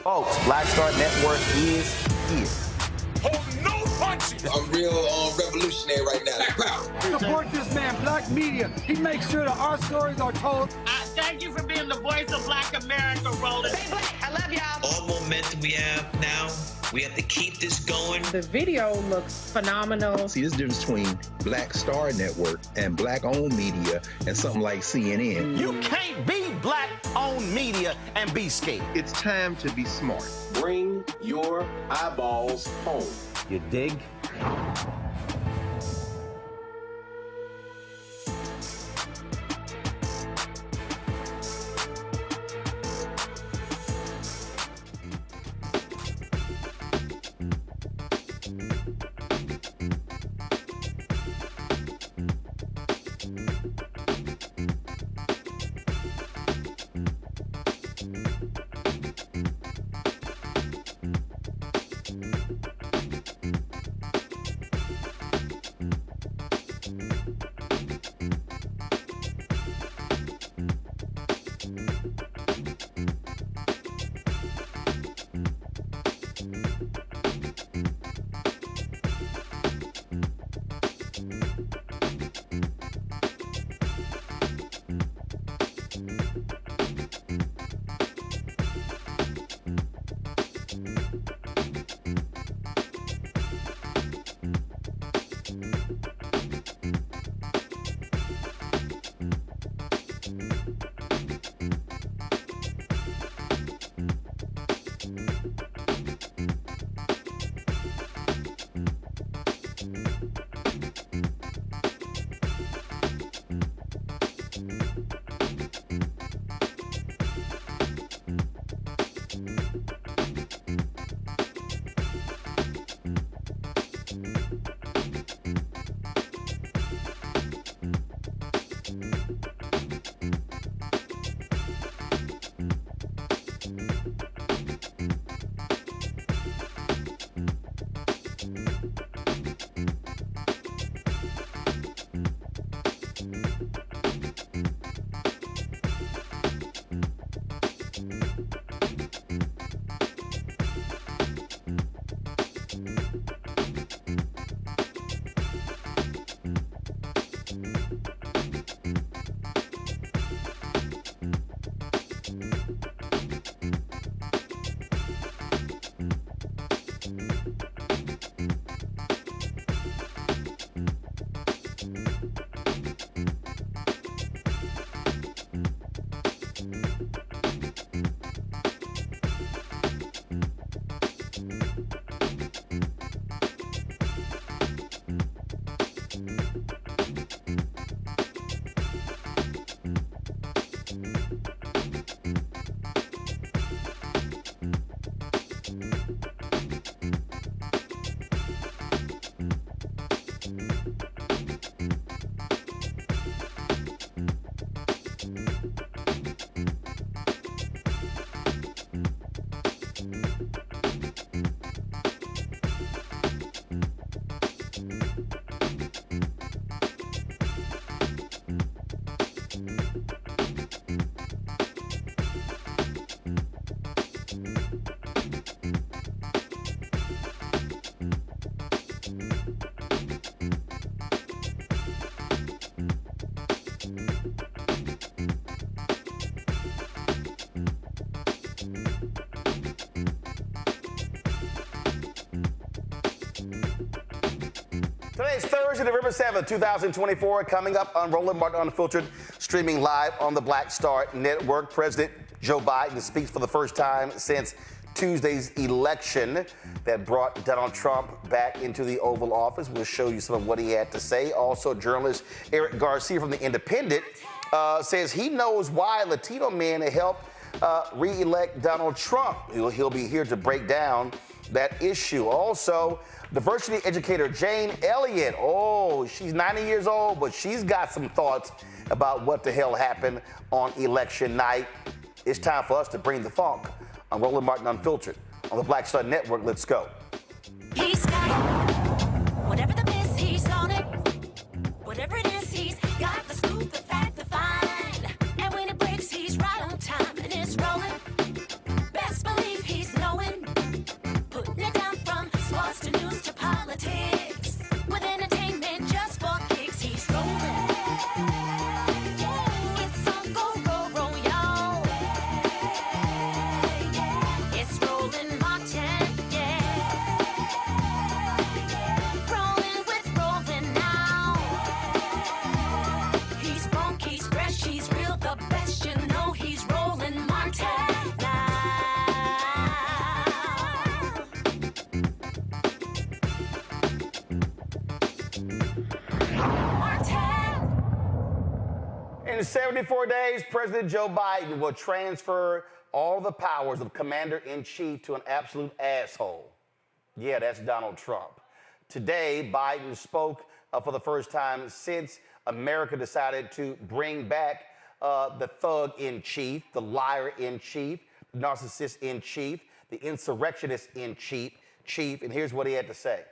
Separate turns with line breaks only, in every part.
Folks, Black Star Network is here.
Oh, no punches!
I'm real revolutionary right now.
Support this man, Black Media. He makes sure that our stories are told.
Thank you for being the voice of Black America, Roland.
Stay black. I love y'all.
All momentum we have now, we have to keep this going.
The video looks phenomenal.
See, there's a difference between Black Star Network and Black-owned media and something like CNN.
You can't be Black-owned media and be scared.
It's time to be smart.
Bring your eyeballs home.
You dig? Today is Thursday, November 7th, 2024. Coming up on Roland Martin Unfiltered, streaming live on the Black Star Network. President Joe Biden speaks for the first time since Tuesday's election that brought Donald Trump back into the Oval Office. We'll show you some of what he had to say. Also, journalist Eric Garcia from The Independent says he knows why Latino men helped re-elect Donald Trump. He'll be here to break down that issue. Also, diversity educator Jane Elliott. Oh, she's 90 years old, but she's got some thoughts about what the hell happened on election night. It's time for us to bring the funk on Roland Martin Unfiltered on the Black Star Network. Let's go.
He's got it. Whatever the miss, he's on it. Whatever it is, he's got the scoop, the fact, the find. And when it breaks, he's right on time and it's rolling. Best believe he's knowing. Putting it down from sports to news to politics. With entertainment just for kicks, he's rolling. It's on go, roll, roll, y'all. It's Roland Martin, yeah. Rolling with Roland now. He's funk, he's fresh, he's real, the best, you know he's Roland Martin now.
In 74 days, President Joe Biden will transfer all the powers of commander-in-chief to an absolute asshole. Yeah, that's Donald Trump. Today, Biden spoke for the first time since America decided to bring back the thug-in-chief, the liar-in-chief, the narcissist-in-chief, the insurrectionist-in-chief, and here's what he had to say.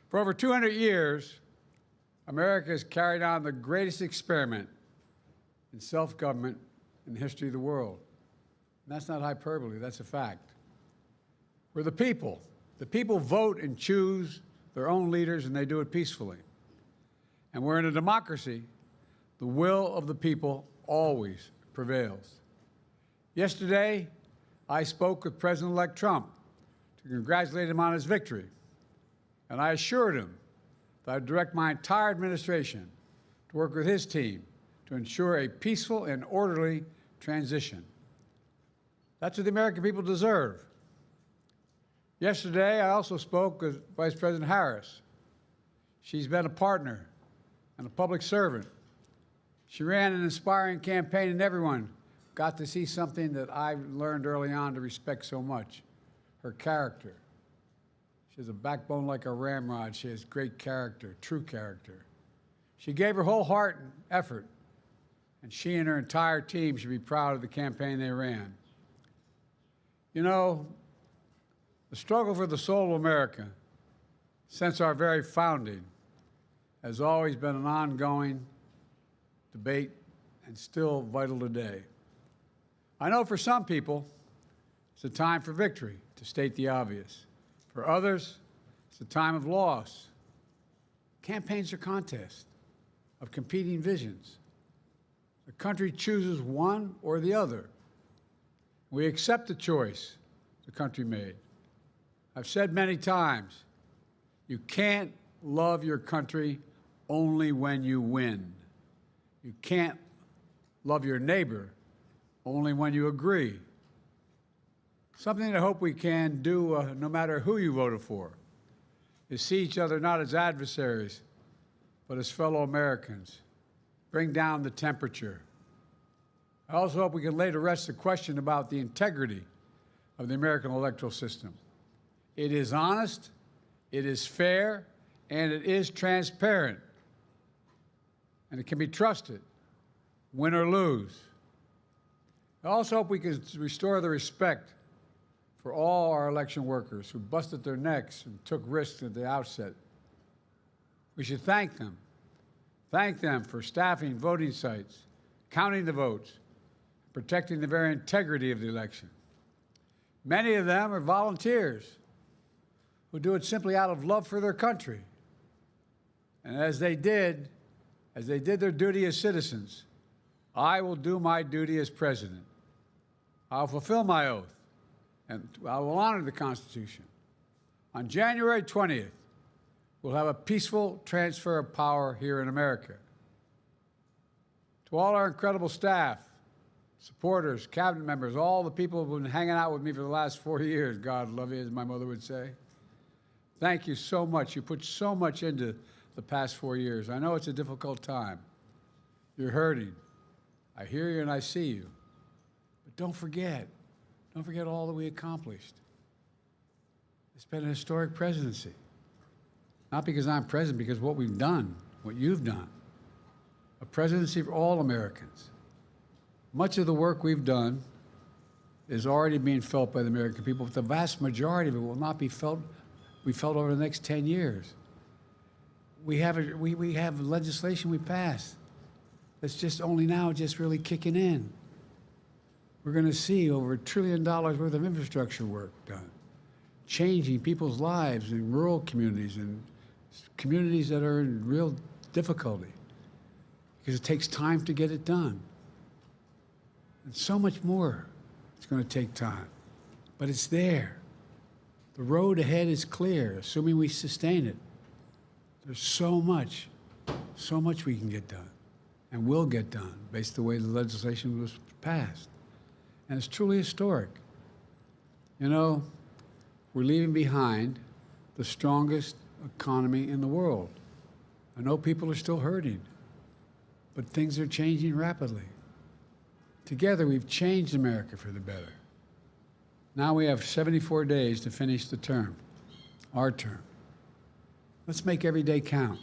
For over 200 years, America has carried on the greatest experiment in self-government in the history of the world. And that's not hyperbole, that's a fact. We're the people. The people vote and choose their own leaders, and they do it peacefully. And we're in a democracy. The will of the people always prevails. Yesterday, I spoke with President-elect Trump to congratulate him on his victory. And I assured him that I'd direct my entire administration to work with his team to ensure a peaceful and orderly transition. That's what the American people deserve. Yesterday, I also spoke with Vice President Harris. She's been a partner and a public servant. She ran an inspiring campaign, and everyone got to see something that I learned early on to respect so much, her character. She has a backbone like a ramrod. She has great character, true character. She gave her whole heart and effort, and she and her entire team should be proud of the campaign they ran. You know, the struggle for the soul of America, since our very founding, has always been an ongoing debate and still vital today. I know for some people, it's a time for victory, to state the obvious. For others, it's a time of loss. Campaigns are contests of competing visions. The country chooses one or the other. We accept the choice the country made. I've said many times, you can't love your country only when you win. You can't love your neighbor only when you agree. Something I hope we can do, no matter who you voted for, is see each other not as adversaries, but as fellow Americans. Bring down the temperature. I also hope we can lay to rest the question about the integrity of the American electoral system. It is honest, it is fair, and it is transparent. And it can be trusted, win or lose. I also hope we can restore the respect for all our election workers who busted their necks and took risks at the outset. We should thank them. Thank them for staffing voting sites, counting the votes, protecting the very integrity of the election. Many of them are volunteers who do it simply out of love for their country. And as they did their duty as citizens, I will do my duty as president. I'll fulfill my oath, and I will honor the Constitution. On January 20th, we'll have a peaceful transfer of power here in America. To all our incredible staff, supporters, cabinet members, all the people who've been hanging out with me for the last 4 years, God love you, as my mother would say. Thank you so much. You put so much into the past 4 years. I know it's a difficult time. You're hurting. I hear you and I see you. But don't forget all that we accomplished. It's been a historic presidency. Not because I'm president, because what we've done, what you've done. A presidency for all Americans. Much of the work we've done is already being felt by the American people, but the vast majority of it will not be felt over the next 10 years. We have legislation we passed that's just only now just really kicking in. We're going to see over $1 trillion worth of infrastructure work done, changing people's lives in rural communities and communities that are in real difficulty, because it takes time to get it done. And so much more it's going to take time, but it's there. The road ahead is clear, assuming we sustain it. There's so much we can get done and will get done based on the way the legislation was passed. And it's truly historic. You know, we're leaving behind the strongest economy in the world. I know people are still hurting, but things are changing rapidly. Together, we've changed America for the better. Now we have 74 days to finish the term, our term. Let's make every day count.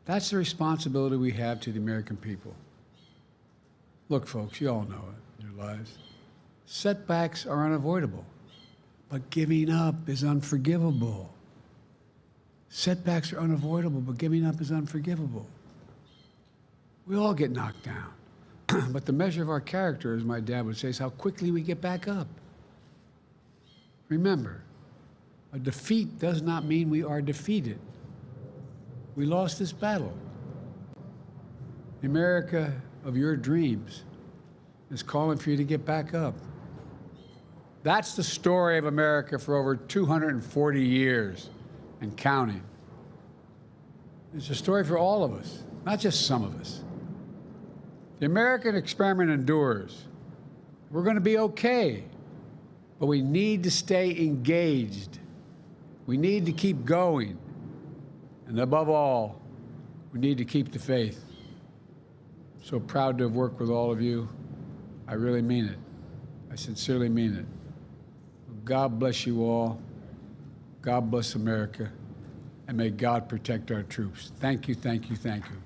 That's the responsibility we have to the American people. Look, folks, you all know it in your lives. Setbacks are unavoidable, but giving up is unforgivable. Setbacks are unavoidable, but giving up is unforgivable. We all get knocked down. But the measure of our character, as my dad would say, is how quickly we get back up. Remember, a defeat does not mean we are defeated. We lost this battle. The America of your dreams is calling for you to get back up. That's the story of America for over 240 years and counting. It's a story for all of us, not just some of us. The American experiment endures. We're going to be okay, but we need to stay engaged. We need to keep going. And above all, we need to keep the faith. I'm so proud to have worked with all of you. I really mean it. I sincerely mean it. God bless you all. God bless America. And may God protect our troops. Thank you, thank you, thank you.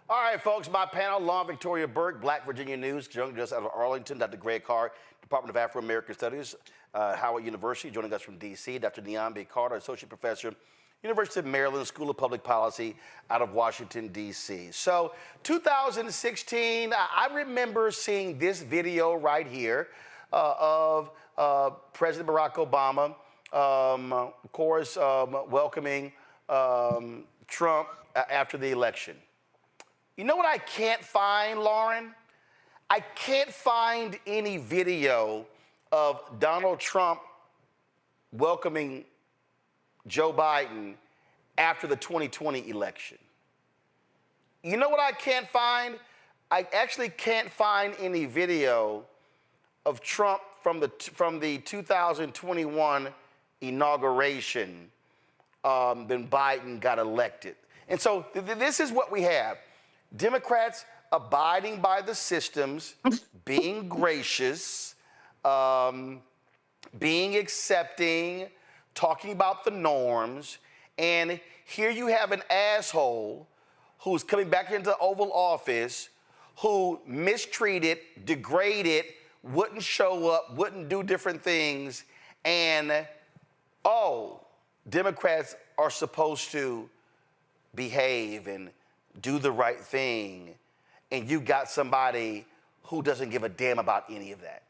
All right, folks, my panel, Lauren Victoria Burke, Black Virginia News, joining us out of Arlington, Dr. Greg Carr, Department of Afro-American Studies, Howard University, joining us from D.C., Dr. Niambi Carter, Associate Professor, University of Maryland School of Public Policy out of Washington, D.C. So 2016, I remember seeing this video right here of President Barack Obama, of course, welcoming Trump after the election. You know what I can't find, Lauren? I can't find any video of Donald Trump welcoming Joe Biden after the 2020 election. You know what I can't find? I actually can't find any video of Trump from the 2021 inauguration when Biden got elected. And so this is what we have. Democrats abiding by the systems, being gracious, being accepting, talking about the norms, and here you have an asshole who's coming back into the Oval Office who mistreated, degraded, wouldn't show up, wouldn't do different things, and, oh, Democrats are supposed to behave and do the right thing, and you got somebody who doesn't give a damn about any of that.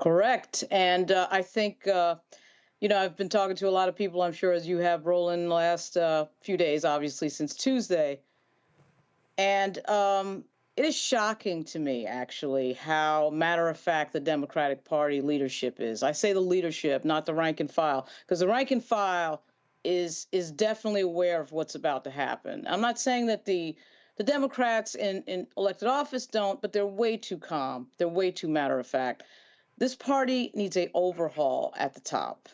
Correct. And I think, I've been talking to a lot of people, I'm sure, as you have, Roland, the last few days, obviously, since Tuesday. And it is shocking to me, actually, how matter of fact the Democratic Party leadership is. I say the leadership, not the rank and file, because the rank and file is definitely aware of what's about to happen. I'm not saying that the Democrats in elected office don't, but they're way too calm. They're way too matter of fact. This party needs a overhaul at the top.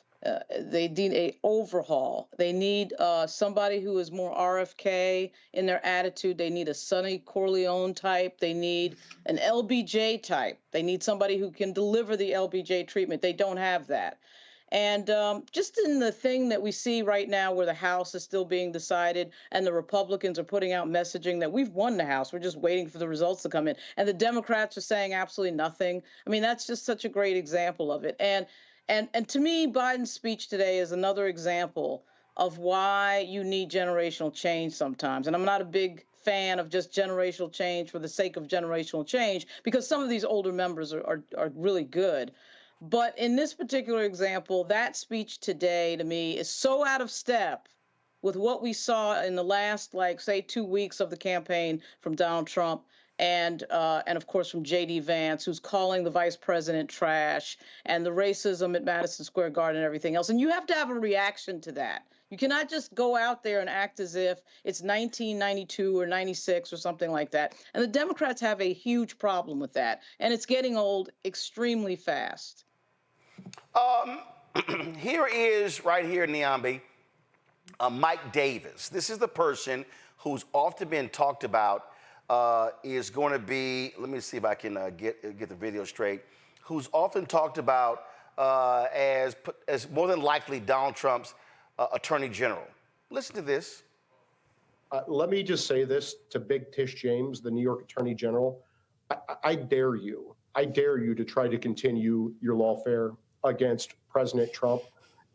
They need a overhaul. They need somebody who is more RFK in their attitude. They need a Sonny Corleone type. They need an LBJ type. They need somebody who can deliver the LBJ treatment. They don't have that. And just in the thing that we see right now where the House is still being decided and the Republicans are putting out messaging that we've won the House, we're just waiting for the results to come in. And the Democrats are saying absolutely nothing. I mean, that's just such a great example of it. And to me, Biden's speech today is another example of why you need generational change sometimes. And I'm not a big fan of just generational change for the sake of generational change, because some of these older members are really good. But in this particular example, that speech today to me is so out of step with what we saw in the last, say, 2 weeks of the campaign from Donald Trump and of course from J.D. Vance, who's calling the vice president trash, and the racism at Madison Square Garden and everything else. And you have to have a reaction to that. You cannot just go out there and act as if it's 1992 or 96 or something like that. And the Democrats have a huge problem with that. And it's getting old extremely fast.
Here is, right here, Niambi, Mike Davis. This is the person who's often been talked about, is going to be, let me see if I can get the video straight, who's often talked about as more than likely Donald Trump's attorney general. Listen to this.
Let me just say this to Big Tish James, the New York Attorney General. I dare you to try to continue your lawfare against President Trump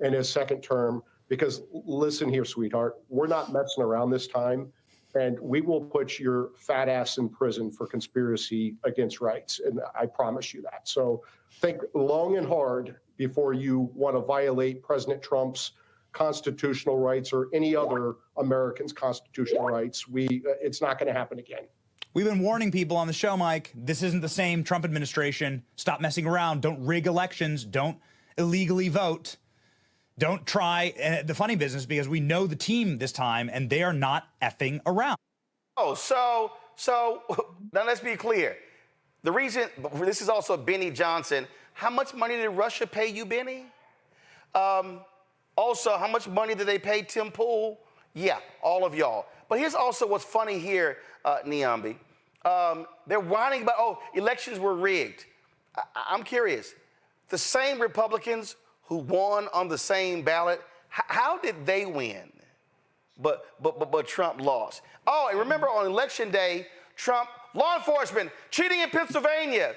in his second term, because listen here, sweetheart, we're not messing around this time, and we will put your fat ass in prison for conspiracy against rights, and I promise you that. So think long and hard before you want to violate President Trump's constitutional rights or any other American's constitutional rights. It's not going to happen again.
We've been warning people on the show, Mike, this isn't the same Trump administration. Stop messing around. Don't rig elections. Don't illegally vote. Don't try the funny business, because we know the team this time, and they are not effing around.
Oh, so now let's be clear. The reason, this is also Benny Johnson. How much money did Russia pay you, Benny? Also, how much money did they pay Tim Pool? Yeah, all of y'all. But here's also what's funny here, Niambi. They're whining about, elections were rigged. I'm curious. The same Republicans who won on the same ballot, how did they win? But Trump lost. Oh, and remember on election day, Trump, law enforcement, cheating in Pennsylvania.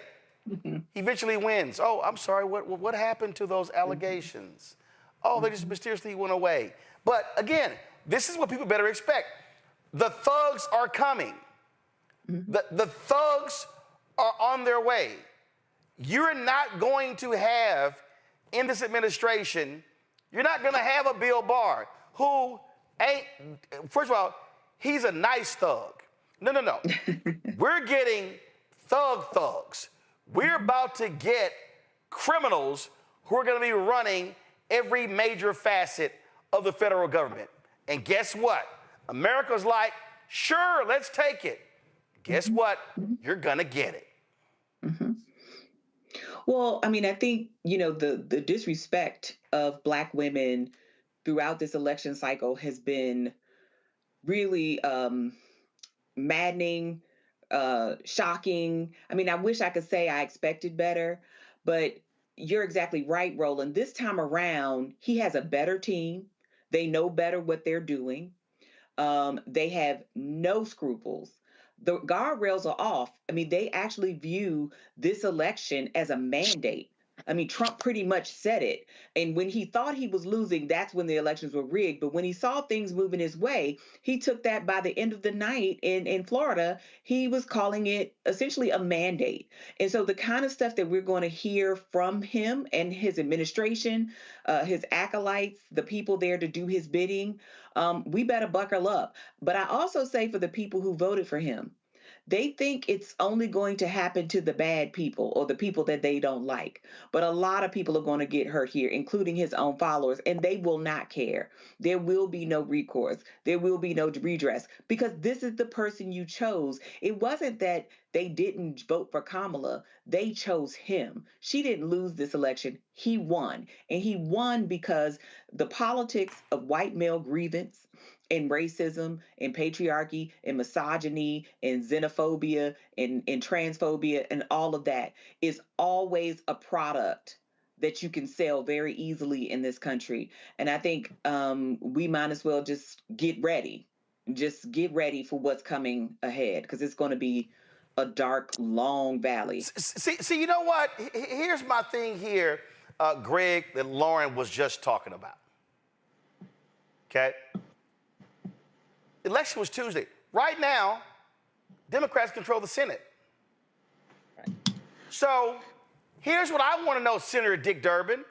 He eventually wins. Oh, I'm sorry, what happened to those allegations? Oh, they just mysteriously went away. But again, this is what people better expect. The thugs are coming. The thugs are on their way. You're not going to have, in this administration, you're not going to have a Bill Barr who ain't, first of all, he's a nice thug. No. We're getting thugs. We're about to get criminals who are going to be running every major facet of the federal government. And guess what? America's like, sure, let's take it. Guess what? You're going to get it.
Well, I mean, I think, the disrespect of Black women throughout this election cycle has been really maddening, shocking. I mean, I wish I could say I expected better, but you're exactly right, Roland. This time around, he has a better team. They know better what they're doing. They have no scruples. The guardrails are off. I mean, they actually view this election as a mandate. I mean, Trump pretty much said it. And when he thought he was losing, that's when the elections were rigged. But when he saw things moving his way, he took that by the end of the night in Florida. He was calling it essentially a mandate. And so the kind of stuff that we're going to hear from him and his administration, his acolytes, the people there to do his bidding, we better buckle up. But I also say for the people who voted for him, they think it's only going to happen to the bad people or the people that they don't like. But a lot of people are going to get hurt here, including his own followers, and they will not care. There will be no recourse. There will be no redress because this is the person you chose. It wasn't that they didn't vote for Kamala. They chose him. She didn't lose this election. He won. And he won because the politics of white male grievance and racism and patriarchy and misogyny and xenophobia and transphobia and all of that is always a product that you can sell very easily in this country. And I think we might as well just get ready. Just get ready for what's coming ahead because it's going to be a dark, long valley.
See, you know what? Here's my thing here, Greg, that Lauren was just talking about. Okay? Election was Tuesday. Right now, Democrats control the Senate. Right. So here's what I want to know, Senator Dick Durbin.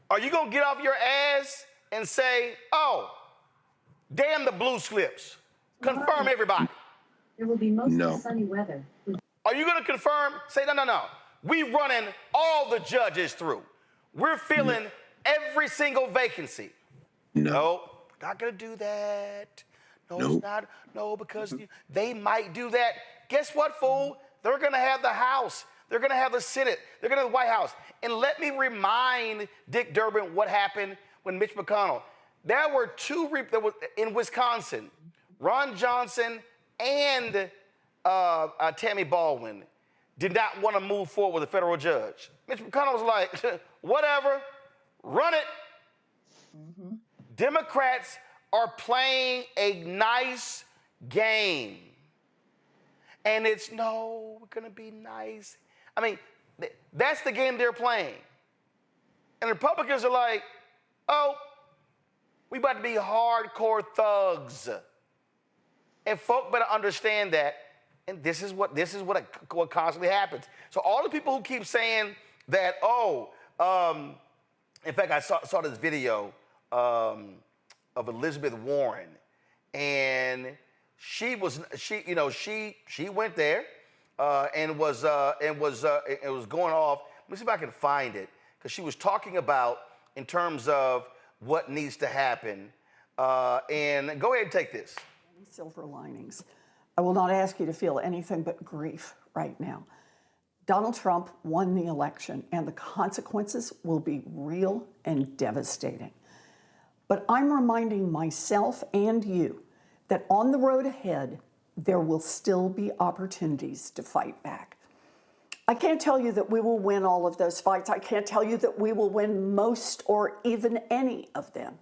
Are you going to get off your ass and say, oh, damn the blue slips? Confirm everybody.
There will be mostly sunny weather.
Are you going to confirm? Say, no. We running all the judges through. We're filling every single vacancy. No, not going to do that. No, it's not. No, because they might do that. Guess what, fool? They're going to have the House. They're going to have the Senate. They're going to have the White House. And let me remind Dick Durbin what happened when Mitch McConnell. There were in Wisconsin, Ron Johnson and Tammy Baldwin did not want to move forward with a federal judge. Mitch McConnell was like, whatever, run it. Mm-hmm. Democrats are playing a nice game. And it's, no, we're going to be nice. I mean, that's the game they're playing. And the Republicans are like, oh, we about to be hardcore thugs. And folk better understand that. And this is what constantly happens. So all the people who keep saying that, in fact, I saw this video of Elizabeth Warren, and she went there and was going off. Let me see if I can find it, because she was talking about in terms of what needs to happen. And go ahead and take this.
Silver linings. I will not ask you to feel anything but grief right now. Donald Trump won the election, and the consequences will be real and devastating. But I'm reminding myself and you that on the road ahead, there will still be opportunities to fight back. I can't tell you that we will win all of those fights. I can't tell you that we will win most or even any of them.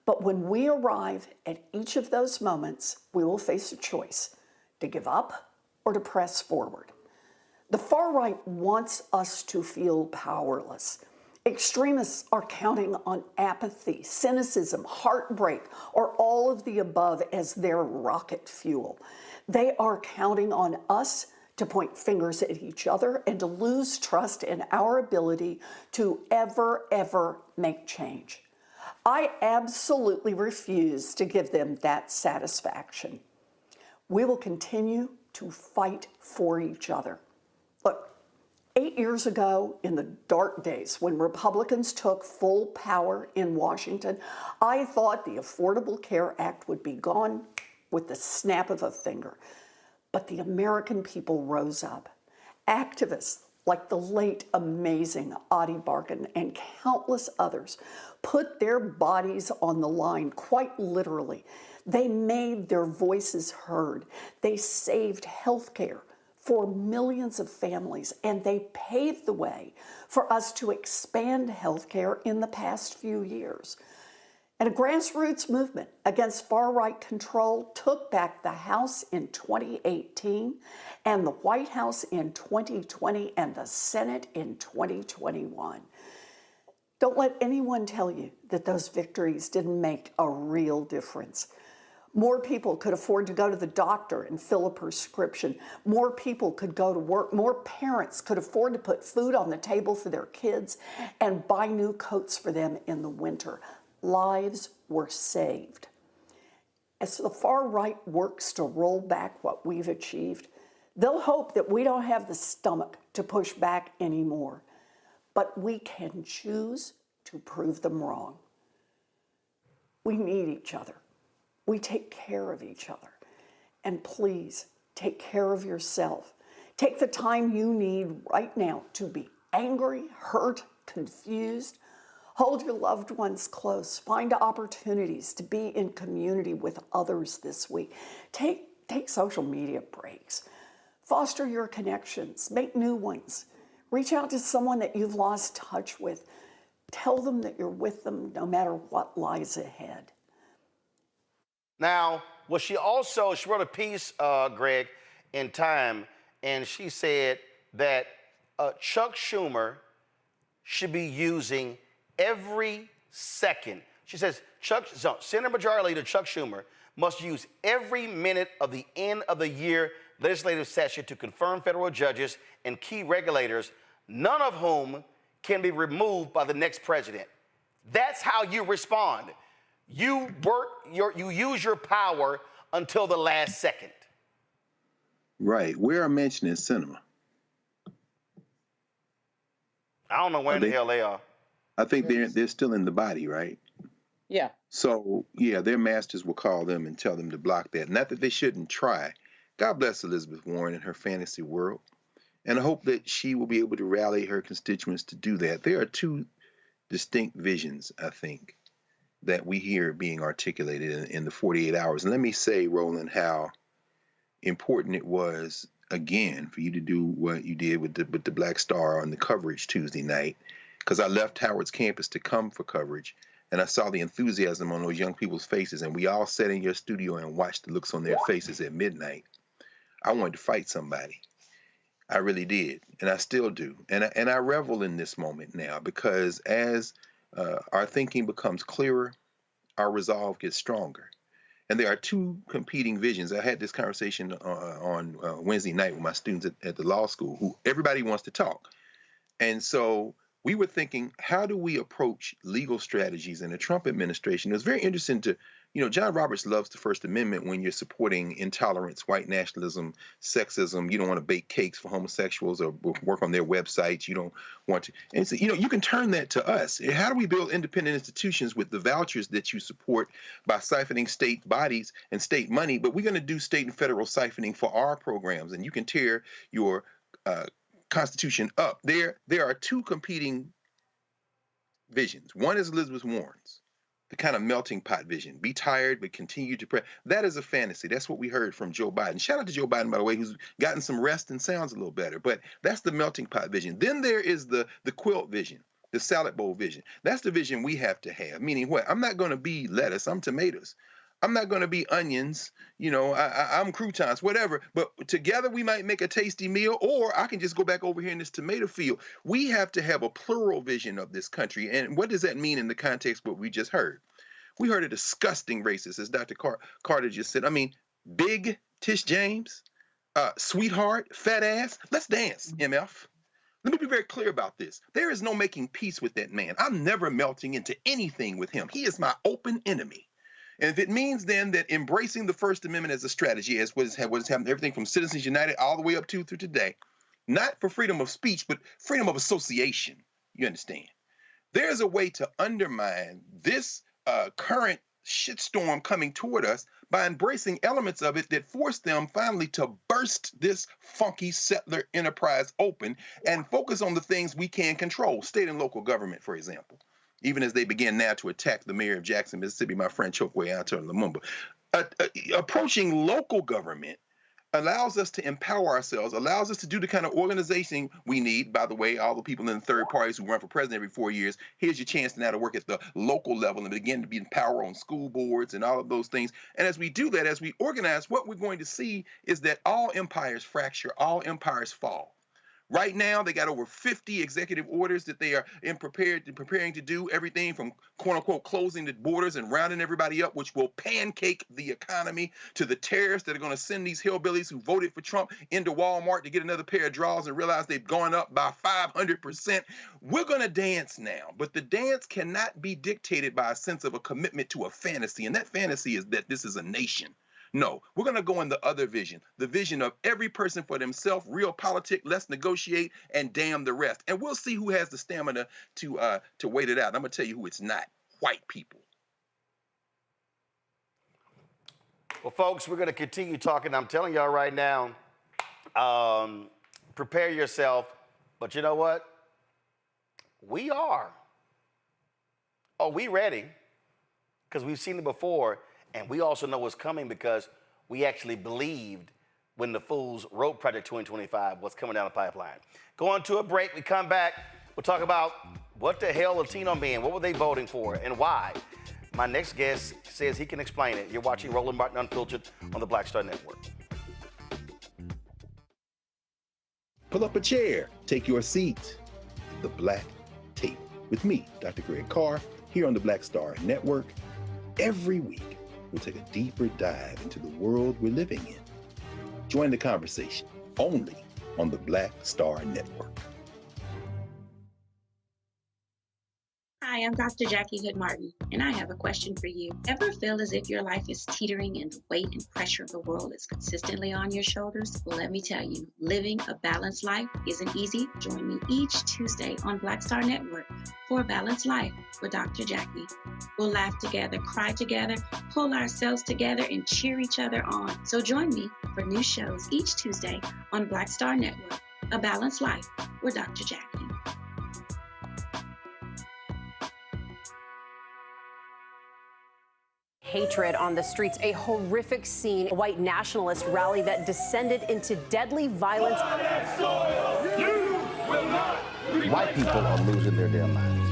But when we arrive at each of those moments, we will face a choice to give up or to press forward. The far right wants us to feel powerless. Extremists are counting on apathy, cynicism, heartbreak, or all of the above as their rocket fuel. They are counting on us to point fingers at each other and to lose trust in our ability to ever make change. I absolutely refuse to give them that satisfaction. We will continue to fight for each other. Look, 8 years ago, in the dark days when Republicans took full power in Washington, I thought the Affordable Care Act would be gone with the snap of a finger. But the American people rose up. Activists like the late amazing Adi Barkan and countless others put their bodies on the line, quite literally. They made their voices heard. They saved health care for millions of families, and they paved the way for us to expand health care in the past few years. And a grassroots movement against far-right control took back the House in 2018 and the White House in 2020 and the Senate in 2021. Don't let anyone tell you that those victories didn't make a real difference. More people could afford to go to the doctor and fill a prescription. More people could go to work. More parents could afford to put food on the table for their kids and buy new coats for them in the winter. Lives were saved. As the far right works to roll back what we've achieved, they'll hope that we don't have the stomach to push back anymore. But we can choose to prove them wrong. We need each other. We take care of each other. And please, take care of yourself. Take the time you need right now to be angry, hurt, confused. Hold your loved ones close. Find opportunities to be in community with others this week. Take social media breaks. Foster your connections. Make new ones. Reach out to someone that you've lost touch with. Tell them that you're with them no matter what lies ahead.
Now, she wrote a piece, Greg, in Time, and she said that Chuck Schumer should be using every second. She says Senate Majority Leader Chuck Schumer must use every minute of the end of the year legislative session to confirm federal judges and key regulators, none of whom can be removed by the next president. That's how you respond. You use your power until the last second.
Right. Where are Manchin and Sinema?
I don't know where in the hell they are.
I think they're still in the body, right?
Yeah.
So, yeah, their masters will call them and tell them to block that. Not that they shouldn't try. God bless Elizabeth Warren and her fantasy world. And I hope that she will be able to rally her constituents to do that. There are two distinct visions, I think, that we hear being articulated in the 48 hours. And let me say, Roland, how important it was, again, for you to do what you did with the Black Star on the coverage Tuesday night, because I left Howard's campus to come for coverage, and I saw the enthusiasm on those young people's faces, and we all sat in your studio and watched the looks on their faces at midnight. I wanted to fight somebody. I really did, and I still do. And I revel in this moment now, because as our thinking becomes clearer, our resolve gets stronger. And there are two competing visions. I had this conversation on Wednesday night with my students at the law school, who everybody wants to talk. And so we were thinking, how do we approach legal strategies in the Trump administration? It was very interesting to, John Roberts loves the First Amendment when you're supporting intolerance, white nationalism, sexism. You don't want to bake cakes for homosexuals or work on their websites. You don't want to. And so, you can turn that to us. How do we build independent institutions with the vouchers that you support by siphoning state bodies and state money? But we're going to do state and federal siphoning for our programs, and you can tear your Constitution up. There are two competing visions. One is Elizabeth Warren's, the kind of melting pot vision. Be tired, but continue to pray. That is a fantasy. That's what we heard from Joe Biden. Shout out to Joe Biden, by the way, who's gotten some rest and sounds a little better. But that's the melting pot vision. Then there is the quilt vision, the salad bowl vision. That's the vision we have to have. Meaning what? I'm not going to be lettuce. I'm tomatoes. I'm not going to be onions, I'm croutons, whatever. But together we might make a tasty meal, or I can just go back over here in this tomato field. We have to have a plural vision of this country. And what does that mean in the context of what we just heard? We heard a disgusting racist, as Dr. Carter just said. I mean, big Tish James, sweetheart, fat ass. Let's dance, MF. Let me be very clear about this. There is no making peace with that man. I'm never melting into anything with him. He is my open enemy. And if it means then that embracing the First Amendment as a strategy, as what has happened, everything from Citizens United all the way up through today, not for freedom of speech, but freedom of association, you understand? There's a way to undermine this current shitstorm coming toward us by embracing elements of it that force them finally to burst this funky settler enterprise open and focus on the things we can control, state and local government, for example. Even as they begin now to attack the mayor of Jackson, Mississippi, my friend Chokwe Anton Lumumba. Approaching local government allows us to empower ourselves, allows us to do the kind of organization we need. By the way, all the people in the third parties who run for president every 4 years, here's your chance now to work at the local level and begin to be in power on school boards and all of those things. And as we do that, as we organize, what we're going to see is that all empires fracture, all empires fall. Right now, they got over 50 executive orders that they are preparing to do, everything from quote unquote closing the borders and rounding everybody up, which will pancake the economy, to the tariffs that are going to send these hillbillies who voted for Trump into Walmart to get another pair of drawers and realize they've gone up by 500%. We're going to dance now, but the dance cannot be dictated by a sense of a commitment to a fantasy, and that fantasy is that this is a nation. No, we're going to go in the other vision, the vision of every person for themselves, real politics, let's negotiate, and damn the rest. And we'll see who has the stamina to wait it out. I'm going to tell you who it's not: white people.
Well, folks, we're going to continue talking. I'm telling y'all right now, prepare yourself. But you know what? We are. Oh, we ready? Because we've seen it before. And we also know what's coming because we actually believed when the fools wrote Project 2025 what's coming down the pipeline. Going to a break, we come back, we'll talk about what the hell Latino men, what were they voting for and why? My next guest says he can explain it. You're watching Roland Martin Unfiltered on the Black Star Network.
Pull up a chair, take your seat at the Black Table with me, Dr. Greg Carr, here on the Black Star Network. Every week, we'll take a deeper dive into the world we're living in. Join the conversation only on the Black Star Network.
Hi, I'm Dr. Jackie Hood Martin, and I have a question for you. Ever feel as if your life is teetering and the weight and pressure of the world is consistently on your shoulders? Well, let me tell you, living a balanced life isn't easy. Join me each Tuesday on Black Star Network for A Balanced Life with Dr. Jackie. We'll laugh together, cry together, pull ourselves together, and cheer each other on. So join me for new shows each Tuesday on Black Star Network, A Balanced Life with Dr. Jackie.
Hatred on the streets, a horrific scene, a white nationalist rally that descended into deadly violence.
White people are losing their damn minds.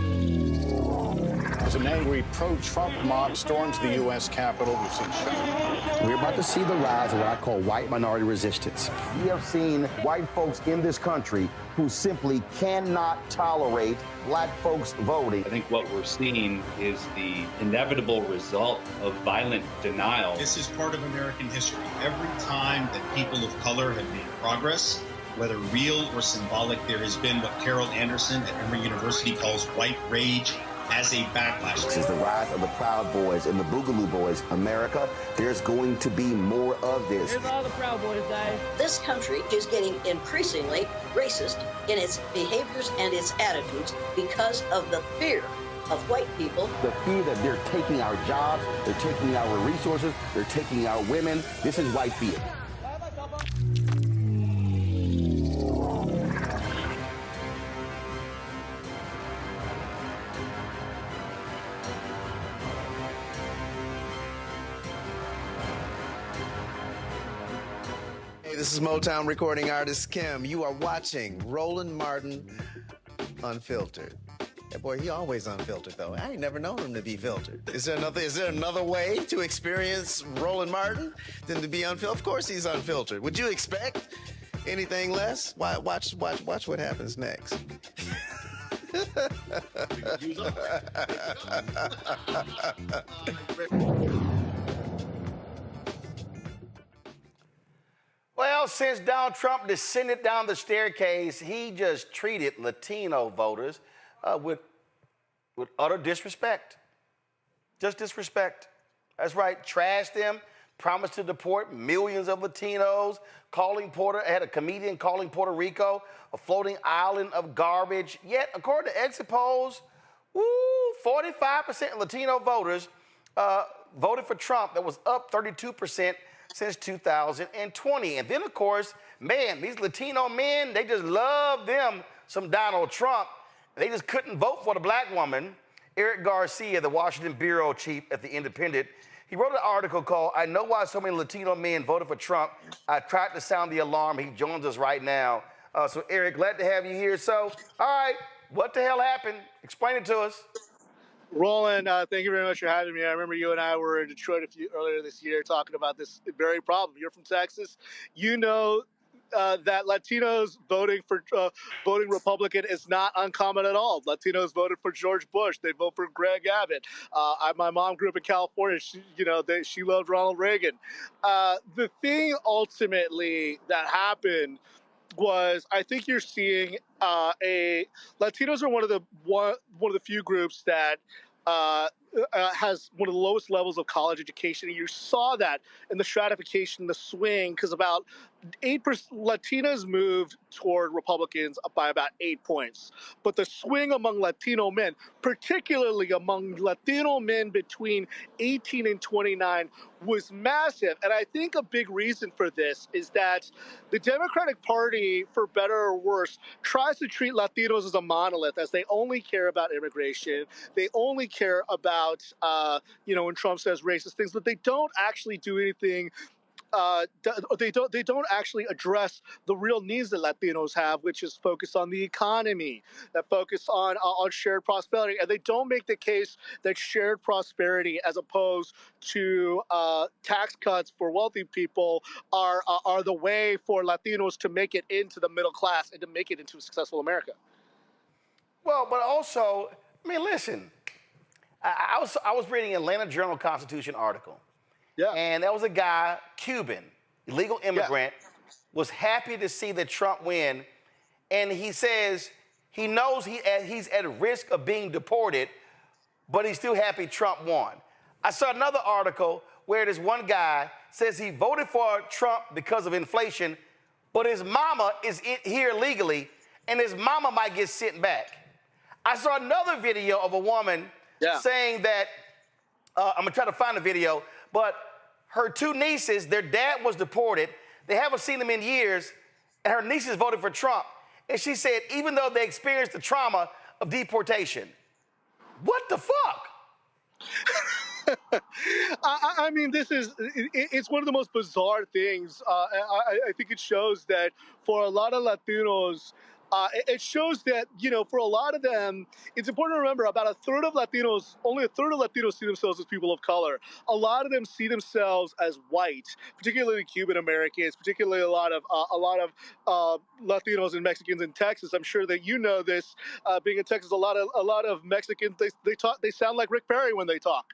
As an angry pro-Trump mob storms the U.S. Capitol, we've seen shooting.
We're about to see the rise of what I call white minority resistance. We have seen white folks in this country who simply cannot tolerate black folks voting.
I think what we're seeing is the inevitable result of violent denial.
This is part of American history. Every time that people of color have made progress, whether real or symbolic, there has been what Carol Anderson at Emory University calls white rage as a backlash.
This is the rise of the Proud Boys and the Boogaloo Boys. America, there's going to be more of this.
Here's all the Proud Boys, guys.
This country is getting increasingly racist in its behaviors and its attitudes because of the fear of white people.
The fear that they're taking our jobs, they're taking our resources, they're taking our women. This is white fear.
This is Motown recording artist Kim. You are watching Roland Martin Unfiltered. That boy, he always unfiltered though. I ain't never known him to be filtered. Is there another way to experience Roland Martin than to be unfiltered? Of course he's unfiltered. Would you expect anything less? Watch what happens next.
Well, since Donald Trump descended down the staircase, he just treated Latino voters with utter disrespect. Just disrespect. That's right, trashed them, promised to deport millions of Latinos, had a comedian calling Puerto Rico a floating island of garbage. Yet, according to exit polls, 45% of Latino voters voted for Trump. That was up 32% since 2020. And then, of course, man, these Latino men, they just love them some Donald Trump. They just couldn't vote for the black woman. Eric Garcia, the Washington bureau chief at The Independent, He wrote an article called "I Know Why So Many Latino Men Voted for Trump. I tried to sound the alarm." He joins us right now. So Eric, glad to have you here. So, all right, what the hell happened? Explain it to us.
Roland, thank you very much for having me. I remember you and I were in Detroit earlier this year talking about this very problem. You're from Texas. You know that Latinos voting Republican is not uncommon at all. Latinos voted for George Bush. They vote for Greg Abbott. My mom grew up in California. She loved Ronald Reagan. The thing ultimately that happened was, I think you're seeing Latinos are one of the few groups that has one of the lowest levels of college education. And you saw that in the stratification, the swing, because about 8% Latinas moved toward Republicans by about 8 points. But the swing among Latino men, particularly among Latino men between 18 and 29, was massive. And I think a big reason for this is that the Democratic Party, for better or worse, tries to treat Latinos as a monolith, as they only care about immigration. They only care about, when Trump says racist things, but they don't actually do anything. They don't actually address the real needs that Latinos have, which is focused on the economy, that focus on shared prosperity, and they don't make the case that shared prosperity, as opposed to tax cuts for wealthy people, are the way for Latinos to make it into the middle class and to make it into a successful America.
Well, but also, I mean, listen, I was reading an Atlanta Journal-Constitution article.
Yeah.
And that was a guy, Cuban, illegal immigrant, was happy to see that Trump win. And he says he knows he's at risk of being deported, but he's still happy Trump won. I saw another article where this one guy says he voted for Trump because of inflation, but his mama is here legally, and his mama might get sent back. I saw another video of a woman saying that, I'm gonna try to find the video, but her two nieces, their dad was deported. They haven't seen him in years, and her nieces voted for Trump. And she said, even though they experienced the trauma of deportation. What the fuck?
I mean, it's one of the most bizarre things. I think it shows that for a lot of Latinos, it shows that, for a lot of them, it's important to remember about only a third of Latinos see themselves as people of color. A lot of them see themselves as white, particularly Cuban Americans, particularly a lot of Latinos and Mexicans in Texas. I'm sure that you know this, being in Texas, a lot of Mexicans, they sound like Rick Perry when they talk.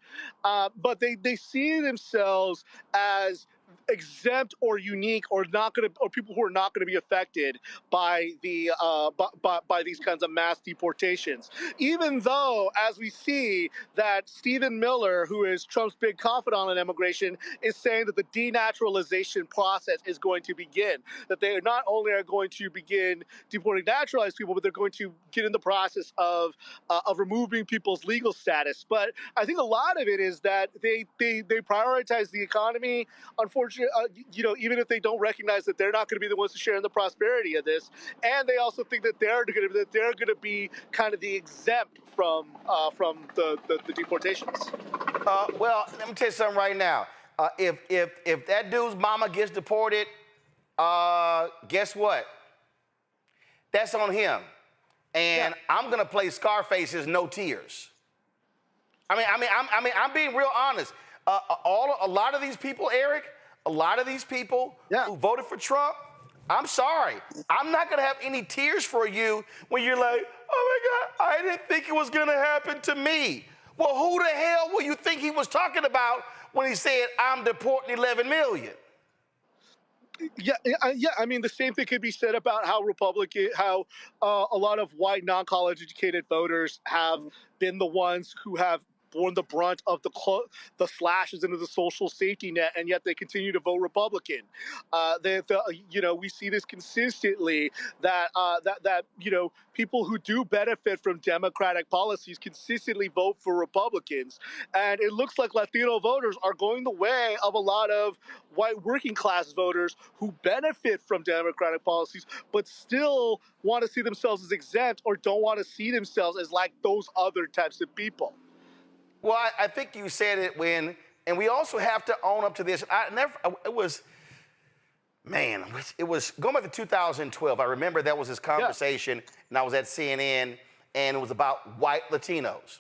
But they see themselves as exempt or unique or people who are not going to be affected by by these kinds of mass deportations. Even though, as we see, that Stephen Miller, who is Trump's big confidant on immigration, is saying that the denaturalization process is going to begin. That they not only are going to begin deporting naturalized people, but they're going to get in the process of removing people's legal status. But I think a lot of it is that they prioritize the economy. Unfortunately, even if they don't recognize that they're not going to be the ones to share in the prosperity of this, and they also think that they're going to be kind of the exempt from the deportations.
Well, let me tell you something right now. If that dude's mama gets deported, guess what? That's on him. And I'm gonna play Scarface's "No Tears." I'm being real honest. A lot of these people, Eric, who voted for Trump, I'm sorry. I'm not gonna have any tears for you when you're like, oh my God, I didn't think it was gonna happen to me. Well, who the hell will you think he was talking about when he said, I'm deporting 11 million?
Yeah. I mean, the same thing could be said about how a lot of white, non-college educated voters have been the ones who have borne the brunt of the slashes into the social safety net, and yet they continue to vote Republican. We see this consistently, that people who do benefit from Democratic policies consistently vote for Republicans, and it looks like Latino voters are going the way of a lot of white working class voters who benefit from Democratic policies, but still want to see themselves as exempt or don't want to see themselves as like those other types of people.
Well, I think you said it when And we also have to own up to this. It was going back to 2012. I remember there was this conversation, and I was at CNN, and it was about white Latinos.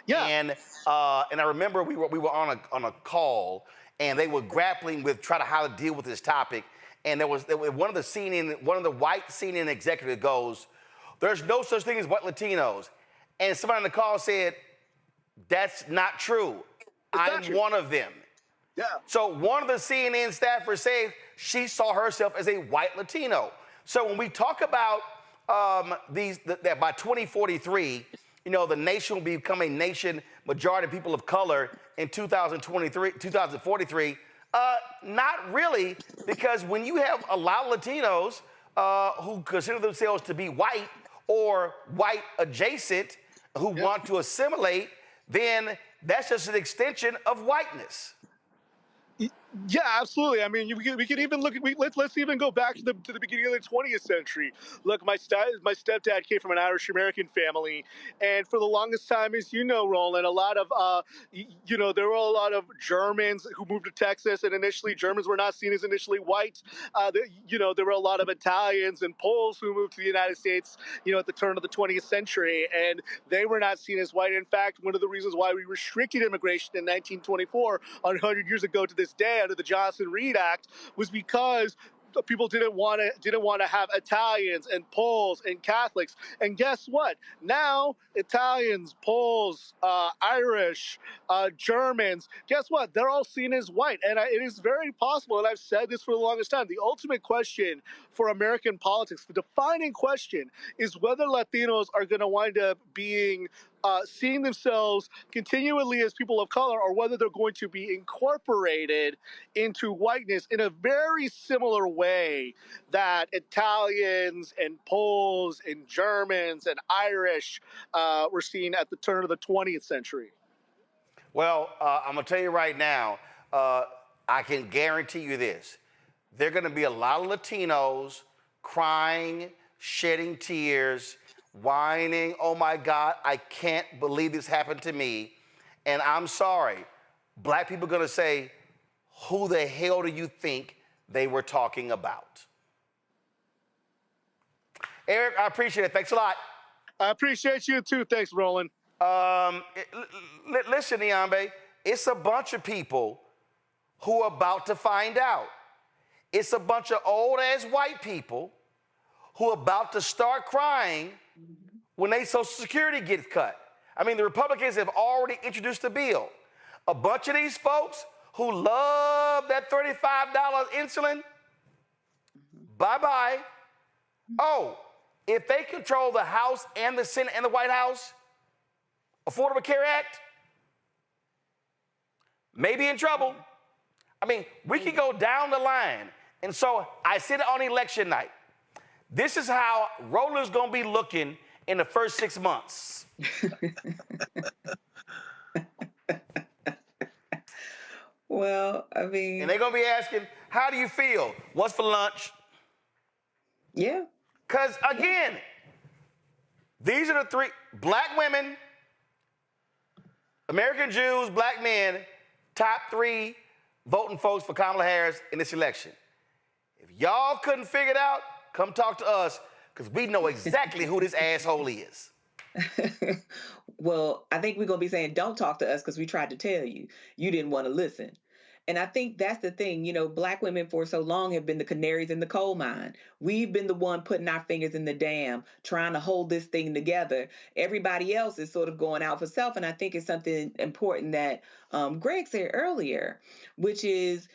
Yeah.
And I remember we were on a call, and they were grappling with trying to how to deal with this topic. And there was one of the white CNN executives goes, "There's no such thing as white Latinos." And somebody on the call said, "That's not true. I'm one of them."
Yeah.
So one of the CNN staffers said she saw herself as a white Latino. So when we talk about that by 2043, the nation will become a nation majority of people of color in 2043. Not really, because when you have a lot of Latinos who consider themselves to be white or white adjacent, who want to assimilate, then that's just an extension of whiteness.
Yeah, absolutely. I mean, we could even look at let's even go back to the beginning of the 20th century. Look, my stepdad came from an Irish American family, and for the longest time, as you know, Roland, a lot of there were a lot of Germans who moved to Texas, and initially Germans were not seen as initially white. There were a lot of Italians and Poles who moved to the United States, at the turn of the 20th century, and they were not seen as white. In fact, one of the reasons why we restricted immigration in 1924, 100 years ago to this day, under the Johnson-Reed Act, was because people didn't want to have Italians and Poles and Catholics. And guess what? Now Italians, Poles, Irish, Germans, guess what? They're all seen as white. And it is very possible, and I've said this for the longest time, the ultimate question for American politics, the defining question, is whether Latinos are going to wind up being seeing themselves continually as people of color, or whether they're going to be incorporated into whiteness in a very similar way that Italians and Poles and Germans and Irish were seen at the turn of the 20th century.
Well, I'm going to tell you right now, I can guarantee you this. There are going to be a lot of Latinos crying, shedding tears, whining, "Oh my God, I can't believe this happened to me." And I'm sorry, black people are going to say, "Who the hell do you think they were talking about?" Eric, I appreciate it. Thanks a lot.
I appreciate you too. Thanks, Roland.
Listen, Niambe, it's a bunch of people who are about to find out. It's a bunch of old-ass white people who are about to start crying when their Social Security gets cut. I mean, the Republicans have already introduced a bill. A bunch of these folks who love that $35 insulin, bye-bye. Oh, if they control the House and the Senate and the White House, Affordable Care Act, may be in trouble. I mean, we can go down the line. And so I said it on election night. This is how Roland's going to be looking in the first 6 months.
Well, I mean...
And they're going to be asking, "How do you feel? What's for lunch?"
Yeah.
Because, again, these are the three: black women, American Jews, black men, top 3 voting folks for Kamala Harris in this election. If y'all couldn't figure it out, come talk to us, because we know exactly who this asshole is.
Well, I think we're going to be saying, don't talk to us, because we tried to tell you. You didn't want to listen. And I think that's the thing. Black women for so long have been the canaries in the coal mine. We've been the one putting our fingers in the dam, trying to hold this thing together. Everybody else is sort of going out for self. And I think it's something important that Greg said earlier, which is,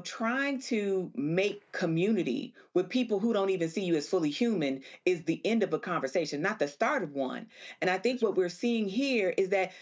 trying to make community with people who don't even see you as fully human is the end of a conversation, not the start of one. And I think what we're seeing here is that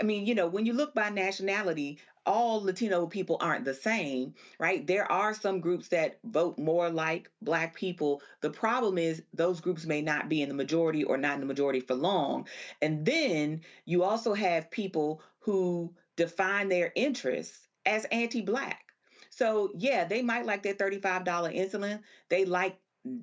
when you look by nationality, all Latino people aren't the same, right? There are some groups that vote more like Black people. The problem is those groups may not be in the majority or not in the majority for long. And then you also have people who define their interests as anti-Black. So yeah, they might like their $35 insulin. They like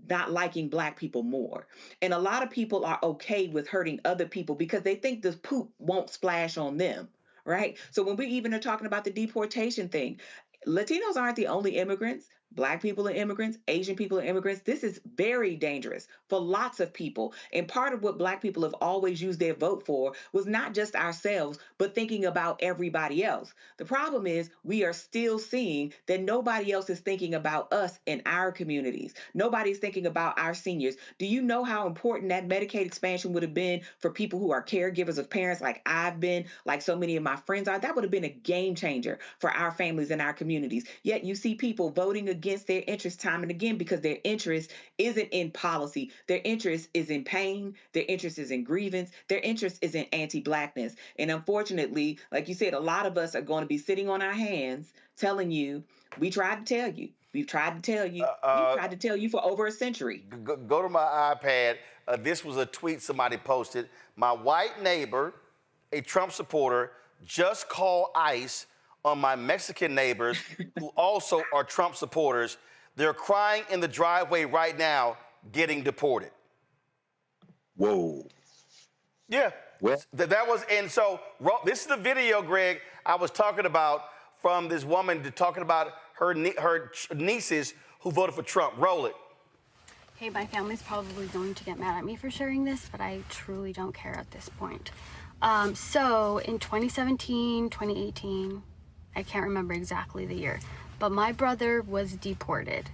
not liking Black people more. And a lot of people are okay with hurting other people because they think the poop won't splash on them. right? So when we even are talking about the deportation thing, Latinos aren't the only immigrants. Black people are immigrants, Asian people are immigrants. This is very dangerous for lots of people. And part of what Black people have always used their vote for was not just ourselves, but thinking about everybody else. The problem is we are still seeing that nobody else is thinking about us in our communities. Nobody's thinking about our seniors. Do you know how important that Medicaid expansion would have been for people who are caregivers of parents like I've been, like so many of my friends are? That would have been a game changer for our families and our communities. Yet you see people voting against their interest time and again because their interest isn't in policy. Their interest is in pain. Their interest is in grievance. Their interest is in anti-Blackness. And unfortunately, like you said, a lot of us are going to be sitting on our hands telling you, we tried to tell you. We've tried to tell you. We've tried to tell you for over a century.
Go to my iPad. This was a tweet somebody posted. My white neighbor, a Trump supporter, just called ICE on my Mexican neighbors who also are Trump supporters. They're crying in the driveway right now, getting deported.
Whoa.
Yeah.
Well,
that was, and so this is the video, Greg, I was talking about from this woman talking about her nieces who voted for Trump. Roll it.
Hey, my family's probably going to get mad at me for sharing this, but I truly don't care at this point. So in 2017, 2018, I can't remember exactly the year, but my brother was deported.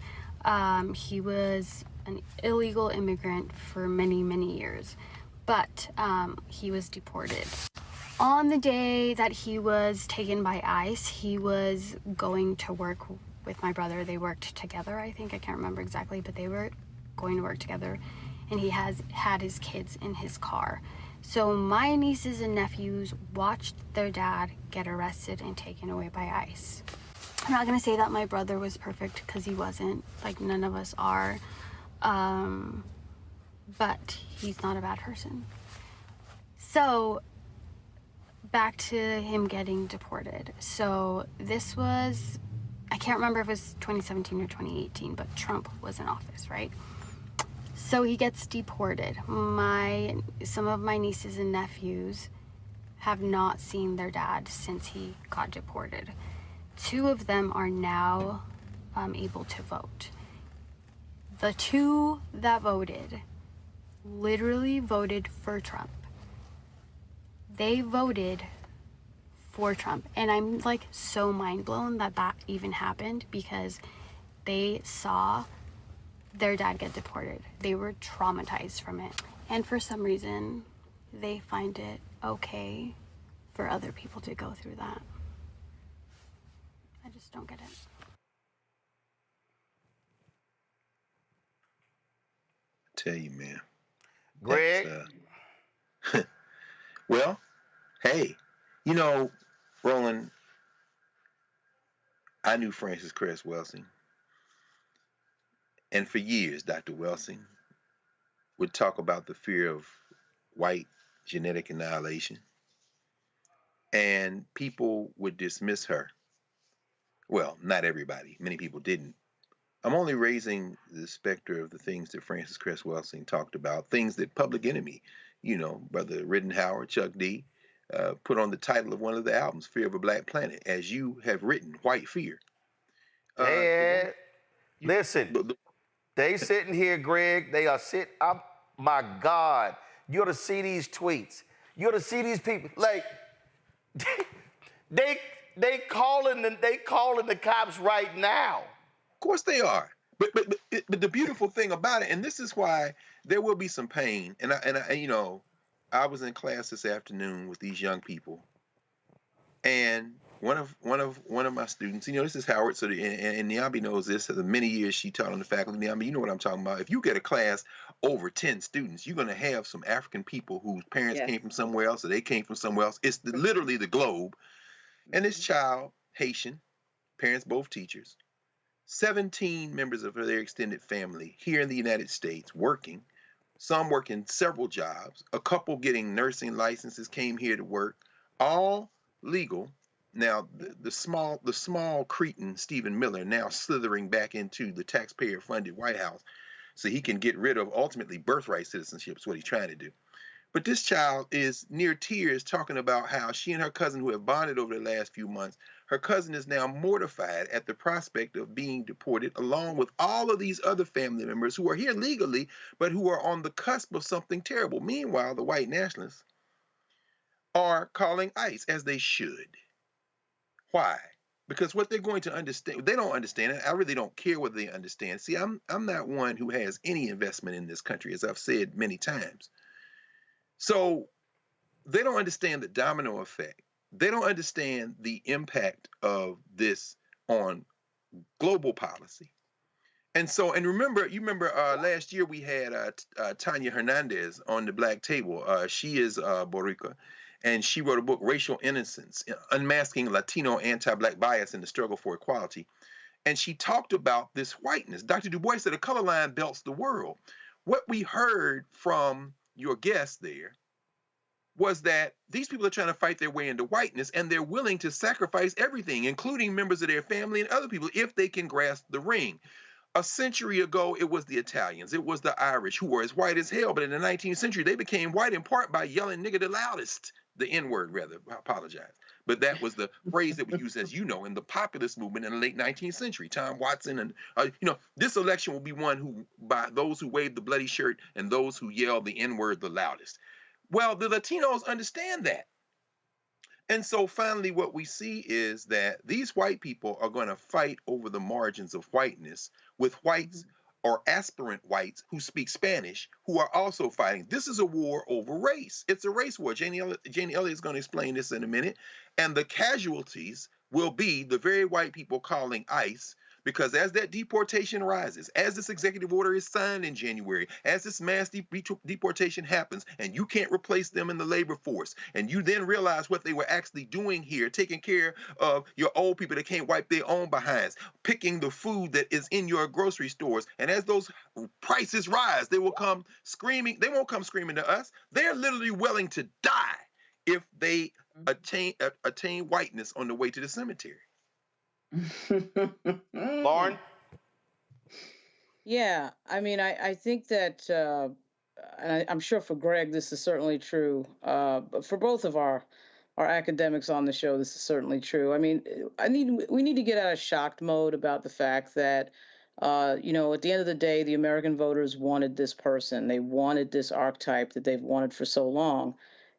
He was an illegal immigrant for many, many years, but he was deported. On the day that he was taken by ICE, he was going to work with my brother. They worked together, I think. I can't remember exactly, but they were going to work together, and he had his kids in his car. So my nieces and nephews watched their dad get arrested and taken away by ICE. I'm not gonna say that my brother was perfect, because he wasn't. Like, none of us are. But he's not a bad person. So back to him getting deported. So this was, I can't remember if it was 2017 or 2018, but Trump was in office, right? So he gets deported. Some of my nieces and nephews have not seen their dad since he got deported. 2 of them are now able to vote. The 2 that voted literally voted for Trump. They voted for Trump. And I'm like so mind blown that that even happened, because they saw their dad get deported. They were traumatized from it. And for some reason, they find it okay for other people to go through that. I just don't get it.
Tell you, man.
Greg?
Well, hey, you know, Roland, I knew Frances Cress Welsing. And for years, Dr. Welsing would talk about the fear of white genetic annihilation. And people would dismiss her. Well, not everybody. Many people didn't. I'm only raising the specter of the things that Frances Cress Welsing talked about, things that Public Enemy, you know, Brother Rittenhauer, Chuck D, put on the title of one of the albums, Fear of a Black Planet, as you have written, White Fear.
Listen, they sitting here, Greg, they are sitting, my God, you ought to see these tweets. You ought to see these people, like, they calling the cops right now.
Of course they are. But the beautiful thing about it, and this is why there will be some pain. And I you know, I was in class this afternoon with these young people, and one of my students, you know, this is Howard, so and Niambi knows this. For the many years she taught on the faculty, Niambi, you know what I'm talking about. If you get a class over 10 students, you're going to have some African people whose parents came from somewhere else, or they came from somewhere else. It's literally the globe. And this child, Haitian, parents both teachers, 17 members of their extended family here in the United States working, some working several jobs, a couple getting nursing licenses, came here to work, all legal. Now, the small cretin Stephen Miller now slithering back into the taxpayer-funded White House so he can get rid of ultimately birthright citizenship is what he's trying to do. But this child is near tears talking about how she and her cousin, who have bonded over the last few months, her cousin is now mortified at the prospect of being deported, along with all of these other family members who are here legally, but who are on the cusp of something terrible. Meanwhile, the white nationalists are calling ICE, as they should. Why? Because what they're going to understand, they don't understand it. I really don't care whether they understand. See, I'm not one who has any investment in this country, as I've said many times. So they don't understand the domino effect. They don't understand the impact of this on global policy. And so, and remember, you remember last year we had Tanya Hernandez on the Black Table. She is Boricua, and she wrote a book, Racial Innocence, Unmasking Latino Anti-Black Bias in the Struggle for Equality. And she talked about this whiteness. Dr. Du Bois said a color line belts the world. What we heard from your guest there was that these people are trying to fight their way into whiteness, and they're willing to sacrifice everything, including members of their family and other people, if they can grasp the ring. A century ago, it was the Italians, it was the Irish, who were as white as hell, but in the 19th century, they became white in part by yelling nigger the loudest, the N-word rather, I apologize. But that was the phrase that was used, as you know, in the populist movement in the late 19th century. Tom Watson and, this election will be won by those who wave the bloody shirt and those who yell the N-word the loudest. Well, the Latinos understand that. And so finally, what we see is that these white people are going to fight over the margins of whiteness with whites or aspirant whites who speak Spanish, who are also fighting. This is a war over race. It's a race war. Jane Elliott is going to explain this in a minute. And the casualties will be the very white people calling ICE, because as that deportation rises, as this executive order is signed in January, as this mass deportation happens, and you can't replace them in the labor force, and you then realize what they were actually doing here, taking care of your old people that can't wipe their own behinds, picking the food that is in your grocery stores, and as those prices rise, they will come screaming. They won't come screaming to us. They're literally willing to die if they attain whiteness on the way to the cemetery.
Lauren?
Yeah, I mean, I think that, and I'm sure for Greg, this is certainly true. But for both of our academics on the show, this is certainly true. I mean, we need to get out of shocked mode about the fact that, at the end of the day, the American voters wanted this person. They wanted this archetype that they've wanted for so long.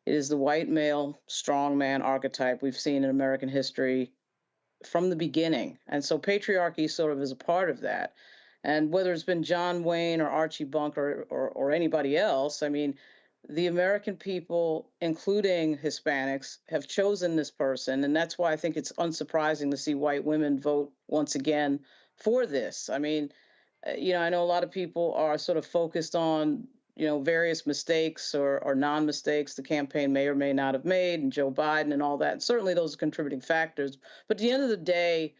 It is the white male, strong man archetype we've seen in American history from the beginning. And so patriarchy sort of is a part of that. And whether it's been John Wayne or Archie Bunker or anybody else, I mean, the American people, including Hispanics, have chosen this person. And that's why I think it's unsurprising to see white women vote once again for this. I mean, I know a lot of people are sort of focused on various mistakes or non-mistakes the campaign may or may not have made, and Joe Biden and all that. And certainly those are contributing factors. But at the end of the day,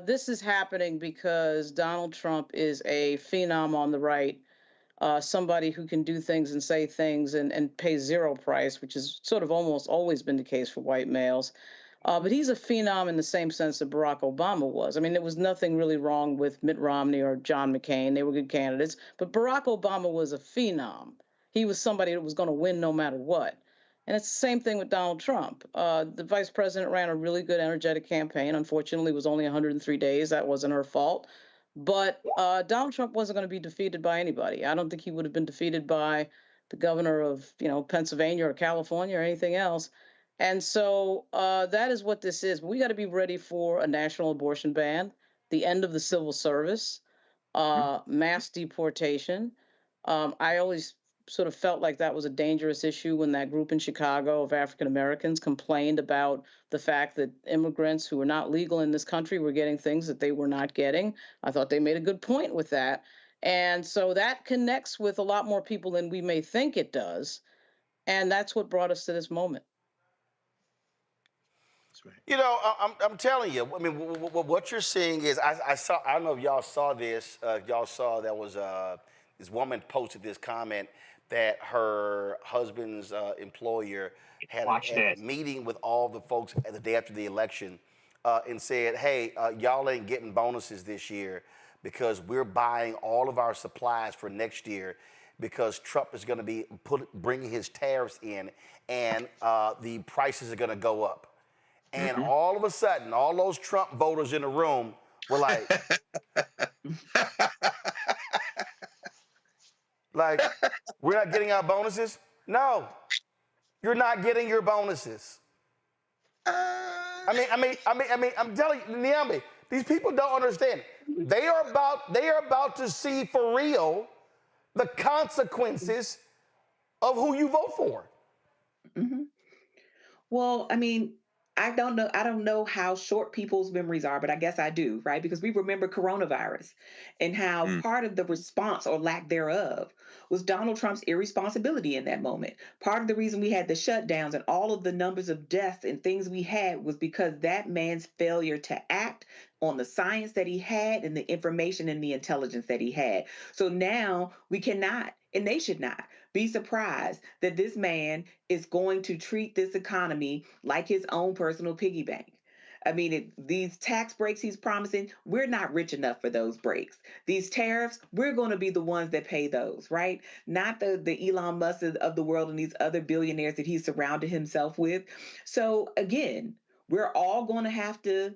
this is happening because Donald Trump is a phenom on the right, somebody who can do things and say things and pay zero price, which is sort of almost always been the case for white males. But he's a phenom in the same sense that Barack Obama was. I mean, there was nothing really wrong with Mitt Romney or John McCain. They were good candidates. But Barack Obama was a phenom. He was somebody that was going to win no matter what. And it's the same thing with Donald Trump. The vice president ran a really good, energetic campaign. Unfortunately, it was only 103 days. That wasn't her fault. But Donald Trump wasn't going to be defeated by anybody. I don't think he would have been defeated by the governor of, Pennsylvania or California or anything else. And so that is what this is. We got to be ready for a national abortion ban, the end of the civil service, mass deportation. I always sort of felt like that was a dangerous issue when that group in Chicago of African Americans complained about the fact that immigrants who were not legal in this country were getting things that they were not getting. I thought they made a good point with that. And so that connects with a lot more people than we may think it does. And that's what brought us to this moment.
I'm telling you. I mean, what you're seeing is I saw. I don't know if y'all saw this. Y'all saw that was this woman posted this comment that her husband's employer had a meeting with all the folks the day after the election and said, "Hey, y'all ain't getting bonuses this year because we're buying all of our supplies for next year." because Trump is going to be bringing his tariffs in, and the prices are going to go up. And all of a sudden, all those Trump voters in the room were like, we're not getting our bonuses? No, you're not getting your bonuses. I'm telling you, Niambi, these people don't understand. They are about to see for real the consequences of who you vote for.
Well, I mean, I don't know how short people's memories are, but I guess I do, right? Because we remember coronavirus and how part of the response or lack thereof was Donald Trump's irresponsibility in that moment. Part of the reason we had the shutdowns and all of the numbers of deaths and things we had was because that man's failure to act on the science that he had and the information and the intelligence that he had. So now we cannot, and they should not, be surprised that this man is going to treat this economy like his own personal piggy bank. I mean, these tax breaks he's promising, we're not rich enough for those breaks. These tariffs, we're going to be the ones that pay those, right? Not the Elon Musk of the world and these other billionaires that he's surrounded himself with. So again, we're all going to have to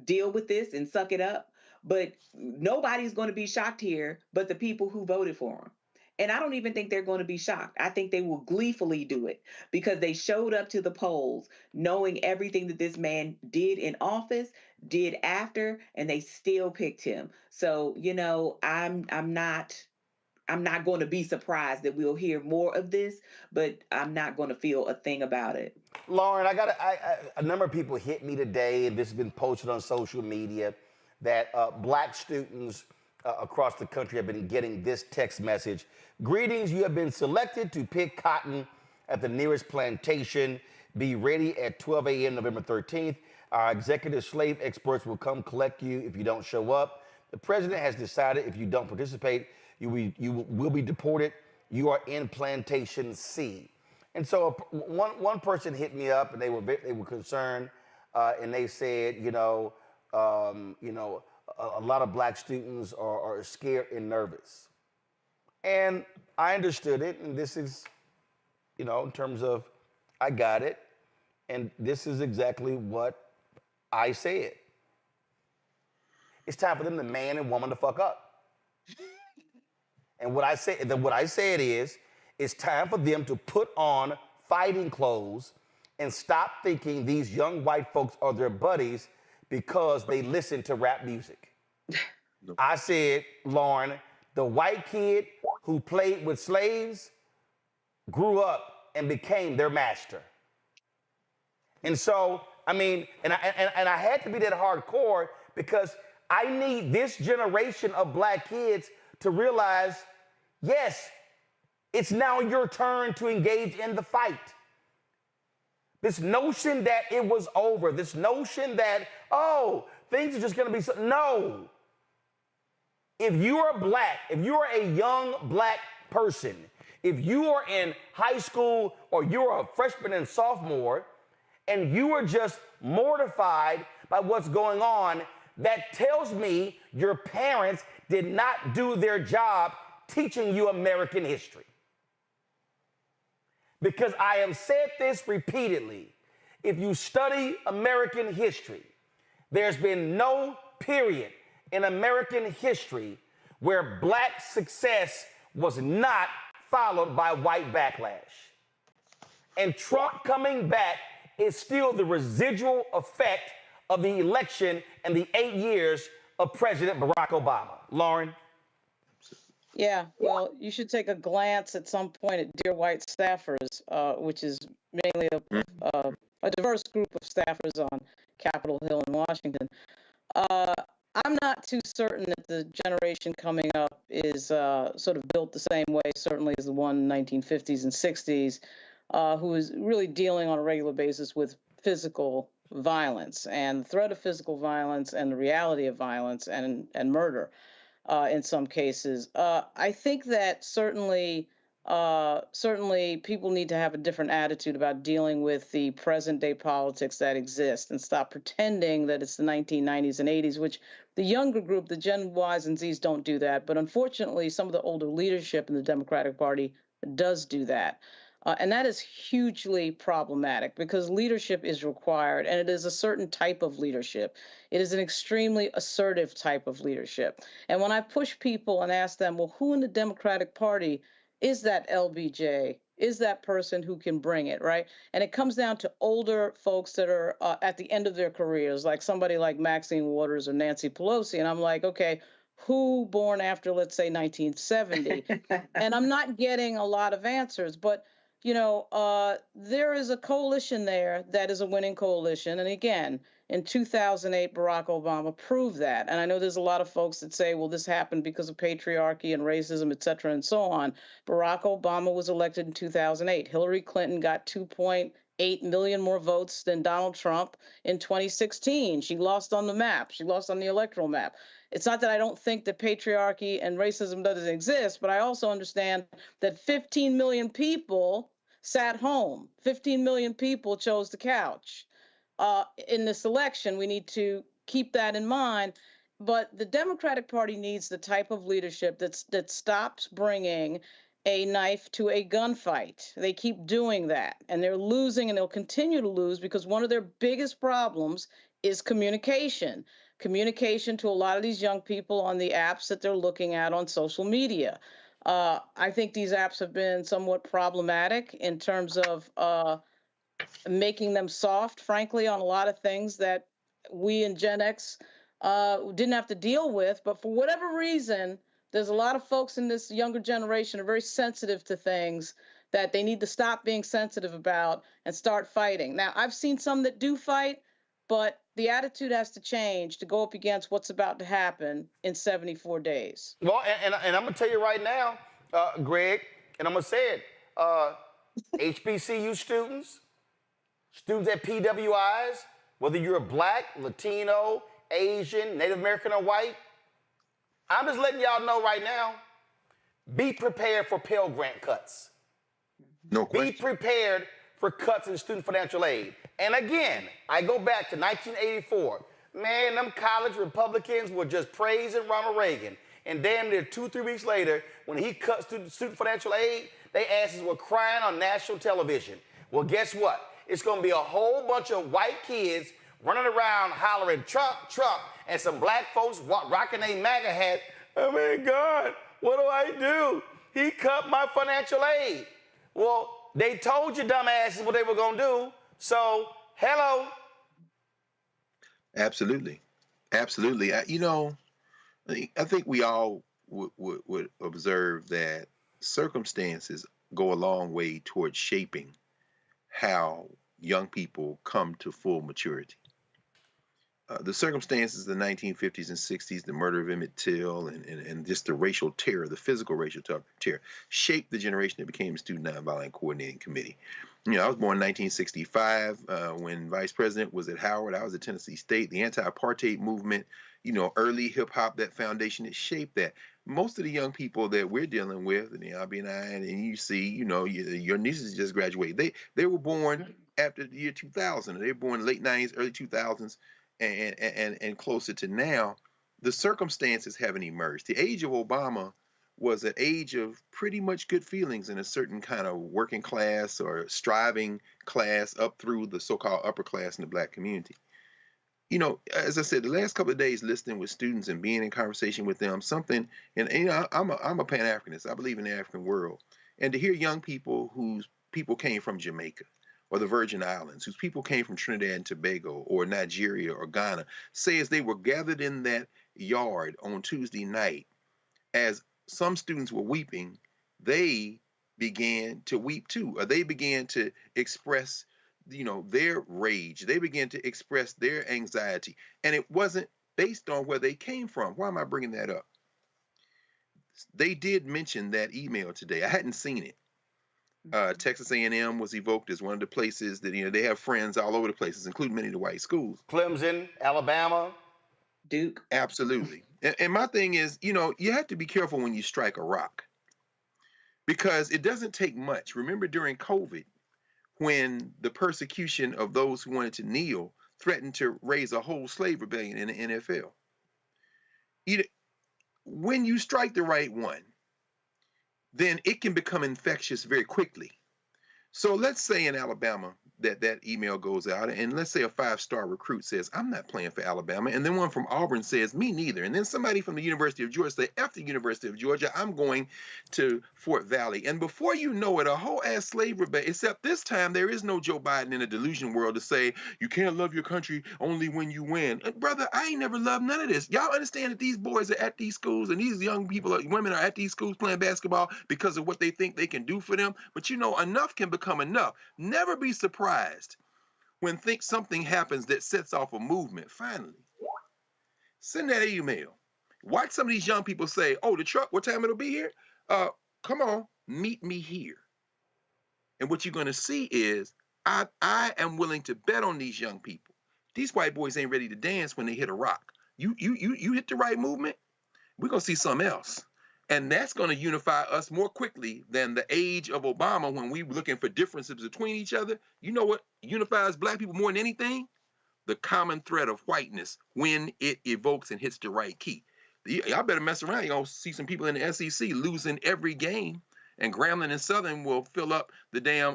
deal with this and suck it up. But nobody's going to be shocked here but the people who voted for him. And I don't even think they're going to be shocked. I think they will gleefully do it because they showed up to the polls knowing everything that this man did in office, did after, and they still picked him. So, you know, I'm not going to be surprised that we'll hear more of this, but I'm not going to feel a thing about it.
Lauren, a number of people hit me today, and this has been posted on social media, that black students across the country have been getting this text message. Greetings, you have been selected to pick cotton at the nearest plantation. Be ready at 12 a.m. November 13th. Our executive slave experts will come collect you if you don't show up. The president has decided if you don't participate, you will be deported. You are in Plantation C. And so one person hit me up, and they were concerned, and they said, a lot of black students are scared and nervous. And I understood it, and this is, in terms of, I got it, and this is exactly what I said. It's time for them, the man and woman, to fuck up. And what I said is, it's time for them to put on fighting clothes and stop thinking these young white folks are their buddies because they listen to rap music. I said, Lauren, the white kid who played with slaves grew up and became their master. And so, I mean, and I had to be that hardcore because I need this generation of black kids to realize, yes, it's now your turn to engage in the fight. This notion that it was over, this notion that, oh, things are just gonna be so, no. If you are black, if you are a young black person, if you are in high school or you're a freshman and sophomore, and you are just mortified by what's going on, that tells me your parents did not do their job teaching you American history. Because I have said this repeatedly. If you study American history, there's been no period in American history where black success was not followed by white backlash. And Trump coming back is still the residual effect of the election and the 8 years of President Barack Obama. Lauren?
Yeah, well, you should take a glance at some point at Dear White Staffers, which is mainly a diverse group of staffers on Capitol Hill in Washington. I'm not too certain that the generation coming up is sort of built the same way, certainly as the one in the 1950s and 60s, who is really dealing on a regular basis with physical violence and the threat of physical violence and the reality of violence and murder in some cases. I think that certainly certainly people need to have a different attitude about dealing with the present day politics that exist and stop pretending that it's the 1990s and 80s, which the younger group, the Gen Ys and Zs, don't do that. But unfortunately, some of the older leadership in the Democratic Party does do that. And that is hugely problematic because leadership is required, and it is a certain type of leadership. It is an extremely assertive type of leadership. And when I push people and ask them, well, who in the Democratic Party is that LBJ? Is that person who can bring it, right? And it comes down to older folks that are at the end of their careers, like somebody like Maxine Waters or Nancy Pelosi. And I'm like, okay, who born after, let's say, 1970? And I'm not getting a lot of answers, but there is a coalition there that is a winning coalition. And again, in 2008, Barack Obama proved that. And I know there's a lot of folks that say, well, this happened because of patriarchy and racism, et cetera, and so on. Barack Obama was elected in 2008. Hillary Clinton got 2.8 million more votes than Donald Trump in 2016. She lost on the map. She lost on the electoral map. It's not that I don't think that patriarchy and racism doesn't exist, but I also understand that 15 million people sat home. 15 million people chose the couch. In this election, we need to keep that in mind. But the Democratic Party needs the type of leadership that stops bringing a knife to a gunfight. They keep doing that, and they're losing, and they'll continue to lose because one of their biggest problems is communication. Communication to a lot of these young people on the apps that they're looking at on social media. I think these apps have been somewhat problematic in terms of making them soft, frankly, on a lot of things that we in Gen X didn't have to deal with. But for whatever reason, there's a lot of folks in this younger generation are very sensitive to things that they need to stop being sensitive about and start fighting. Now, I've seen some that do fight, but the attitude has to change to go up against what's about to happen in 74 days.
Well, and I'm going to tell you right now, Greg, and I'm going to say it, HBCU students at PWIs, whether you're Black, Latino, Asian, Native American, or white, I'm just letting y'all know right now, be prepared for Pell Grant cuts.
No question.
Be prepared for cuts in student financial aid. And again, I go back to 1984. Man, them college Republicans were just praising Ronald Reagan. And damn near 2-3 weeks later, when he cut student financial aid, they asses were crying on national television. Well, guess what? It's going to be a whole bunch of white kids running around hollering Trump, Trump, and some black folks rocking a MAGA hat. Oh, my God, what do I do? He cut my financial aid. Well, they told you dumbasses what they were going to do. So, hello.
Absolutely. Absolutely. I think we all would observe that circumstances go a long way towards shaping how young people come to full maturity. The circumstances of the 1950s and 60s, the murder of Emmett Till and just the racial terror, the physical racial terror, shaped the generation that became the Student Nonviolent Coordinating Committee. I was born in 1965 when Vice President was at Howard. I was at Tennessee State. The anti-apartheid movement, early hip-hop, that foundation, it shaped that. Most of the young people that we're dealing with, and Abby and I, and you see, your nieces just graduated. They were born after the year 2000. They were born late 90s, early 2000s. And closer to now, the circumstances haven't emerged. The age of Obama was an age of pretty much good feelings in a certain kind of working class or striving class up through the so-called upper class in the Black community. As I said, the last couple of days listening with students and being in conversation with them, I'm a Pan-Africanist. I believe in the African world. And to hear young people whose people came from Jamaica, or the Virgin Islands, whose people came from Trinidad and Tobago or Nigeria or Ghana, say as they were gathered in that yard on Tuesday night, as some students were weeping, they began to weep too, or they began to express, their rage. They began to express their anxiety. And it wasn't based on where they came from. Why am I bringing that up? They did mention that email today. I hadn't seen it. Texas A&M was evoked as one of the places that, they have friends all over the places, including many of the white schools.
Clemson, Alabama,
Duke.
Absolutely. And my thing is, you have to be careful when you strike a rock. Because it doesn't take much. Remember during COVID, when the persecution of those who wanted to kneel threatened to raise a whole slave rebellion in the NFL. When you strike the right one, then it can become infectious very quickly. So let's say in Alabama that email goes out, and let's say a 5-star recruit says, I'm not playing for Alabama, and then one from Auburn says, me neither, and then somebody from the University of Georgia says, after the University of Georgia, I'm going to Fort Valley. And before you know it, a whole ass slave rebellion, except this time there is no Joe Biden in a delusion world to say, you can't love your country only when you win. And brother, I ain't never loved none of this. Y'all understand that these boys are at these schools, and these young people, women are at these schools playing basketball because of what they think they can do for them. But you know, enough can become enough. Never be surprised when something happens that sets off a movement. Finally, send that email. Watch some of these young people say, oh, the truck, what time it'll be here? Come on, meet me here. And what you're going to see is I am willing to bet on these young people. These white boys ain't ready to dance when they hit a rock. You hit the right movement, we're going to see something else. And that's going to unify us more quickly than the age of Obama when we were looking for differences between each other. You know what unifies black people more than anything? The common thread of whiteness when it evokes and hits the right key. Y'all better mess around. You're going to see some people in the SEC losing every game, and Grambling and Southern will fill up the damn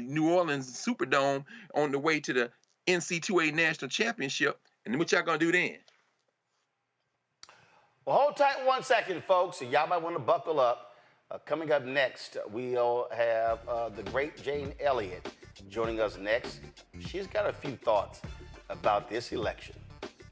New Orleans Superdome on the way to the NC2A National Championship. And what y'all going to do then?
Well, hold tight 1 second, folks. Y'all might want to buckle up. Coming up next, we'll have the great Jane Elliott joining us next. She's got a few thoughts about this election,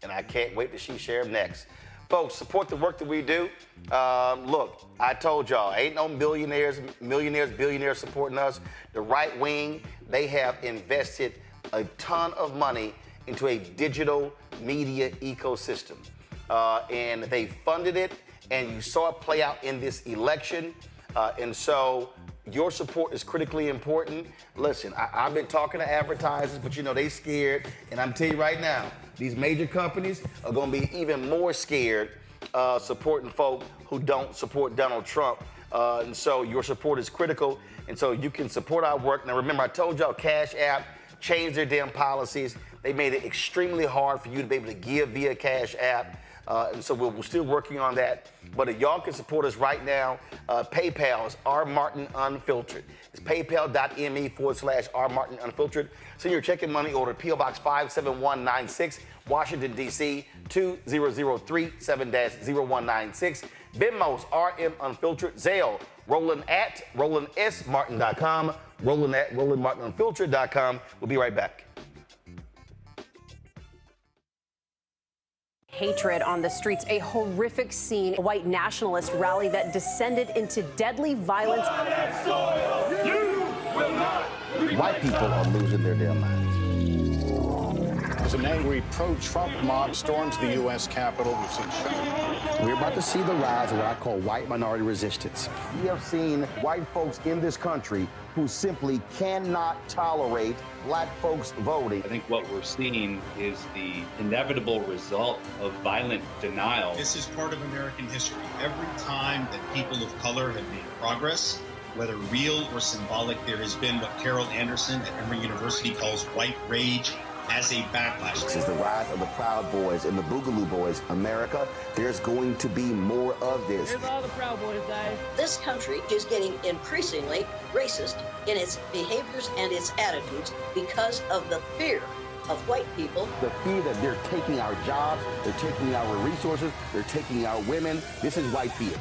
and I can't wait till she shares them next. Folks, support the work that we do. Look, I told y'all, ain't no millionaires, billionaires supporting us. The right wing, they have invested a ton of money into a digital media ecosystem. And they funded it, and you saw it play out in this election. And so your support is critically important. Listen, I've been talking to advertisers, but you know, they scared. And I'm telling you right now, these major companies are going to be even more scared supporting folk who don't support Donald Trump. And so your support is critical. And so you can support our work. Now, remember, I told y'all Cash App changed their damn policies. They made it extremely hard for you to be able to give via Cash App. And so we're still working on that. But if y'all can support us right now, PayPal is R. Martin Unfiltered. It's paypal.me/R. Martin Unfiltered. Send your check and money order, P.O. Box 57196, Washington, D.C. 20037-0196. Venmo's RM Unfiltered. Zelle, Roland@RolandSMartin.com. Roland@RolandMartinUnfiltered.com. We'll be right back.
Hatred on the streets, a horrific scene, a white nationalist rally that descended into deadly violence.
White people are losing their damn minds.
As an angry pro-Trump mob storms the U.S. Capitol, we've seen shooting.
We're about to see the rise of what I call white minority resistance. We have seen white folks in this country who simply cannot tolerate black folks voting.
I think what we're seeing is the inevitable result of violent denial.
This is part of American history. Every time that people of color have made progress, whether real or symbolic, there has been what Carol Anderson at Emory University calls white rage as a backlash.
This is the rise of the Proud Boys and the Boogaloo Boys. America, there's going to be more of this.
Here's all the Proud Boys, guys. This country is getting increasingly racist in its behaviors and its attitudes because of the fear of white people.
The fear that they're taking our jobs, they're taking our resources, they're taking our women. This is white fear.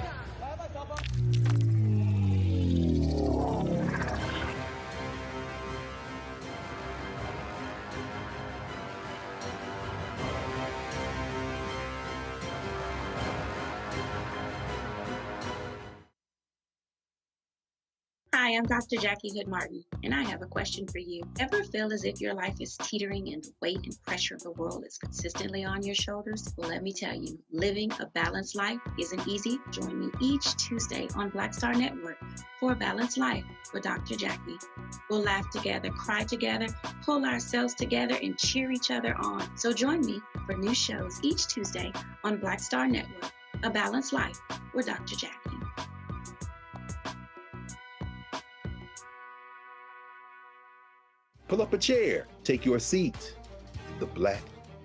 Hi, I'm Dr. Jackie Hood Martin, and I have a question for you. Ever feel as if your life is teetering and the weight and pressure of the world is consistently on your shoulders? Well, let me tell you, living a balanced life isn't easy. Join me each Tuesday on Black Star Network for A Balanced Life with Dr. Jackie. We'll laugh together, cry together, pull ourselves together, and cheer each other on. So join me for new shows each Tuesday on Black Star Network, A Balanced Life with Dr. Jackie.
Pull up a chair, take your seat at the Black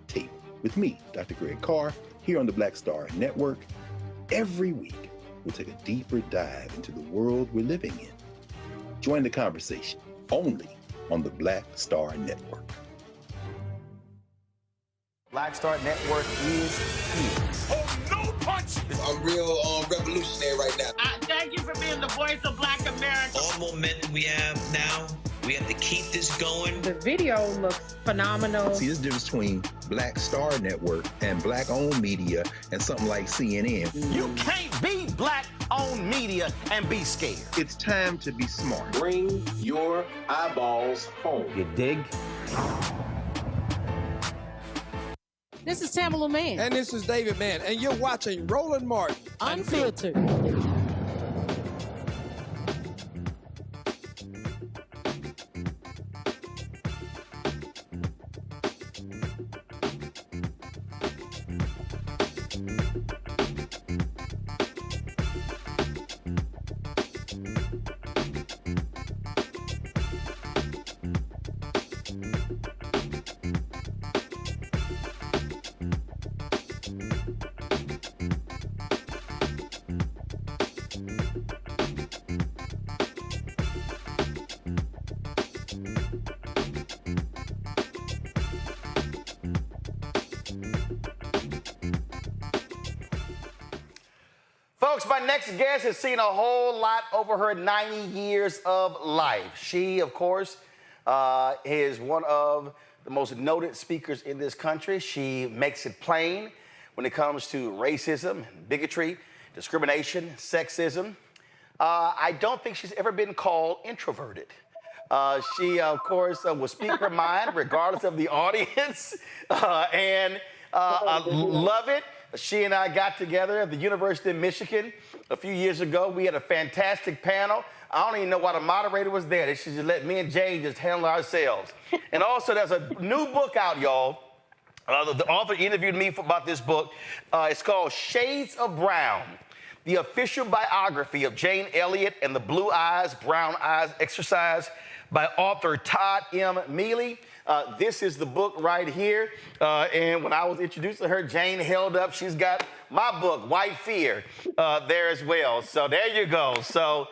Table with me, Dr. Greg Carr, here on the Black Star Network. Every week, we'll take a deeper dive into the world we're living in. Join the conversation only on the Black Star Network.
Black Star Network is here.
Oh, no punch! I'm real revolutionary right now.
Thank you for being the voice of Black America.
All momentum we have now, we have to keep this going.
The video looks phenomenal.
See, this difference between Black Star Network and Black-owned media and something like CNN.
You can't be Black-owned media and be scared.
It's time to be smart.
Bring your eyeballs home.
You dig?
This is Tamala Mann.
And this is David Mann, and you're watching Roland Martin
Unfiltered.
Folks, my next guest has seen a whole lot over her 90 years of life. She, of course, is one of the most noted speakers in this country. She makes it plain when it comes to racism, bigotry, discrimination, sexism. I don't think she's ever been called introverted. She, of course, will speak her mind regardless of the audience, and love it. She and I got together at the University of Michigan a few years ago. We had a fantastic panel. I don't even know why the moderator was there. They should just let me and Jane just handle ourselves. And also, there's a new book out, y'all. The author interviewed me about this book. It's called Shades of Brown, the official biography of Jane Elliott and the Blue Eyes, Brown Eyes exercise by author Todd M. Mealy. This is the book right here. And when I was introduced to her, Jane held up, she's got my book, White Fear, there as well. So there you go. So,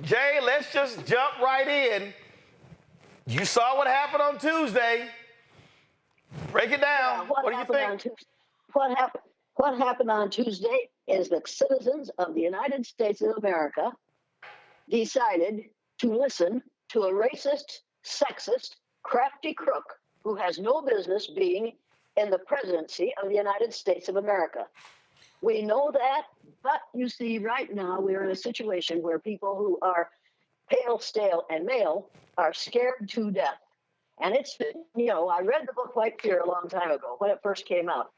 Jane, let's just jump right in. You saw what happened on Tuesday. Break it down. What do you think?
What happened on Tuesday is the citizens of the United States of America decided to listen to a racist, sexist, crafty crook who has no business being in the presidency of the United States of America. We know that, but you see, right now we're in a situation where people who are pale, stale, and male are scared to death. And it's, I read the book White Fear a long time ago when it first came out.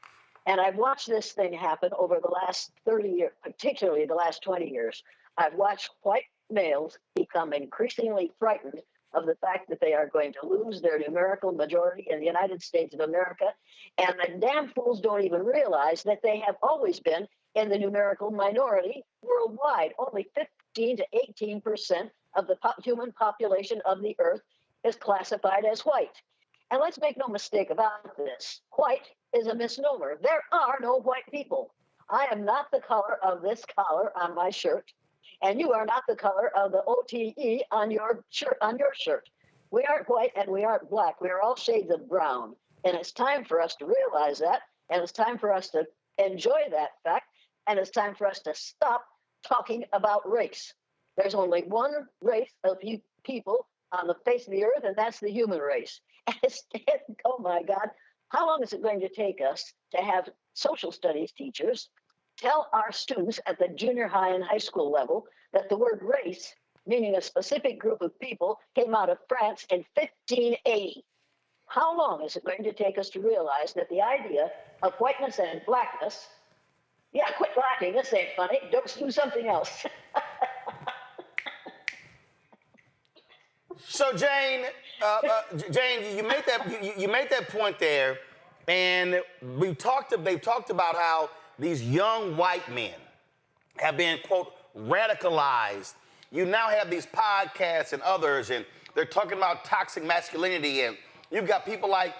And I've watched this thing happen over the last 30 years, particularly the last 20 years. I've watched white males become increasingly frightened of the fact that they are going to lose their numerical majority in the United States of America. And the damn fools don't even realize that they have always been in the numerical minority worldwide. Only 15 to 18% of the human population of the earth is classified as white. And let's make no mistake about this. White is a misnomer. There are no white people. I am not the color of this collar on my shirt, and you are not the color of the OTE on your shirt. We aren't white and we aren't black. We are all shades of brown. And it's time for us to realize that, and it's time for us to enjoy that fact, and it's time for us to stop talking about race. There's only one race of people on the face of the earth, and that's the human race. Oh my God, how long is it going to take us to have social studies teachers tell our students at the junior high and high school level that the word race, meaning a specific group of people, came out of France in 1580? How long is it going to take us to realize that the idea of whiteness and blackness, yeah, quit laughing, this ain't funny, don't do something else.
So Jane, Jane, you made that point there, and they've talked about how these young white men have been, quote, radicalized. You now have these podcasts and others, and They're talking about toxic masculinity, and you've got people like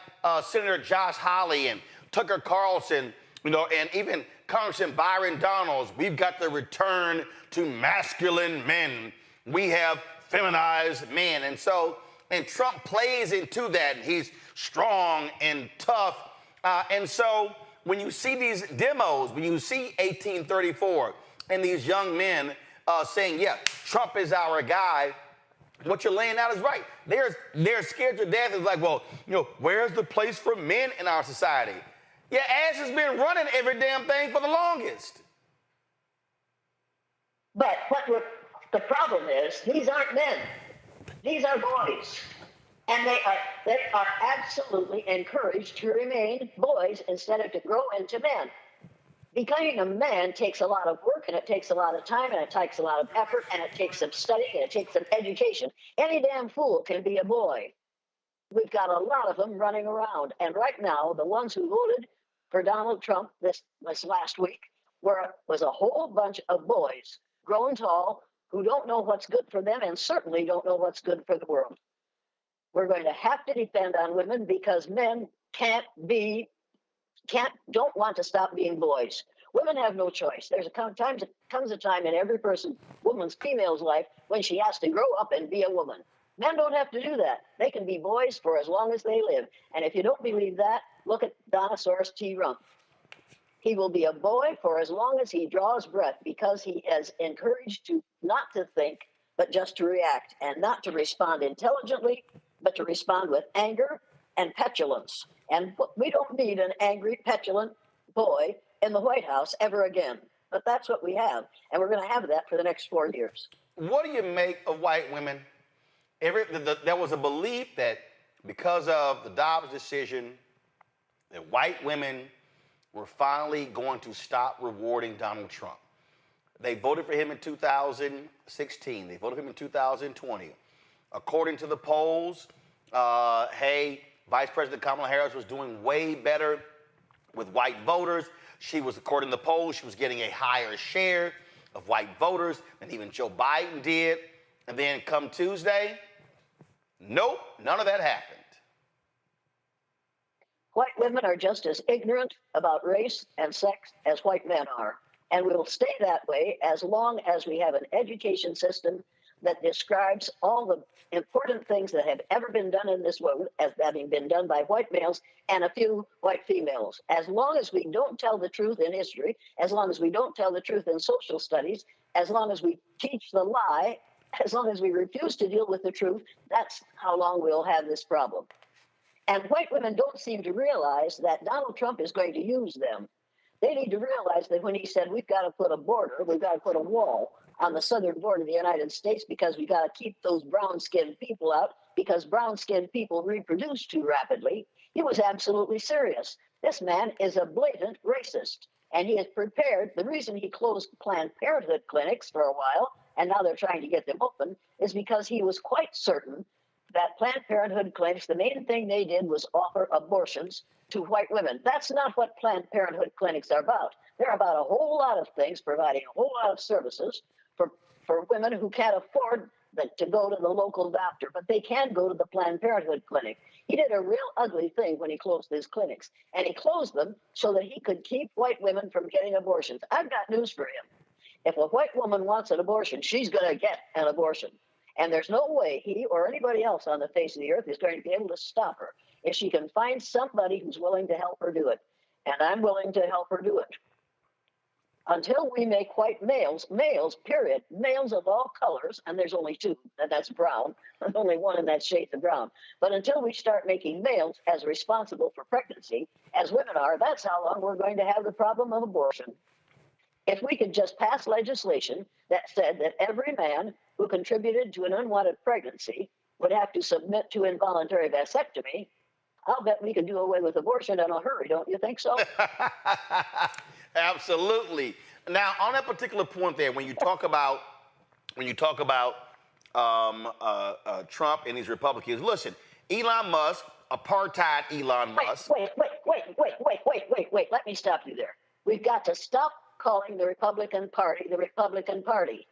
Senator Josh Hawley and Tucker Carlson, you know, and even Congressman Byron Donalds. We've got the return to masculine men. We have feminized men. And Trump plays into that. He's strong and tough. And so when you see these demos, when you see 1834 and these young men saying, yeah, Trump is our guy, what you're laying out is right. They're scared to death. It's like, well, you know, where's the place for men in our society? Yeah, ass has been running every damn thing for the longest.
But the problem is, these aren't men. These are boys. And they are absolutely encouraged to remain boys instead of to grow into men. Becoming a man takes a lot of work, and it takes a lot of time, and it takes a lot of effort, and it takes some studying, and it takes some education. Any damn fool can be a boy. We've got a lot of them running around. And right now, the ones who voted for Donald Trump this last week was a whole bunch of boys, grown tall, who don't know what's good for them and certainly don't know what's good for the world. We're going to have to depend on women because men don't want to stop being boys. Women have no choice. Comes a time in every woman's female's life when she has to grow up and be a woman. Men don't have to do that. They can be boys for as long as they live. And if you don't believe that, look at Donosaurus T. Rump. He will be a boy for as long as he draws breath because he is encouraged to not to think, but just to react, and not to respond intelligently, but to respond with anger and petulance. And we don't need an angry, petulant boy in the White House ever again. But that's what we have, and we're going to have that for the next 4 years.
What do you make of white women? There was a belief that because of the Dobbs decision, that white women were finally going to stop rewarding Donald Trump. They voted for him in 2016. They voted for him in 2020. According to the polls, Vice President Kamala Harris was doing way better with white voters. According to the polls, she was getting a higher share of white voters than even Joe Biden did. And then come Tuesday, nope, none of that happened.
White women are just as ignorant about race and sex as white men are. And we will stay that way as long as we have an education system that describes all the important things that have ever been done in this world as having been done by white males and a few white females. As long as we don't tell the truth in history, as long as we don't tell the truth in social studies, as long as we teach the lie, as long as we refuse to deal with the truth, that's how long we'll have this problem. And white women don't seem to realize that Donald Trump is going to use them. They need to realize that when he said we've got to put a border, we've got to put a wall on the southern border of the United States because we've got to keep those brown-skinned people out because brown-skinned people reproduce too rapidly, he was absolutely serious. This man is a blatant racist, and he is prepared. The reason he closed Planned Parenthood clinics for a while, and now they're trying to get them open, is because he was quite certain that Planned Parenthood clinics, the main thing they did was offer abortions to white women. That's not what Planned Parenthood clinics are about. They're about a whole lot of things, providing a whole lot of services for women who can't afford to go to the local doctor, but they can go to the Planned Parenthood clinic. He did a real ugly thing when he closed his clinics, and he closed them so that he could keep white women from getting abortions. I've got news for him. If a white woman wants an abortion, she's going to get an abortion. And there's no way he or anybody else on the face of the earth is going to be able to stop her if she can find somebody who's willing to help her do it. And I'm willing to help her do it. Until we make white males, period, males of all colors, and there's only two, and that's brown. There's only one in that shade of brown. But until we start making males as responsible for pregnancy as women are, that's how long we're going to have the problem of abortion. If we could just pass legislation that said that every man who contributed to an unwanted pregnancy would have to submit to involuntary vasectomy, I'll bet we could do away with abortion in a hurry, don't you think so?
Absolutely. Now, on that particular point there, when you talk about Trump and these Republicans, listen, Elon Musk, apartheid Elon Musk.
Wait. Let me stop you there. We've got to stop calling the Republican Party the Republican Party.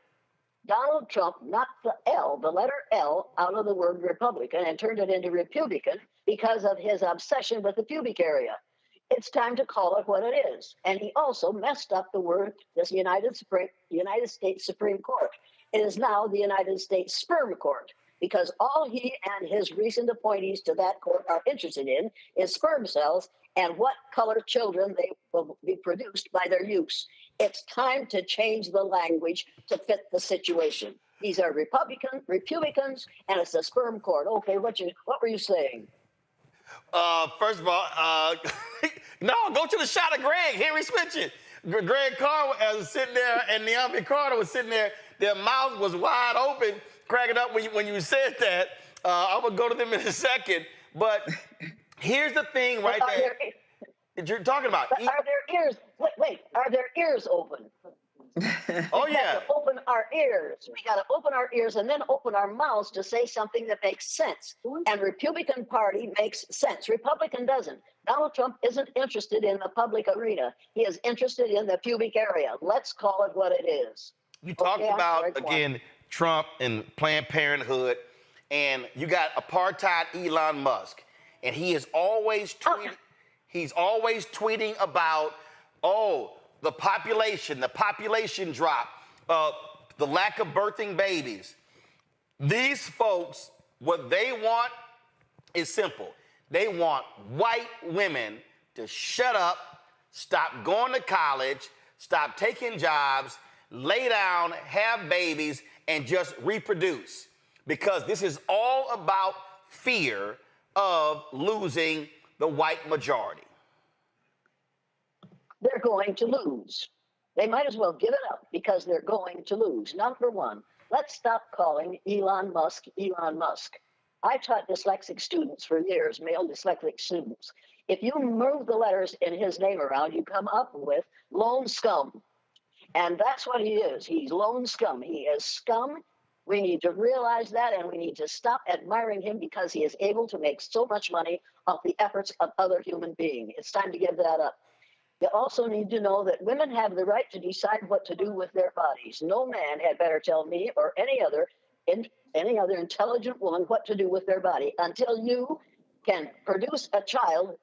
Donald Trump, not the L, the letter L out of the word Republican and turned it into Republican because of his obsession with the pubic area. It's time to call it what it is. And he also messed up the word, this United States Supreme Court. It is now the United States Sperm Court, because all he and his recent appointees to that court are interested in is sperm cells and what color children they will be produced by their use. It's time to change the language to fit the situation. These are Republicans, and it's the sperm court. Okay, what were you saying?
First of all, no, go to the shot of Greg, Henry Switchin. Greg Carr was sitting there, and Naomi Carter was sitting there. Their mouth was wide open, cracking up when you said that. I'm going to go to them in a second. But here's the thing right there that you're talking about.
But are their ears, wait, are their ears open?
Oh,
We
yeah.
got to open our ears. We got to open our ears and then open our mouths to say something that makes sense. And Republican Party makes sense. Republican doesn't. Donald Trump isn't interested in the public arena. He is interested in the pubic area. Let's call it what it is.
You talked about, again, Trump and Planned Parenthood, and you got apartheid Elon Musk, and he is always tweeting. He's always tweeting about, the population drop, the lack of birthing babies. These folks, what they want is simple. They want white women to shut up, stop going to college, stop taking jobs, lay down, have babies, and just reproduce. Because this is all about fear of losing the white majority.
They're going to lose. They might as well give it up because they're going to lose. Number one, let's stop calling Elon Musk Elon Musk. I taught dyslexic students for years, male dyslexic students. If you move the letters in his name around, you come up with lone scum. And that's what he is. He's lone scum. He is scum. We need to realize that, and we need to stop admiring him because he is able to make so much money off the efforts of other human beings. It's time to give that up. You also need to know that women have the right to decide what to do with their bodies. No man had better tell me or any other intelligent woman what to do with their body until you can produce a child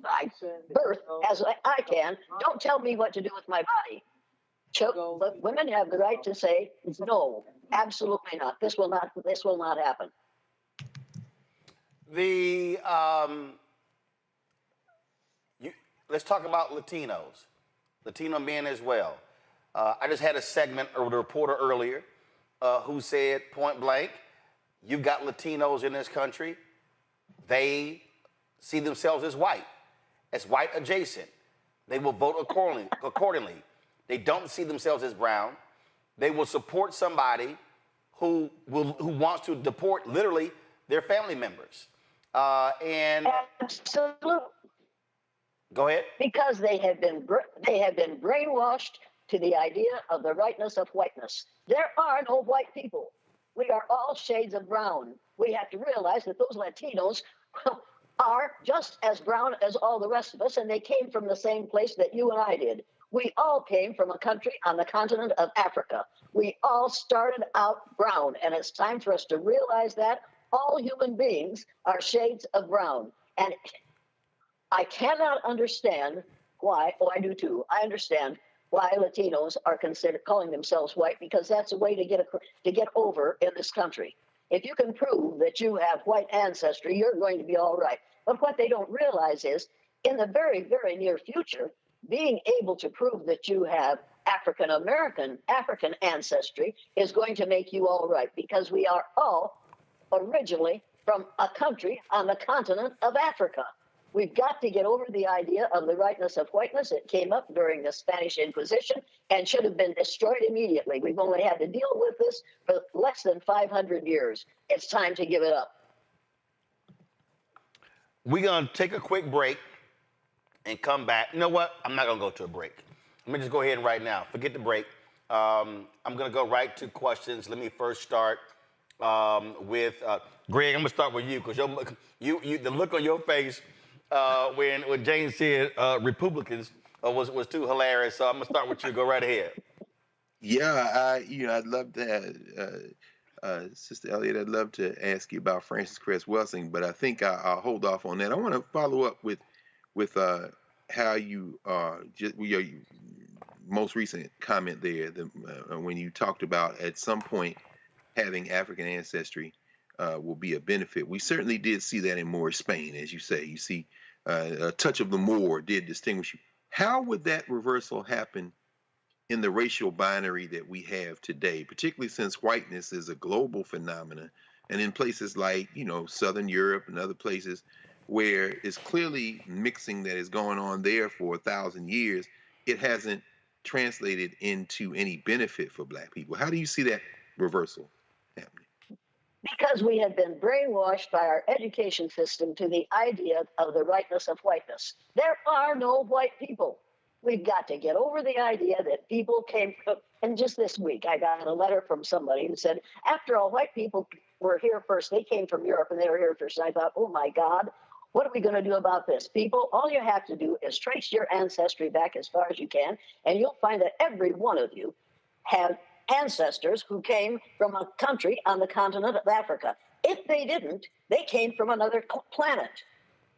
by birth, as I can. Don't tell me what to do with my body. But women have the right to say no, absolutely not. This will not happen.
Let's talk about Latinos, Latino men as well. I just had a segment with a reporter earlier who said point blank, you've got Latinos in this country. They see themselves as white adjacent. They will vote accordingly. They don't see themselves as brown. They will support somebody who wants to deport literally their family members.
Absolutely.
Go ahead.
Because they have been brainwashed to the idea of the rightness of whiteness. There are no white people. We are all shades of brown. We have to realize that those Latinos are just as brown as all the rest of us, and they came from the same place that you and I did. We all came from a country on the continent of Africa. We all started out brown, and it's time for us to realize that all human beings are shades of brown. And I cannot understand why, I do too, I understand why Latinos are considered calling themselves white, because that's a way to get over in this country. If you can prove that you have white ancestry, you're going to be all right. But what they don't realize is, in the very, very near future, being able to prove that you have African ancestry is going to make you all right, because we are all originally from a country on the continent of Africa. We've got to get over the idea of the rightness of whiteness. It came up during the Spanish Inquisition and should have been destroyed immediately. We've only had to deal with this for less than 500 years. It's time to give it up.
We're going to take a quick break and come back. You know what? I'm not going to go to a break. Let me just go ahead and right now. Forget the break. I'm going to go right to questions. Let me first start with Greg. I'm going to start with you because the look on your face when Jane said Republicans was too hilarious. So I'm going to start with you. Go right ahead.
Yeah, I'd love that. Sister Elliott, I'd love to ask you about Frances Cress Welsing, but I think I'll hold off on that. I want to follow up with how you just your most recent comment there, when you talked about at some point having African ancestry will be a benefit. We certainly did see that in Moorish Spain, as you say. You see, a touch of the Moor did distinguish you. How would that reversal happen in the racial binary that we have today, particularly since whiteness is a global phenomenon, and in places like, Southern Europe and other places where it's clearly mixing that is going on there for 1,000 years, it hasn't translated into any benefit for Black people. How do you see that reversal happening?
Because we have been brainwashed by our education system to the idea of the rightness of whiteness. There are no white people. We've got to get over the idea that people came from, and just this week I got a letter from somebody who said, after all, white people were here first. They came from Europe and they were here first. And I thought, oh my God, what are we going to do about this? People, all you have to do is trace your ancestry back as far as you can, and you'll find that every one of you have ancestors who came from a country on the continent of Africa. If they didn't, they came from another planet.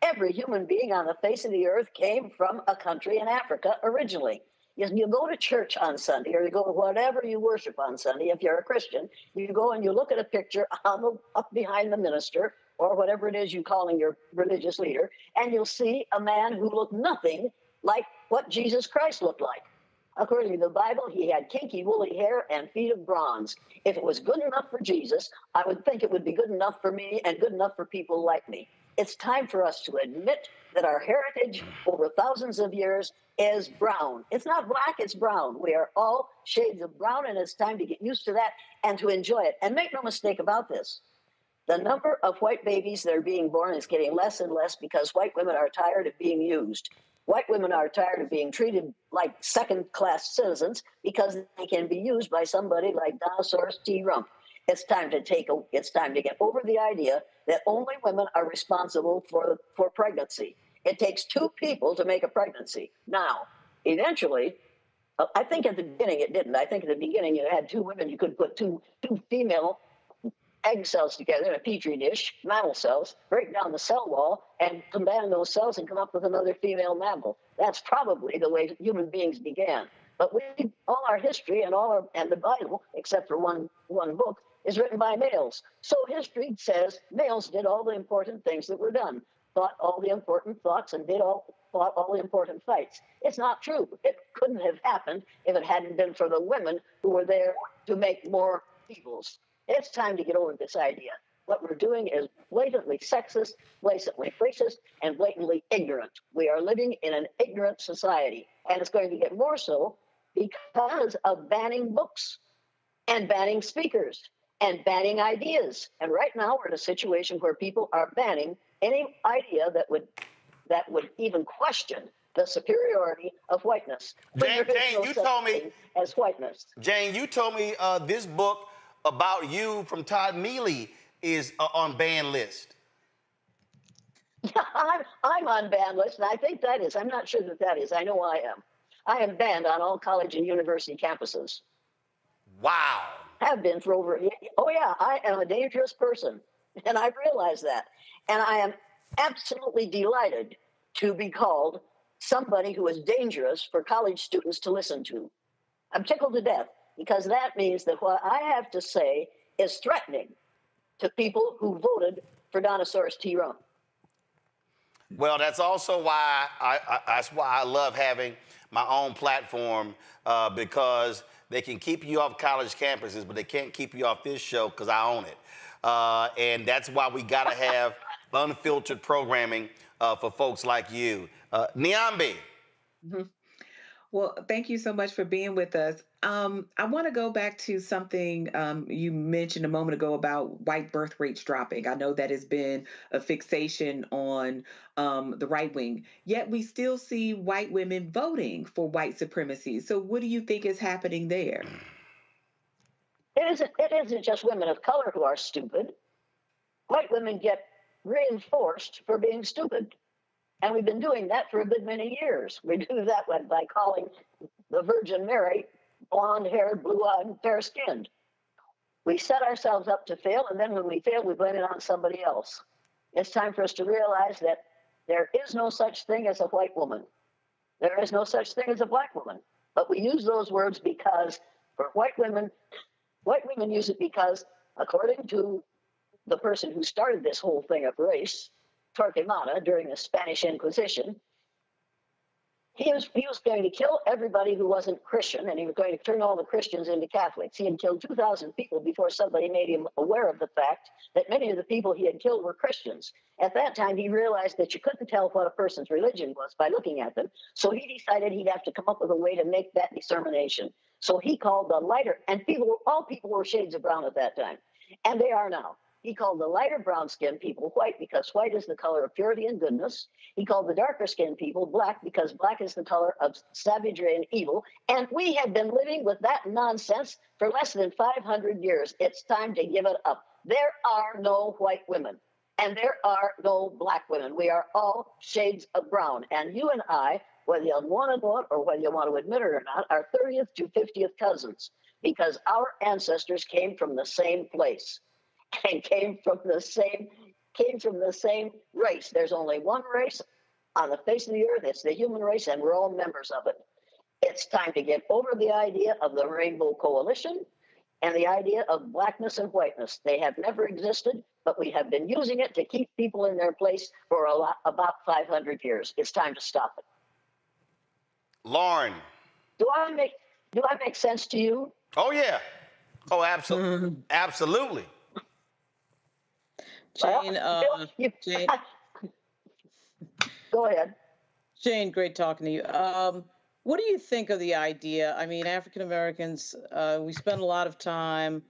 Every human being on the face of the earth came from a country in Africa originally. You go to church on Sunday, or you go to whatever you worship on Sunday. If you're a Christian, you go and you look at a picture up behind the minister, or whatever it is you're calling your religious leader, and you'll see a man who looked nothing like what Jesus Christ looked like. According to the Bible, he had kinky, woolly hair and feet of bronze. If it was good enough for Jesus, I would think it would be good enough for me and good enough for people like me. It's time for us to admit that our heritage over thousands of years is brown. It's not black, it's brown. We are all shades of brown, and it's time to get used to that and to enjoy it. And make no mistake about this. The number of white babies that are being born is getting less and less because white women are tired of being used. White women are tired of being treated like second-class citizens because they can be used by somebody like Dinosaurus T. Rump. It's time to get over the idea that only women are responsible for pregnancy. It takes two people to make a pregnancy. Now, eventually, I think at the beginning it didn't. I think at the beginning you had two women. You could put two female egg cells together in a petri dish, mammal cells, break down the cell wall, and combine those cells and come up with another female mammal. That's probably the way human beings began. But all our history and the Bible, except for one book, is written by males. So history says males did all the important things that were done, fought all the important thoughts, and fought all the important fights. It's not true. It couldn't have happened if it hadn't been for the women who were there to make more peoples. It's time to get over this idea. What we're doing is blatantly sexist, blatantly racist, and blatantly ignorant. We are living in an ignorant society, and it's going to get more so because of banning books and banning speakers and banning ideas. And right now we're in a situation where people are banning any idea that would even question the superiority of whiteness.
Jane, you told me
as whiteness.
Jane, you told me this book about you from Todd Mealy is on ban list.
Yeah, I'm on ban list, and I think that is. I'm not sure that is. I know I am. I am banned on all college and university campuses.
Wow.
Have been for over. Oh yeah, I am a dangerous person, and I realize that. And I am absolutely delighted to be called somebody who is dangerous for college students to listen to. I'm tickled to death because that means that what I have to say is threatening to people who voted for Dinosaurus T. Rump.
Well, that's also why I love having my own platform because they can keep you off college campuses, but they can't keep you off this show because I own it. And that's why we got to have unfiltered programming for folks like you. Niambi.
Mm-hmm. Well, thank you so much for being with us. I want to go back to something you mentioned a moment ago about white birth rates dropping. I know that has been a fixation on the right wing, yet we still see white women voting for white supremacy. So what do you think is happening there?
It isn't just women of color who are stupid. White women get reinforced for being stupid. And we've been doing that for a good many years. We do that by calling the Virgin Mary blonde-haired, blue-eyed, and fair-skinned. We set ourselves up to fail, and then when we fail, we blame it on somebody else. It's time for us to realize that there is no such thing as a white woman. There is no such thing as a black woman. But we use those words because for white women use it because, according to the person who started this whole thing of race, Torquemada, during the Spanish Inquisition, he was going to kill everybody who wasn't Christian, and he was going to turn all the Christians into Catholics. He had killed 2,000 people before somebody made him aware of the fact that many of the people he had killed were Christians. At that time, he realized that you couldn't tell what a person's religion was by looking at them, so he decided he'd have to come up with a way to make that determination. So he called the lighter, and all people were shades of brown at that time, and they are now. He called the lighter brown-skinned people white because white is the color of purity and goodness. He called the darker-skinned people black because black is the color of savagery and evil. And we have been living with that nonsense for less than 500 years. It's time to give it up. There are no white women, and there are no black women. We are all shades of brown. And you and I, whether you want to know it or whether you want to admit it or not, are 30th to 50th cousins because our ancestors came from the same place. And came from the same race. There's only one race on the face of the earth. It's the human race, and we're all members of it. It's time to get over the idea of the Rainbow Coalition and the idea of blackness and whiteness. They have never existed, but we have been using it to keep people in their place for about 500 years. It's time to stop it.
Lauren.
Do I make sense to you?
Oh, yeah. Oh, absolutely. Absolutely.
Jane, Jane.
Go ahead.
Jane, great talking to you. What do you think of the idea? I mean, African Americans, we spend a lot of time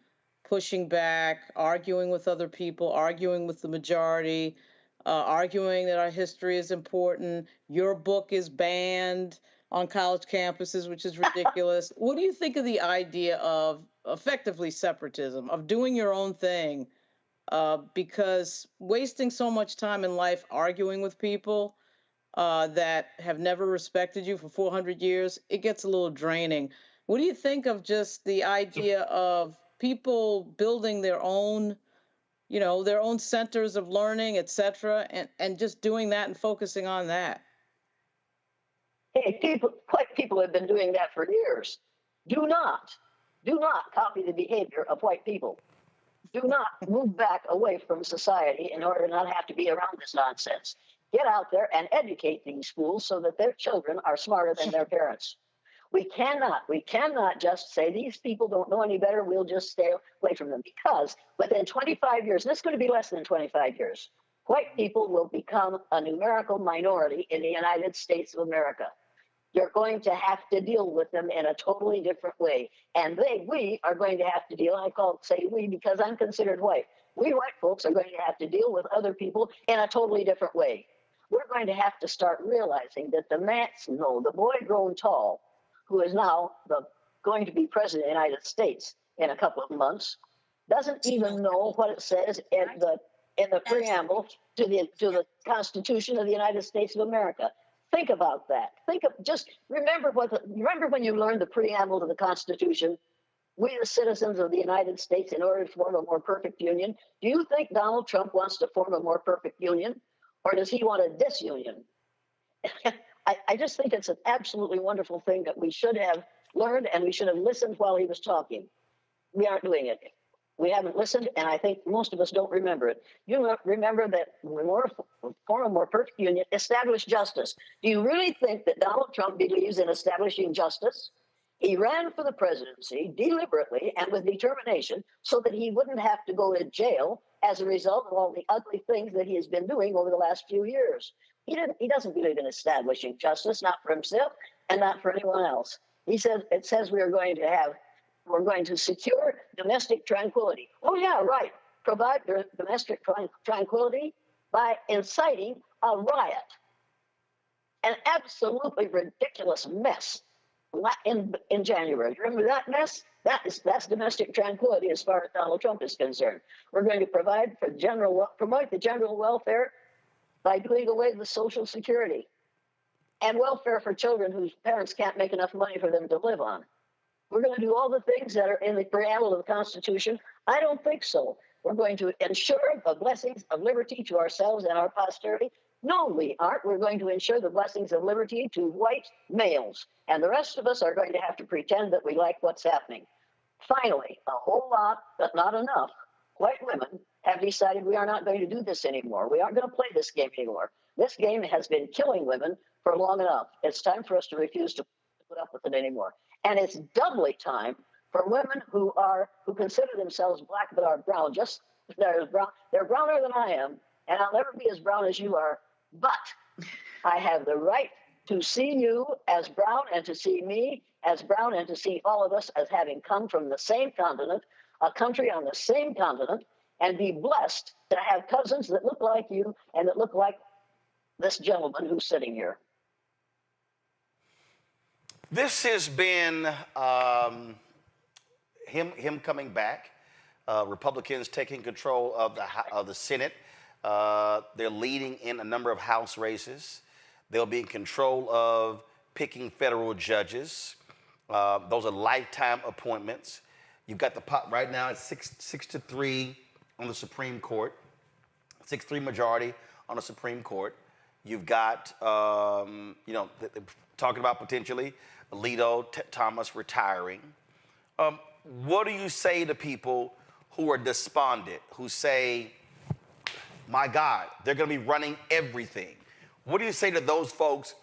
pushing back, arguing with other people, arguing with the majority, arguing that our history is important. Your book is banned on college campuses, which is ridiculous. What do you think of the idea of effectively separatism, of doing your own thing? Because wasting so much time in life arguing with people that have never respected you for 400 years, it gets a little draining. What do you think of just the idea of people building their own, their own centers of learning, et cetera, and just doing that and focusing on that?
Hey, white people have been doing that for years. Do not copy the behavior of white people. Do not move back away from society in order to not have to be around this nonsense. Get out there and educate these fools so that their children are smarter than their parents. We cannot just say these people don't know any better, we'll just stay away from them. Because within 25 years, and it's going to be less than 25 years, white people will become a numerical minority in the United States of America. You're going to have to deal with them in a totally different way. And we are going to have to deal, I say we because I'm considered white. We white folks are going to have to deal with other people in a totally different way. We're going to have to start realizing that the boy grown tall, who is now going to be president of the United States in a couple of months, doesn't even know what it says in the preamble to the Constitution of the United States of America. Think about that. Remember when you learned the preamble to the Constitution, we the citizens of the United States, in order to form a more perfect union. Do you think Donald Trump wants to form a more perfect union, or does he want a disunion? I just think it's an absolutely wonderful thing that we should have learned, and we should have listened while he was talking. We aren't doing it. We haven't listened, and I think most of us don't remember it. You remember that when we form a more perfect union, establish justice. Do you really think that Donald Trump believes in establishing justice? He ran for the presidency deliberately and with determination so that he wouldn't have to go to jail as a result of all the ugly things that he has been doing over the last few years. He doesn't believe in establishing justice, not for himself and not for anyone else. It says we're going to secure domestic tranquility. Oh, yeah, right. Provide domestic tranquility by inciting a riot. An absolutely ridiculous mess in January. Remember that mess? That's domestic tranquility as far as Donald Trump is concerned. We're going to promote the general welfare by doing away with Social Security and welfare for children whose parents can't make enough money for them to live on. We're going to do all the things that are in the preamble of the Constitution? I don't think so. We're going to ensure the blessings of liberty to ourselves and our posterity? No, we aren't. We're going to ensure the blessings of liberty to white males. And the rest of us are going to have to pretend that we like what's happening. Finally, a whole lot, but not enough, white women have decided we are not going to do this anymore. We aren't going to play this game anymore. This game has been killing women for long enough. It's time for us to refuse to put up with it anymore. And it's doubly time for women who consider themselves black but are brown. They're browner than I am, and I'll never be as brown as you are. But I have the right to see you as brown and to see me as brown and to see all of us as having come from the same continent, a country on the same continent, and be blessed to have cousins that look like you and that look like this gentleman who's sitting here.
This has been him coming back. Republicans taking control of the Senate. They're leading in a number of House races. They'll be in control of picking federal judges. Those are lifetime appointments. You've got the pot right now. It's 6-3 on the Supreme Court. 6-3 majority on the Supreme Court. You've got, talking about potentially Alito, Thomas retiring. What do you say to people who are despondent, who say, my God, they're going to be running everything? What do you say to those folks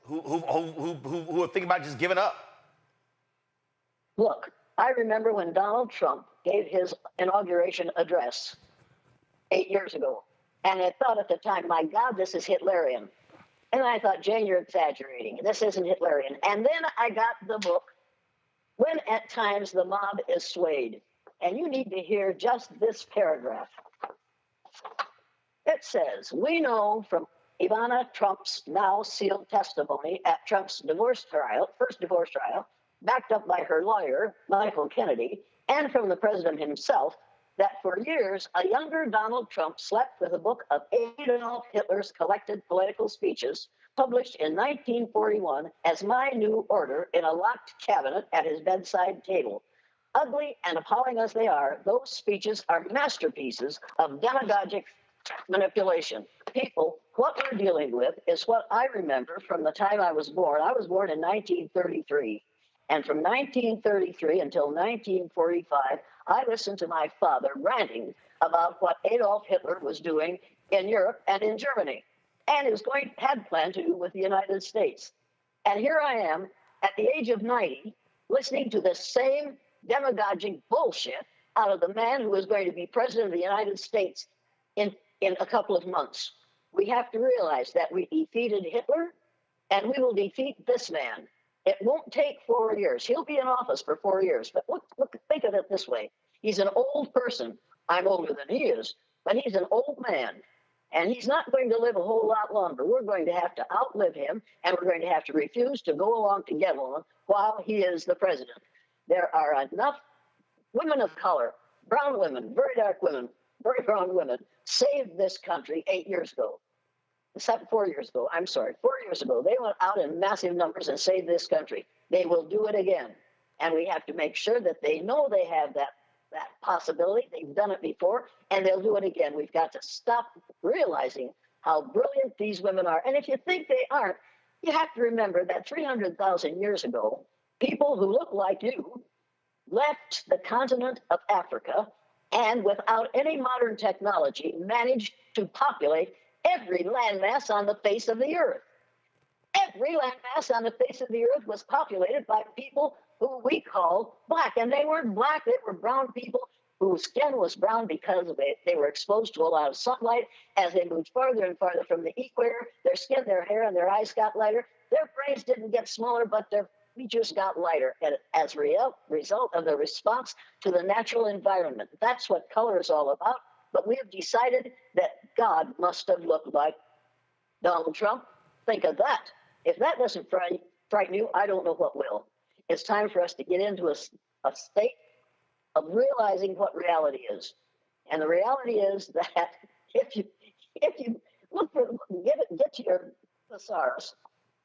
who are thinking about just giving up?
Look, I remember when Donald Trump gave his inauguration address 8 years ago, and I thought at the time, my God, this is Hitlerian. And I thought, Jane, you're exaggerating. This isn't Hitlerian. And then I got the book, When at Times the Mob is Swayed. And you need to hear just this paragraph. It says, we know from Ivana Trump's now sealed testimony at Trump's first divorce trial, backed up by her lawyer, Michael Kennedy, and from the president himself, that for years, a younger Donald Trump slept with a book of Adolf Hitler's collected political speeches, published in 1941 as My New Order in a locked cabinet at his bedside table. Ugly and appalling as they are, those speeches are masterpieces of demagogic manipulation. People, what we're dealing with is what I remember from the time I was born. I was born in 1933. And from 1933 until 1945, I listened to my father ranting about what Adolf Hitler was doing in Europe and in Germany, and had planned to do with the United States. And here I am at the age of 90, listening to the same demagogic bullshit out of the man who is going to be president of the United States in a couple of months. We have to realize that we defeated Hitler, and we will defeat this man. It won't take 4 years. He'll be in office for 4 years. But think of it this way. He's an old person. I'm older than he is, but he's an old man. And he's not going to live a whole lot longer. We're going to have to outlive him, and we're going to have to refuse to go along to get along while he is the president. There are enough women of color, brown women, very dark women, very brown women, saved this country 8 years ago. 4 years ago, I'm sorry, 4 years ago, they went out in massive numbers and saved this country. They will do it again. And we have to make sure that they know they have that possibility. They've done it before, and they'll do it again. We've got to stop realizing how brilliant these women are. And if you think they aren't, you have to remember that 300,000 years ago, people who look like you left the continent of Africa and without any modern technology managed to populate every landmass on the face of the earth. Every landmass on the face of the earth was populated by people who we call black. And they weren't black, they were brown people whose skin was brown because they were exposed to a lot of sunlight. As they moved farther and farther from the equator, their skin, their hair, and their eyes got lighter. Their brains didn't get smaller, but their features got lighter as a result of the response to the natural environment. That's what color is all about. But we have decided that God must have looked like Donald Trump. Think of that. If that doesn't frighten you, I don't know what will. It's time for us to get into a state of realizing what reality is. And the reality is that if you get to your thesaurus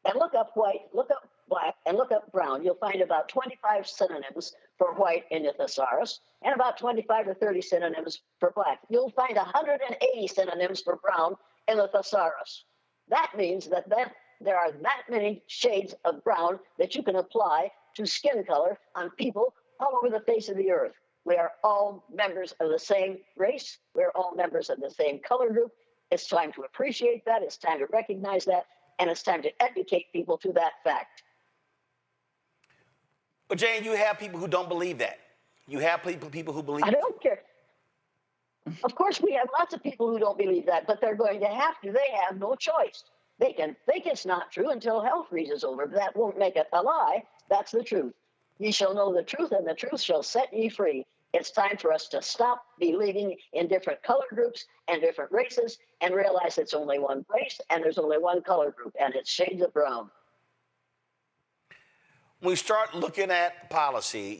and look up white, look up black and look up brown, you'll find about 25 synonyms for white in the thesaurus and about 25 or 30 synonyms for black. You'll find 180 synonyms for brown in the thesaurus. That means that there are that many shades of brown that you can apply to skin color on people all over the face of the earth. We are all members of the same race. We're all members of the same color group. It's time to appreciate that. It's time to recognize that. And it's time to educate people to that fact.
But Jane, you have people who don't believe that. You have people who believe.
I don't care. Of course, we have lots of people who don't believe that, but they're going to have to. They have no choice. They can think it's not true until hell freezes over. But that won't make it a lie. That's the truth. Ye shall know the truth, and the truth shall set ye free. It's time for us to stop believing in different color groups and different races and realize it's only one race and there's only one color group, and it's shades of brown.
When we start looking at policy,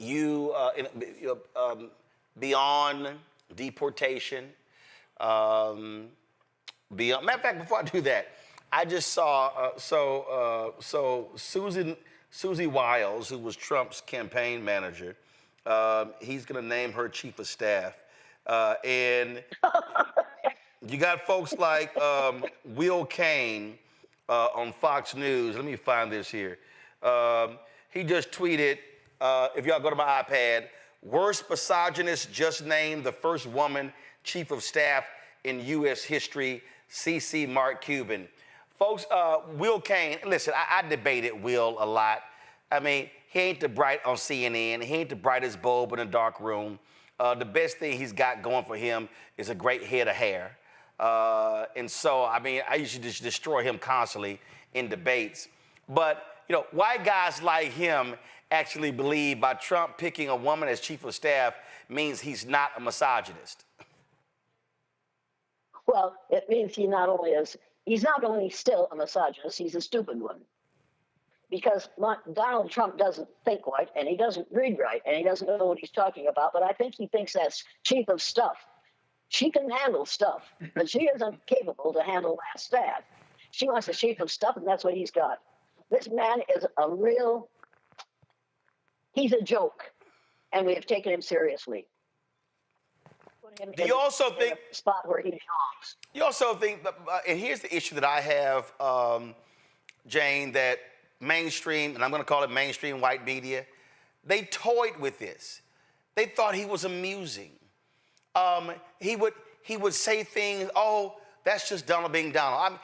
beyond deportation, matter of fact, before I do that, I just saw, Susie Wiles, who was Trump's campaign manager, he's going to name her chief of staff. And you got folks like Will Cain on Fox News. Let me find this here. He just tweeted, if y'all go to my iPad, worst misogynist just named the first woman chief of staff in U.S. history, C.C. Mark Cuban. Folks, Will Cain, listen, I debated Will a lot. I mean, he ain't the bright on CNN. He ain't the brightest bulb in a dark room. The best thing he's got going for him is a great head of hair. And so, I mean, I used to just destroy him constantly in debates. But, you know, white guys like him actually believe by Trump picking a woman as chief of staff means he's not a misogynist.
Well, it means he's not only still a misogynist, he's a stupid one. Because Donald Trump doesn't think right, and he doesn't read right, and he doesn't know what he's talking about, but I think he thinks that's chief of stuff. She can handle stuff, but she isn't capable to handle that staff. She wants a chief of stuff, and that's what he's got. This man is he's a joke, and we have taken him seriously.
Do you also think
spot where he belongs?
You also think, and here's the issue that I have, Jane, that mainstream, and I'm going to call it mainstream white media, they toyed with this. They thought he was amusing. He would say things, oh, that's just Donald being Donald.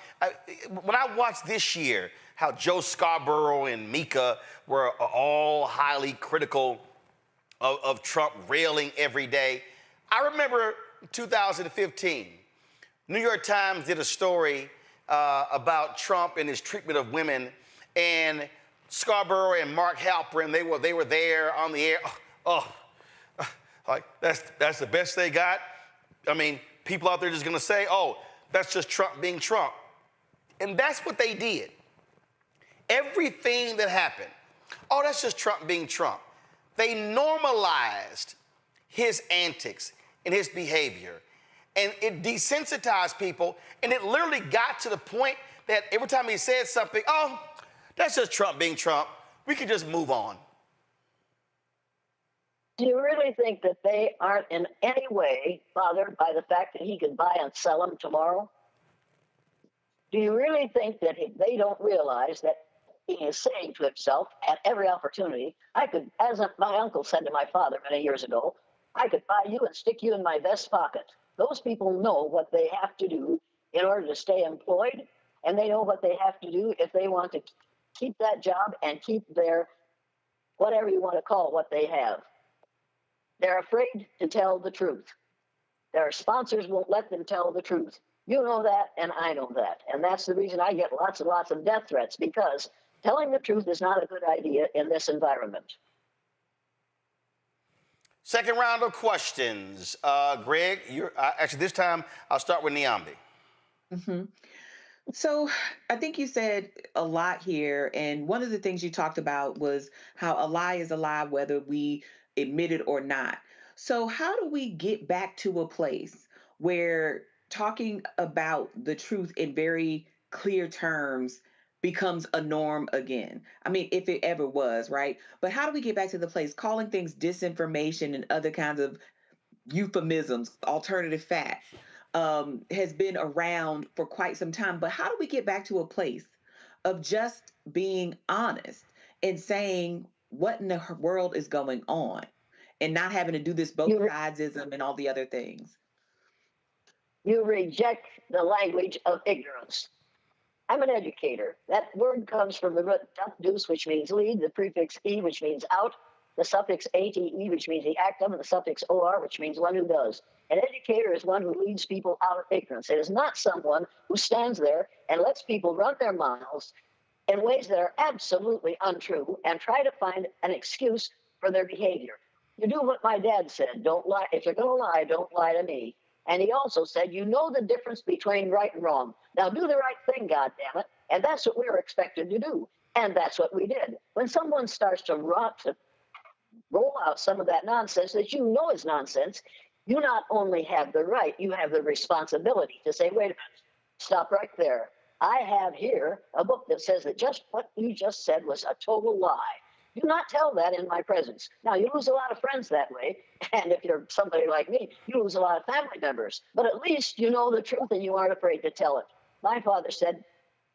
When I watched this year how Joe Scarborough and Mika were all highly critical of Trump, railing every day, I remember 2015, New York Times did a story about Trump and his treatment of women, and Scarborough and Mark Halperin, they were there on the air. Like that's the best they got. I mean, people out there just gonna say, oh, that's just Trump being Trump, and that's what they did. Everything that happened, oh, that's just Trump being Trump. They normalized his antics and his behavior, and it desensitized people, and it literally got to the point that every time he said something, oh, that's just Trump being Trump, we could just move on.
Do you really think that they aren't in any way bothered by the fact that he could buy and sell them tomorrow? Do you really think that they don't realize that he is saying to himself at every opportunity, I could, as my uncle said to my father many years ago, I could buy you and stick you in my vest pocket. Those people know what they have to do in order to stay employed, and they know what they have to do if they want to keep that job and keep their, whatever you want to call what they have. They're afraid to tell the truth. Their sponsors won't let them tell the truth. You know that, and I know that. And that's the reason I get lots and lots of death threats, because telling the truth is not a good idea in this environment.
Second round of questions. Greg, actually this time I'll start with Niambi.
Mm-hmm. So I think you said a lot here, and one of the things you talked about was how a lie is a lie whether we admit it or not. So how do we get back to a place where talking about the truth in very clear terms becomes a norm again. I mean, if it ever was, right? But how do we get back to the place calling things disinformation and other kinds of euphemisms, alternative facts, has been around for quite some time. But how do we get back to a place of just being honest and saying what in the world is going on and not having to do this both sidesism and all the other things?
You reject the language of ignorance. I'm an educator. That word comes from the root dus, which means lead, the prefix e, which means out, the suffix ate, which means the act of, and the suffix or, which means one who does. An educator is one who leads people out of ignorance. It is not someone who stands there and lets people run their mouths in ways that are absolutely untrue and try to find an excuse for their behavior. You do what my dad said. Don't lie. If you're going to lie, don't lie to me. And he also said, you know the difference between right and wrong. Now do the right thing, goddammit. And that's what we were expected to do. And that's what we did. When someone starts to roll out some of that nonsense that you know is nonsense, you not only have the right, you have the responsibility to say, wait a minute, stop right there. I have here a book that says that just what you just said was a total lie. Do not tell that in my presence. Now, you lose a lot of friends that way, and if you're somebody like me, you lose a lot of family members. But at least you know the truth and you aren't afraid to tell it. My father said,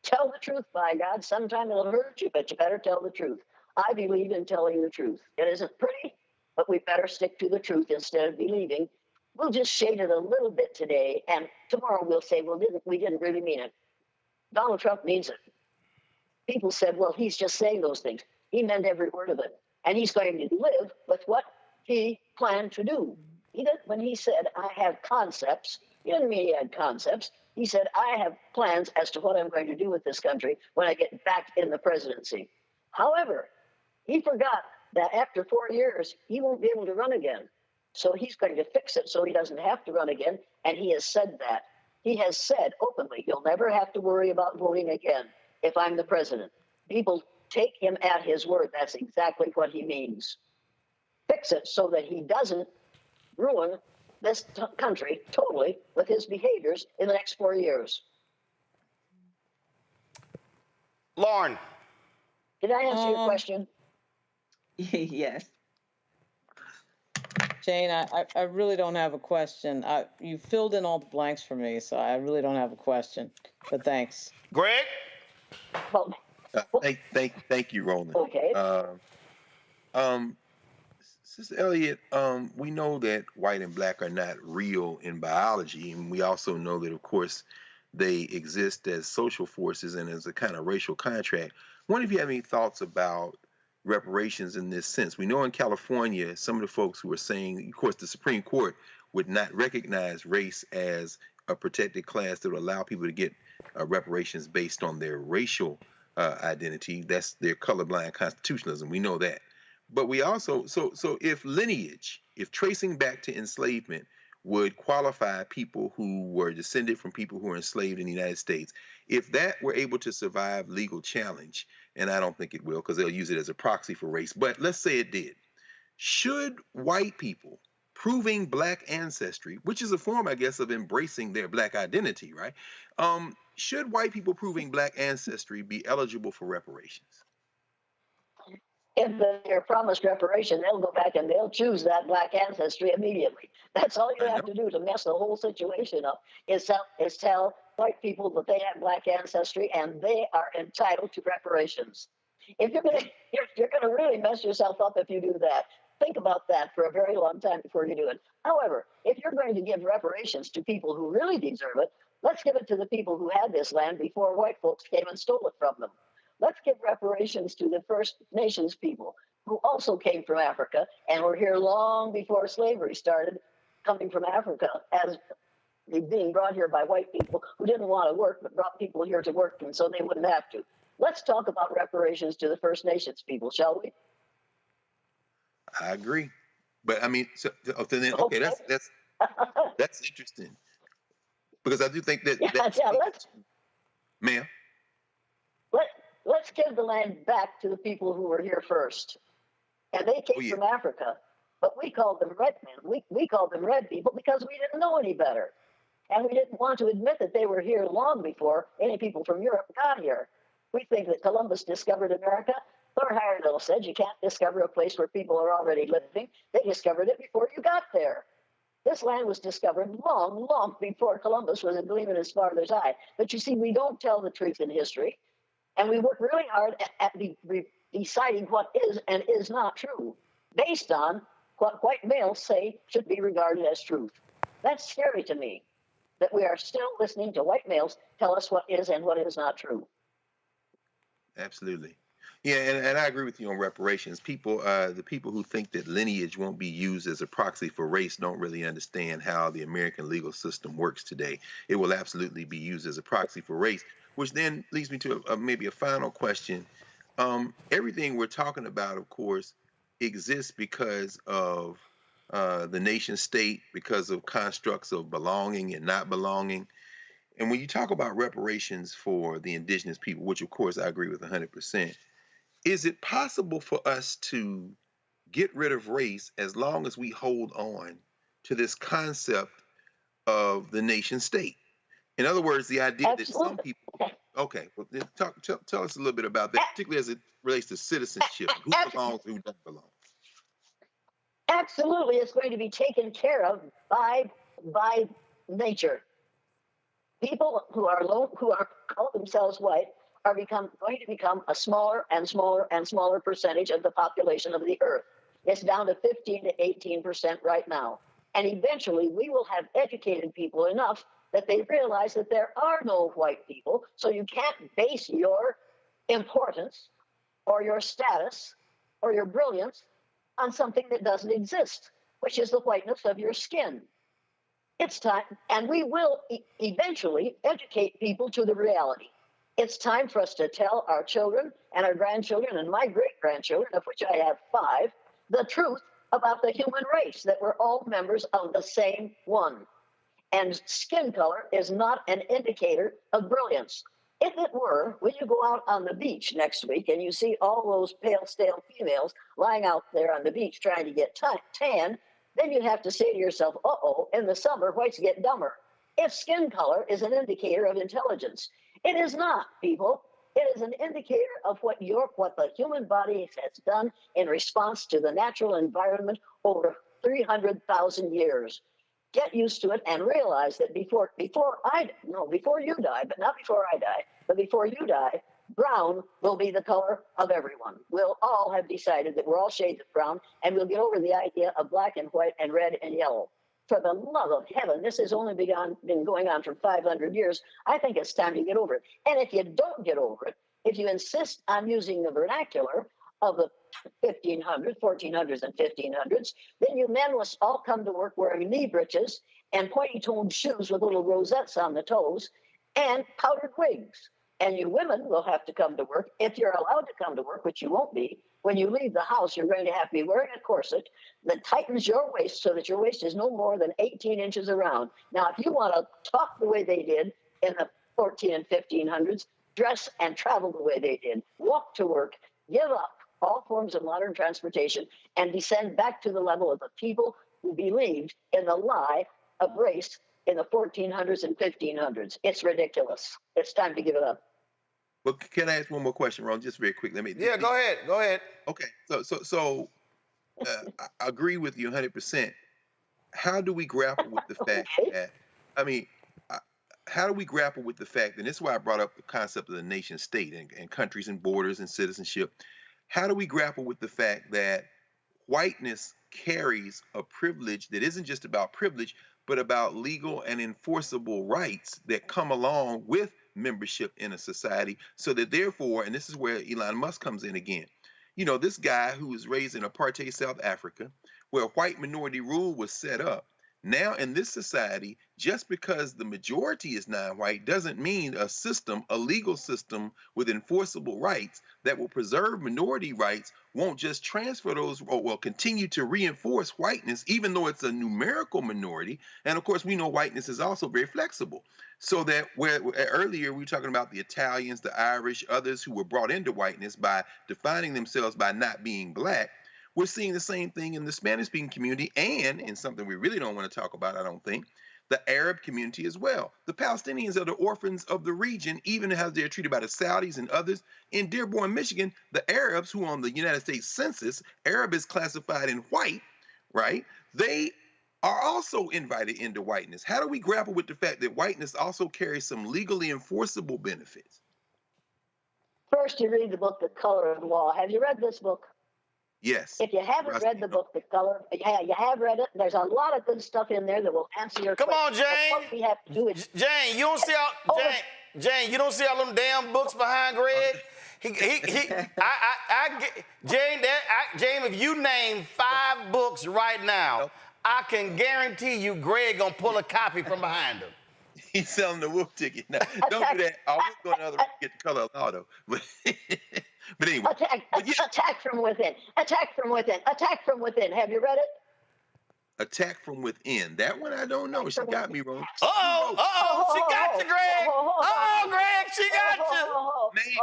tell the truth, by God. Sometime it'll hurt you, but you better tell the truth. I believe in telling the truth. It isn't pretty, but we better stick to the truth instead of believing. We'll just shade it a little bit today, and tomorrow we'll say, well, we didn't really mean it. Donald Trump means it. People said, well, he's just saying those things. He meant every word of it. And he's going to live with what he planned to do. When he said, I have concepts, he didn't mean he had concepts. He said, I have plans as to what I'm going to do with this country when I get back in the presidency. However, he forgot that after 4 years, he won't be able to run again. So he's going to fix it so he doesn't have to run again. And he has said that. He has said openly, you'll never have to worry about voting again if I'm the president. People take him at his word. That's exactly what he means. Fix it so that he doesn't ruin this country totally with his behaviors in the next 4 years.
Lauren.
Did I answer your question?
Yes. Jane, I really don't have a question. You filled in all the blanks for me, so I really don't have a question. But thanks.
Greg?
Well,
thank you, Roland.
Okay.
Sister Elliott, we know that white and black are not real in biology, and we also know that, of course, they exist as social forces and as a kind of racial contract. I wonder if you have any thoughts about reparations in this sense. We know in California, some of the folks who are saying, of course, the Supreme Court would not recognize race as a protected class that would allow people to get reparations based on their racial identity. That's their colorblind constitutionalism. We know that. But we also, so if lineage, if tracing back to enslavement would qualify people who were descended from people who were enslaved in the United States, if that were able to survive legal challenge, and I don't think it will because they'll use it as a proxy for race, but let's say it did, should white people proving black ancestry, which is a form, I guess, of embracing their black identity, right? Should white people proving black ancestry be eligible for reparations?
If they're promised reparation, they'll go back and they'll choose that black ancestry immediately. That's all you have to do to mess the whole situation up, is tell white people that they have black ancestry and they are entitled to reparations. If you're gonna really mess yourself up if you do that. Think about that for a very long time before you do it. However, if you're going to give reparations to people who really deserve it, let's give it to the people who had this land before white folks came and stole it from them. Let's give reparations to the First Nations people who also came from Africa and were here long before slavery started, coming from Africa as being brought here by white people who didn't want to work but brought people here to work and so they wouldn't have to. Let's talk about reparations to the First Nations people, shall we?
I agree, but I mean, okay, that's interesting because I do think that. Ma'am.
Let's give the land back to the people who were here first, and they came from Africa, but we called them red men. We called them red people because we didn't know any better, and we didn't want to admit that they were here long before any people from Europe got here. We think that Columbus discovered America. Thor Heyerdahl said you can't discover a place where people are already living. They discovered it before you got there. This land was discovered long, long before Columbus was a gleam in his father's eye. But you see, we don't tell the truth in history, and we work really hard at deciding what is and is not true, based on what white males say should be regarded as truth. That's scary to me, that we are still listening to white males tell us what is and what is not true.
Absolutely. Yeah, and I agree with you on reparations. People, the people who think that lineage won't be used as a proxy for race don't really understand how the American legal system works today. It will absolutely be used as a proxy for race, which then leads me to maybe a final question. Everything we're talking about, of course, exists because of the nation state, because of constructs of belonging and not belonging. And when you talk about reparations for the indigenous people, which of course I agree with 100%, is it possible for us to get rid of race as long as we hold on to this concept of the nation state? In other words, the idea that some people, okay, well, then tell us a little bit about that, particularly as it relates to citizenship, who belongs, who doesn't belong.
Absolutely, it's going to be taken care of by nature. People who call themselves white are going to become a smaller and smaller and smaller percentage of the population of the earth. It's down to 15 to 18% right now. And eventually we will have educated people enough that they realize that there are no white people, so you can't base your importance or your status or your brilliance on something that doesn't exist, which is the whiteness of your skin. It's time, and we will eventually educate people to the reality. It's time for us to tell our children and our grandchildren and my great-grandchildren, of which I have 5, the truth about the human race, that we're all members of the same one. And skin color is not an indicator of brilliance. If it were, when you go out on the beach next week and you see all those pale, stale females lying out there on the beach trying to get tan, then you'd have to say to yourself, uh-oh, in the summer, whites get dumber. If skin color is an indicator of intelligence, it is not, people. It is an indicator of what the human body has done in response to the natural environment over 300,000 years. Get used to it and realize that before you die, but not before I die, but before you die, brown will be the color of everyone. We'll all have decided that we're all shades of brown, and we'll get over the idea of black and white and red and yellow. For the love of heaven, this has only been going on for 500 years. I think it's time to get over it. And if you don't get over it, if you insist on using the vernacular of the 1500s, 1400s, and 1500s, then you men must all come to work wearing knee breeches and pointy-toed shoes with little rosettes on the toes and powdered wigs. And you women will have to come to work, if you're allowed to come to work, which you won't be. When you leave the house, you're going to have to be wearing a corset that tightens your waist so that your waist is no more than 18 inches around. Now, if you want to talk the way they did in the 14 and 1500s, dress and travel the way they did, walk to work, give up all forms of modern transportation, and descend back to the level of the people who believed in the lie of race in the 1400s and 1500s. It's ridiculous. It's time to give it up.
Well, can I ask one more question, Ron? Just very quick.
Go ahead. Go ahead.
Okay. So I agree with you 100%. How do we grapple with the fact that, how do we grapple with the fact, and this is why I brought up the concept of the nation state and countries and borders and citizenship. How do we grapple with the fact that whiteness carries a privilege that isn't just about privilege, but about legal and enforceable rights that come along with membership in a society, so that therefore, and this is where Elon Musk comes in again, this guy who was raised in apartheid South Africa, where white minority rule was set up, now in this society, just because the majority is non-white doesn't mean a legal system with enforceable rights that will preserve minority rights won't just transfer those, or will continue to reinforce whiteness, even though it's a numerical minority. And of course, we know whiteness is also very flexible. So that where earlier we were talking about the Italians, the Irish, others who were brought into whiteness by defining themselves by not being black, we're seeing the same thing in the Spanish-speaking community, and in something we really don't want to talk about, I don't think, the Arab community as well. The Palestinians are the orphans of the region, even as they're treated by the Saudis and others. In Dearborn, Michigan, the Arabs, who on the United States Census, Arab is classified in white, right? They are also invited into whiteness. How do we grapple with the fact that whiteness also carries some legally enforceable benefits?
First, you read the book, The Color of Law. Have you read this book?
Yes.
If you haven't read the book, The Color, yeah, you have read it. There's a lot of good stuff in there that will answer your question.
Come on, Jane.
But what we have to do is...
Jane, you don't see all... Jane, you don't see all them damn books behind Greg? Jane, if you name 5 books right now, I can guarantee you Greg gonna pull a copy from behind him.
He's selling the wolf ticket. No, don't do that. I was going to get the color of law, though. But anyway.
Attack from within. Attack from within. Attack from within. Have you read it?
Attack from Within. That one I don't know. She got me wrong.
She got you, Greg. Greg, she got you.
Maybe.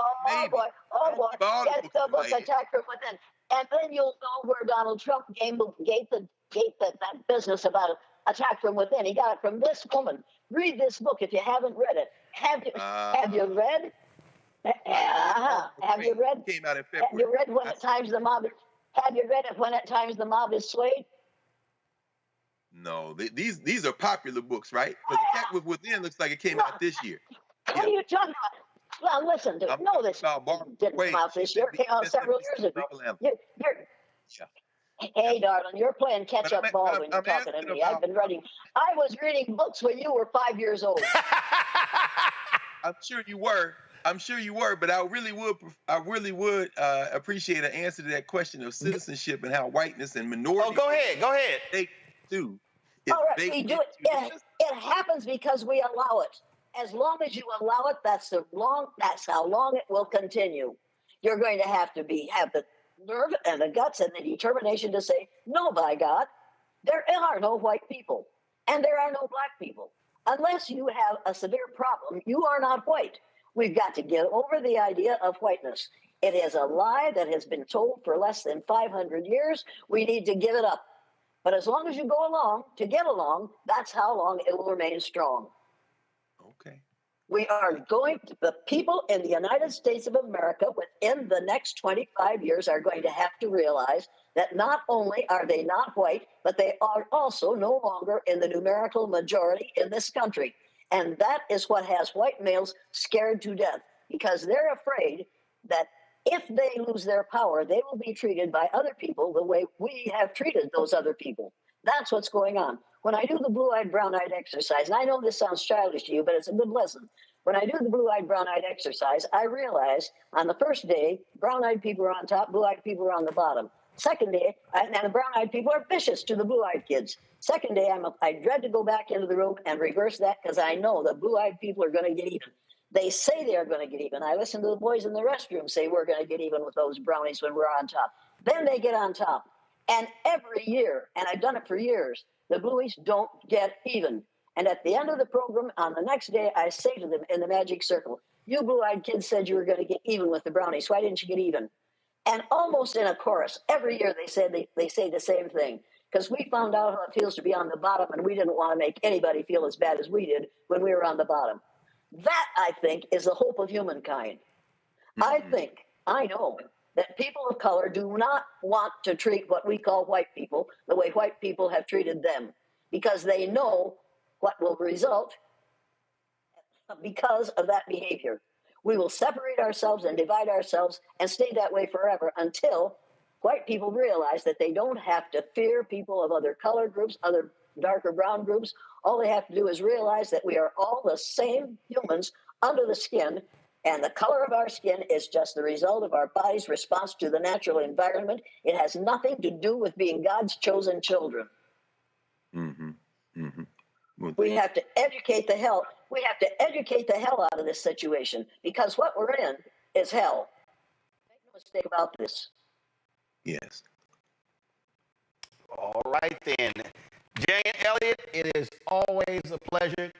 Oh, boy. Get the book, Attack from Within. And then you'll know where Donald Trump gave that business about attack from within. He got it from this woman. Read this book if you haven't read it. Have you read? Have you read?
Came out in February.
Have you read When at Times the Mob? Have you read it When at Times the Mob is Swayed?
No, these are popular books, right? Because Attack from Within looks like it came out this year.
What are you talking about? Well, listen, dude. No, this didn't come out this year. It came out several years ago. Hey, darling, you're playing catch-up ball when you're talking to me. I was reading books when you were 5 years old.
I'm sure you were, but I really would appreciate an answer to that question of citizenship and how whiteness and minority.
Oh, go ahead.
They do.
All right, we do it. It happens because we allow it. As long as you allow it, that's how long it will continue. You're going to have the nerve and the guts and the determination to say, no, by God, there are no white people and there are no black people. Unless you have a severe problem, you are not white. We've got to get over the idea of whiteness. It is a lie that has been told for less than 500 years. We need to give it up. But as long as you go along to get along, that's how long it will remain strong.
Okay.
The people in the United States of America within the next 25 years are going to have to realize that not only are they not white, but they are also no longer in the numerical majority in this country. And that is what has white males scared to death, because they're afraid that if they lose their power, they will be treated by other people the way we have treated those other people. That's what's going on. When I do the blue-eyed, brown-eyed exercise, and I know this sounds childish to you, but it's a good lesson. When I do the blue-eyed, brown-eyed exercise, I realize on the first day, brown-eyed people are on top, blue-eyed people are on the bottom. Second day, and the brown-eyed people are vicious to the blue-eyed kids. Second day, I dread to go back into the room and reverse that because I know the blue-eyed people are going to get even. They say they are going to get even. I listen to the boys in the restroom say we're going to get even with those brownies when we're on top. Then they get on top. And every year, and I've done it for years, the blueies don't get even. And at the end of the program, on the next day, I say to them in the magic circle, you blue-eyed kids said you were going to get even with the brownies. Why didn't you get even? And almost in a chorus, every year they say the same thing. Because we found out how it feels to be on the bottom, and we didn't want to make anybody feel as bad as we did when we were on the bottom. That, I think, is the hope of humankind. I know that people of color do not want to treat what we call white people the way white people have treated them, because they know what will result because of that behavior. We will separate ourselves and divide ourselves and stay that way forever until white people realize that they don't have to fear people of other color groups, other darker brown groups. All they have to do is realize that we are all the same humans under the skin, and the color of our skin is just the result of our body's response to the natural environment. It has nothing to do with being God's chosen children. We have to educate the hell. We have to educate the hell out of this situation, because what we're in is hell. Make no mistake about this.
Yes.
All right then. Jane Elliott, it is always a pleasure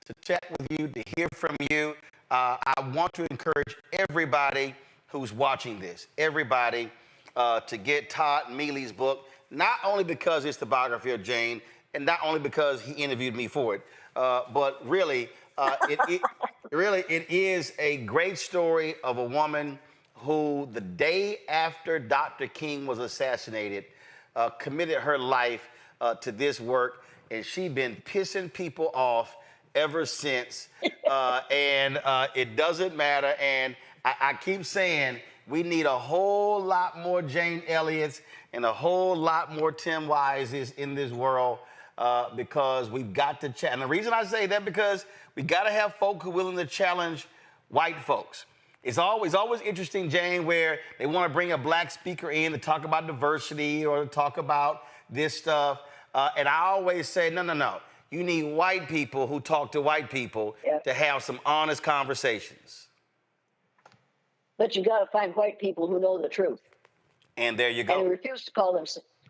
to chat with you, to hear from you. I want to encourage everybody who's watching this, everybody, to get Todd Mealy's book, not only because it's the biography of Jane and not only because he interviewed me for it, but really, it is a great story of a woman who, the day after Dr. King was assassinated, committed her life to this work, and she's been pissing people off ever since. And it doesn't matter. And I keep saying we need a whole lot more Jane Elliott's and a whole lot more Tim Wise's in this world, because we've got to challenge. And the reason I say that, because we got to have folk who are willing to challenge white folks. It's always interesting, Jane, where they want to bring a black speaker in to talk about diversity or to talk about this stuff. And I always say, no. You need white people who talk to white people to have some honest conversations.
But you got to find white people who know the truth.
And there you go.
And refuse to call them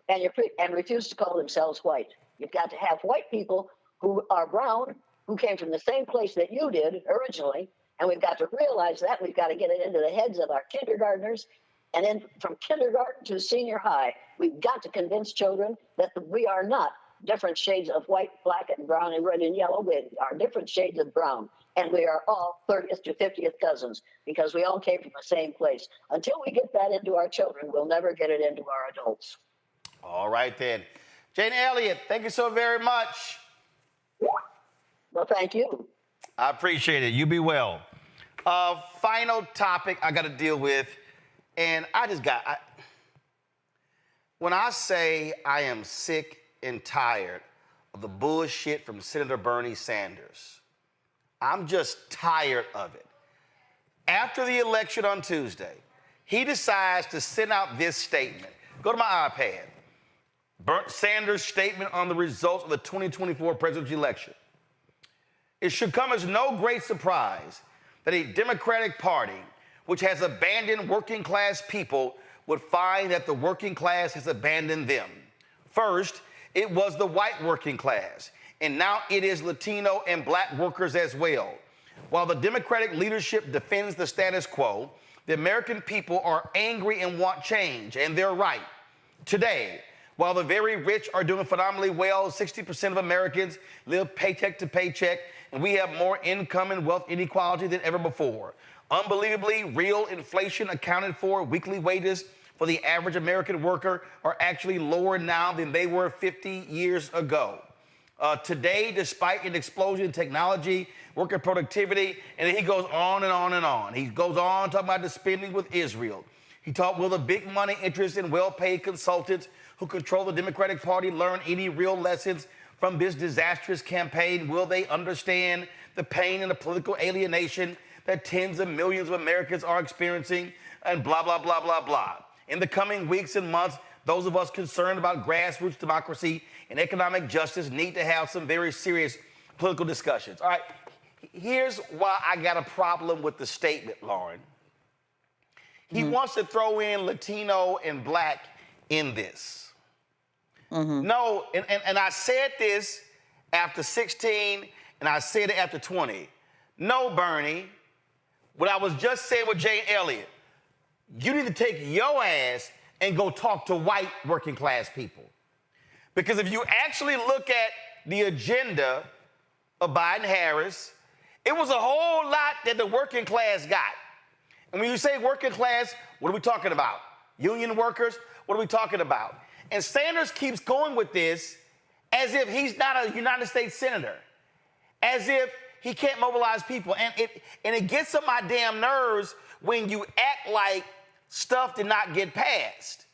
and refuse to call themselves white. You've got to have white people who are brown, who came from the same place that you did originally, and we've got to realize that. We've got to get it into the heads of our kindergartners, and then from kindergarten to senior high, we've got to convince children that we are not different shades of white, black, and brown, and red and yellow. We are different shades of brown, and we are all 30th to 50th cousins because we all came from the same place. Until we get that into our children, we'll never get it into our adults.
All right, then. Jane Elliott, thank you so very much.
Well, thank you.
I appreciate it. You be well. Final topic I got to deal with, and when I say I am sick and tired of the bullshit from Senator Bernie Sanders, I'm just tired of it. After the election on Tuesday, he decides to send out this statement. Go to my iPad. Sanders' statement on the results of the 2024 presidential election. It should come as no great surprise that a Democratic Party, which has abandoned working class people, would find that the working class has abandoned them. First, it was the white working class, and now it is Latino and black workers as well. While the Democratic leadership defends the status quo, the American people are angry and want change, and they're right. Today, while the very rich are doing phenomenally well, 60% of Americans live paycheck to paycheck, and we have more income and wealth inequality than ever before. Unbelievably, real inflation accounted for weekly wages for the average American worker are actually lower now than they were 50 years ago. Today, despite an explosion in technology, worker productivity, and he goes on and on and on. He goes on talking about the spending with Israel. He talked, will the big money interests in well-paid consultants who control the Democratic Party learn any real lessons from this disastrous campaign? Will they understand the pain and the political alienation that tens of millions of Americans are experiencing? And blah, blah, blah, blah, blah. In the coming weeks and months, those of us concerned about grassroots democracy and economic justice need to have some very serious political discussions. All right, here's why I got a problem with the statement, Lauren. He wants to throw in Latino and black in this. No, and I said this after 16, and I said it after 20. No, Bernie, what I was just saying with Jane Elliott, you need to take your ass and go talk to white working class people. Because if you actually look at the agenda of Biden-Harris, it was a whole lot that the working class got. And when you say working class, what are we talking about? Union workers? What are we talking about? And Sanders keeps going with this as if he's not a United States senator, as if he can't mobilize people. And it gets on my damn nerves when you act like stuff did not get passed.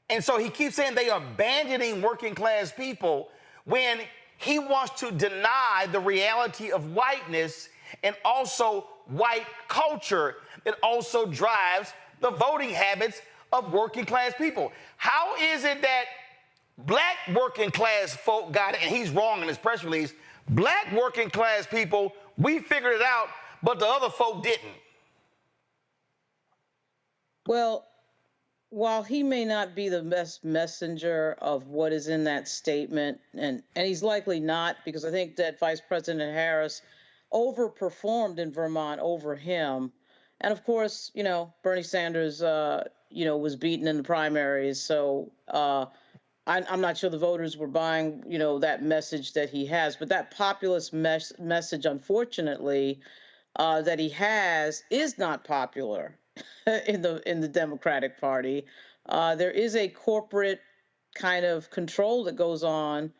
And so he keeps saying they are abandoning working class people when he wants to deny the reality of whiteness and also white culture that also drives the voting habits of working class people. How is it that black working class folk got it, and he's wrong in his press release, black working class people, we figured it out, but the other folk didn't?
Well, while he may not be the best messenger of what is in that statement, and he's likely not, because I think that Vice President Harris overperformed in Vermont over him. And of course, Bernie Sanders, was beaten in the primaries. So I'm not sure the voters were buying, that message that he has, but that populist message, unfortunately, that he has is not popular in the Democratic Party. There is a corporate kind of control that goes on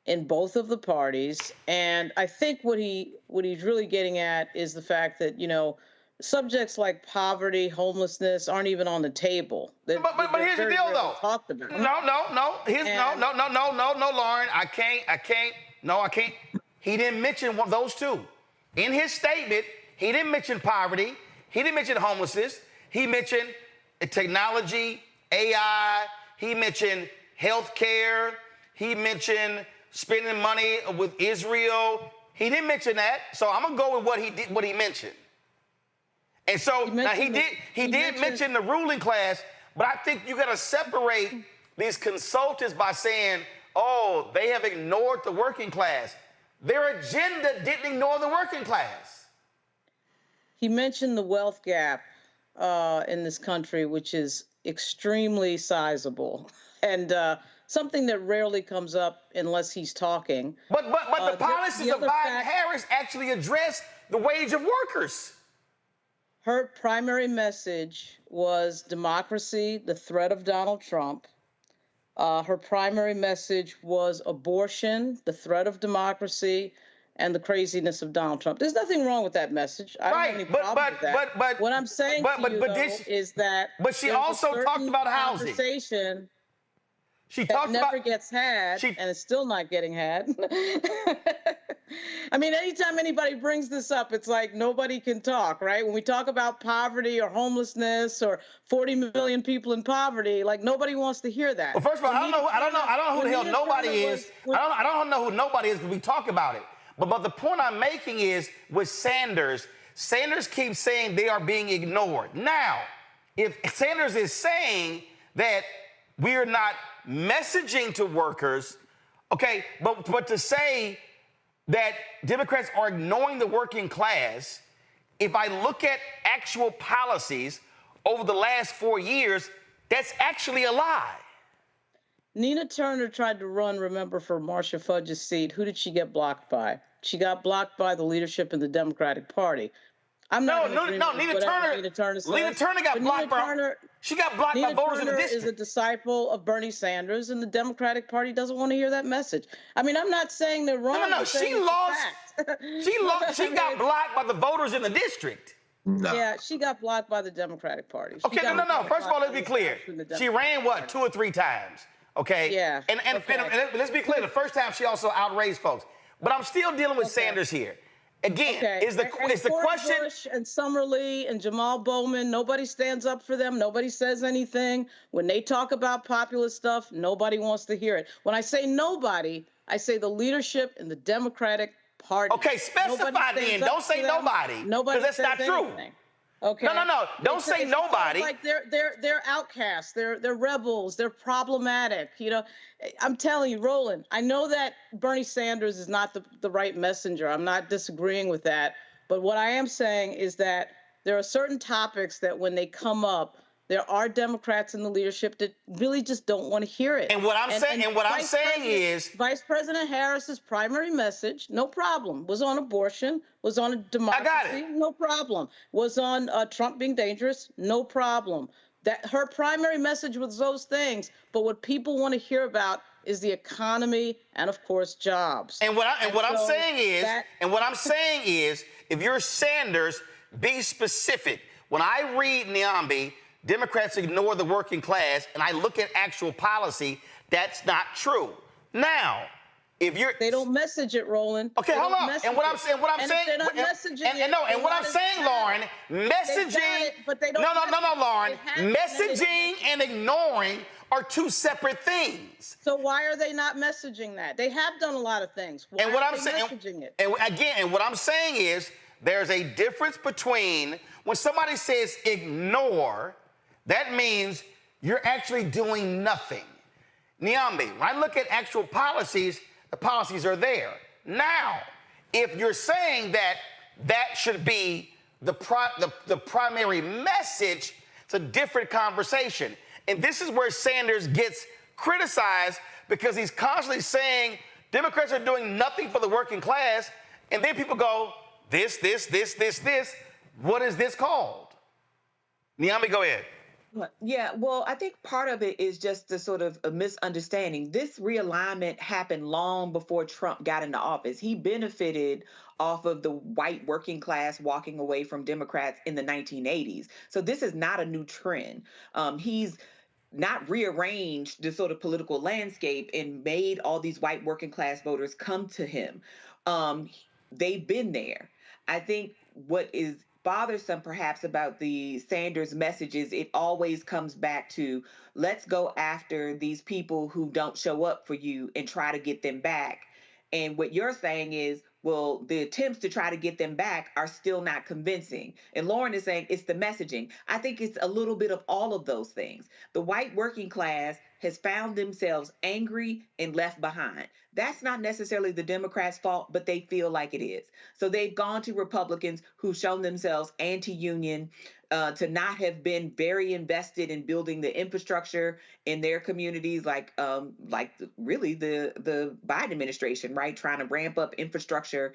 in both of the parties, and I think what he's really getting at is the fact that subjects like poverty, homelessness aren't even on the table.
But here's the deal, though.
Talked about.
No, Lauren. I can't. He didn't mention one of those two. In his statement, he didn't mention poverty. He didn't mention homelessness. He mentioned technology, AI. He mentioned healthcare. He mentioned spending money with Israel. He didn't mention that. So I'm gonna go with what he mentioned. And so now he did mention the ruling class, but I think you got to separate these consultants by saying, oh, they have ignored the working class. Their agenda didn't ignore the working class.
He mentioned the wealth gap in this country, which is extremely sizable and something that rarely comes up unless he's talking.
But the policies of Biden-Harris actually address the wage of workers.
Her primary message was democracy, the threat of Donald Trump. Her primary message was abortion, the threat of democracy, and the craziness of Donald Trump. There's nothing wrong with that message. I don't have any problem with that.
But
what I'm saying to you, is that
but she also talked about housing.
Conversation
she talked
that never gets had, and it's still not getting had. I mean, anytime anybody brings this up, it's like nobody can talk, right? When we talk about poverty or homelessness or 40 million people in poverty, like nobody wants to hear that.
Well, first of all, I don't know who the hell nobody is. I don't know who nobody is because we talk about it. But the point I'm making is with Sanders keeps saying they are being ignored. Now, if Sanders is saying that we're not messaging to workers, okay, but to say that Democrats are ignoring the working class, if I look at actual policies over the last 4 years, that's actually a lie.
Nina Turner tried to run, remember, for Marcia Fudge's seat. Who did she get blocked by? She got blocked by the leadership in the Democratic Party. I'm not
Nina Turner got blocked by. She got blocked by voters in the district.
Is a disciple of Bernie Sanders, and the Democratic Party doesn't want to hear that message. I mean, I'm not saying they're wrong.
No. She lost. She got blocked by the voters in the district.
No.
Yeah, she got blocked by the Democratic Party.
Okay, no. First of all, let's be clear. She ran what, 2 or 3 times? Okay.
Yeah.
And let's be clear. The first time she also outraised folks. But I'm still dealing with Sanders here. Again, is the question.
Bush and Summerlee and Jamal Bowman, nobody stands up for them. Nobody says anything. When they talk about populist stuff, nobody wants to hear it. When I say nobody, I say the leadership in the Democratic Party.
Okay, specify then. Don't say nobody.
Nobody.
Because that's not true.
Okay.
No. Don't say nobody.
Like they're outcasts. They're rebels. They're problematic. I'm telling you, Roland, I know that Bernie Sanders is not the right messenger. I'm not disagreeing with that. But what I am saying is that there are certain topics that when they come up, there are Democrats in the leadership that really just don't want to hear it.
And what I'm saying is
Vice President Harris's primary message, no problem, was on abortion, was on democracy,
I got it.
No problem. Was on Trump being dangerous, no problem. That her primary message was those things, but what people want to hear about is the economy and, of course, jobs.
And what I'm saying is, if you're Sanders, be specific. When I read Niambi, Democrats ignore the working class, and I look at actual policy, that's not true. Now,
they don't message it, Roland.
Okay, hold on. And what I'm saying, Lauren, messaging. No, Lauren. Messaging and ignoring are two separate things.
So why are they not messaging that? They have done a lot of things. Why are they messaging it?
And again, what I'm saying is there's a difference between when somebody says ignore, that means you're actually doing nothing. Niambi, when I look at actual policies, the policies are there. Now, if you're saying that should be the primary message, it's a different conversation. And this is where Sanders gets criticized because he's constantly saying Democrats are doing nothing for the working class, and then people go, this. What is this called? Niambi, go ahead.
Yeah, well, I think part of it is just the sort of a misunderstanding. This realignment happened long before Trump got into office. He benefited off of the white working class walking away from Democrats in the 1980s. So this is not a new trend. He's not rearranged the sort of political landscape and made all these white working class voters come to him. They've been there. I think what is bothersome perhaps about the Sanders messages, it always comes back to let's go after these people who don't show up for you and try to get them back. And what you're saying is, well, the attempts to try to get them back are still not convincing. And Lauren is saying it's the messaging. I think it's a little bit of all of those things. The white working class has found themselves angry and left behind. That's not necessarily the Democrats' fault, but they feel like it is. So they've gone to Republicans who've shown themselves anti-union, to not have been very invested in building the infrastructure in their communities, really the Biden administration, right? Trying to ramp up infrastructure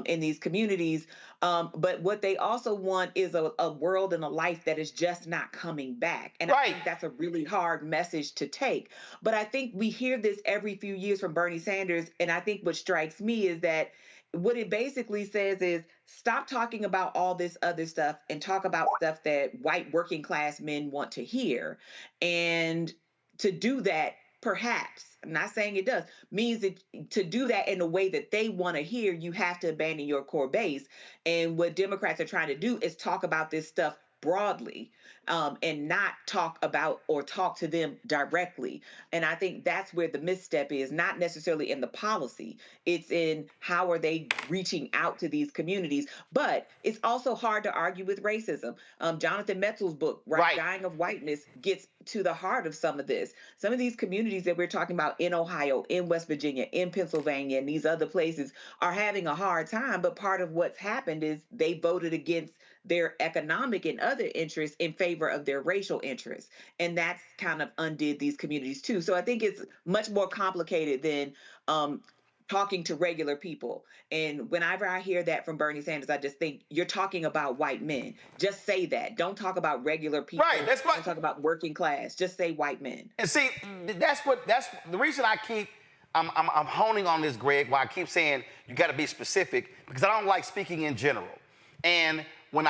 in these communities. But what they also want is a world and a life that is just not coming back. And I think that's a really hard message to take. But I think we hear this every few years from Bernie Sanders. And I think what strikes me is that what it basically says is stop talking about all this other stuff and talk about stuff that white working class men want to hear. And to do that, perhaps, I'm not saying it does, means that to do that in a way that they want to hear, you have to abandon your core base. And what Democrats are trying to do is talk about this stuff broadly, and not talk about or talk to them directly. And I think that's where the misstep is, not necessarily in the policy. It's in how are they reaching out to these communities. But it's also hard to argue with racism. Jonathan Metzl's book, Dying of Whiteness, gets to the heart of some of this. Some of these communities that we're talking about in Ohio, in West Virginia, in Pennsylvania, and these other places are having a hard time. But part of what's happened is they voted against their economic and other interests in favor of their racial interests. And that's kind of undid these communities too. So I think it's much more complicated than talking to regular people. And whenever I hear that from Bernie Sanders, I just think you're talking about white men. Just say that. Don't talk about regular people.
Right. That's why.
Don't talk about working class. Just say white men.
And see, that's the reason I'm honing on this, Greg, why I keep saying you got to be specific, because I don't like speaking in general. And when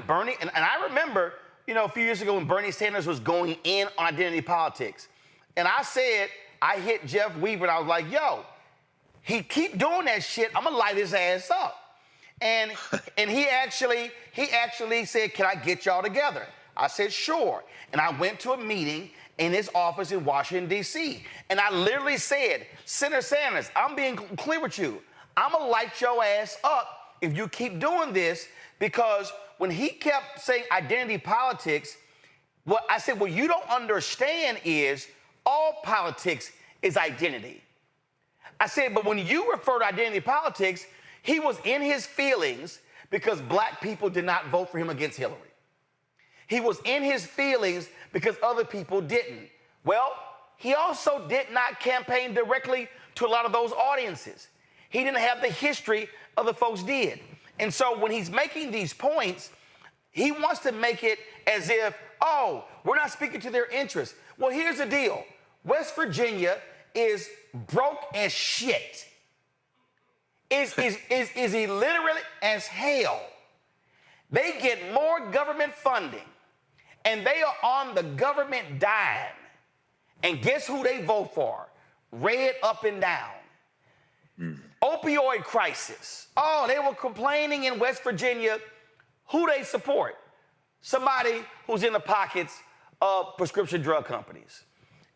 Bernie, and I remember, a few years ago when Bernie Sanders was going in on identity politics, and I said, I hit Jeff Weaver, and I was like, yo, he keep doing that shit, I'm gonna light his ass up. And he actually said, can I get y'all together? I said, sure. And I went to a meeting in his office in Washington, D.C., and I literally said, Senator Sanders, I'm being clear with you. I'm gonna light your ass up if you keep doing this, because when he kept saying identity politics, what I said, what you don't understand is all politics is identity. I said, but when you refer to identity politics, he was in his feelings because black people did not vote for him against Hillary. He was in his feelings because other people didn't. Well, he also did not campaign directly to a lot of those audiences. He didn't have the history other folks did. And so when he's making these points, he wants to make it as if, oh, we're not speaking to their interests. Well, here's the deal. West Virginia is broke as shit. Is illiterate as hell. They get more government funding, and they are on the government dime. And guess who they vote for? Red up and down. Opioid crisis. Oh, they were complaining in West Virginia. Who they support? Somebody who's in the pockets of prescription drug companies.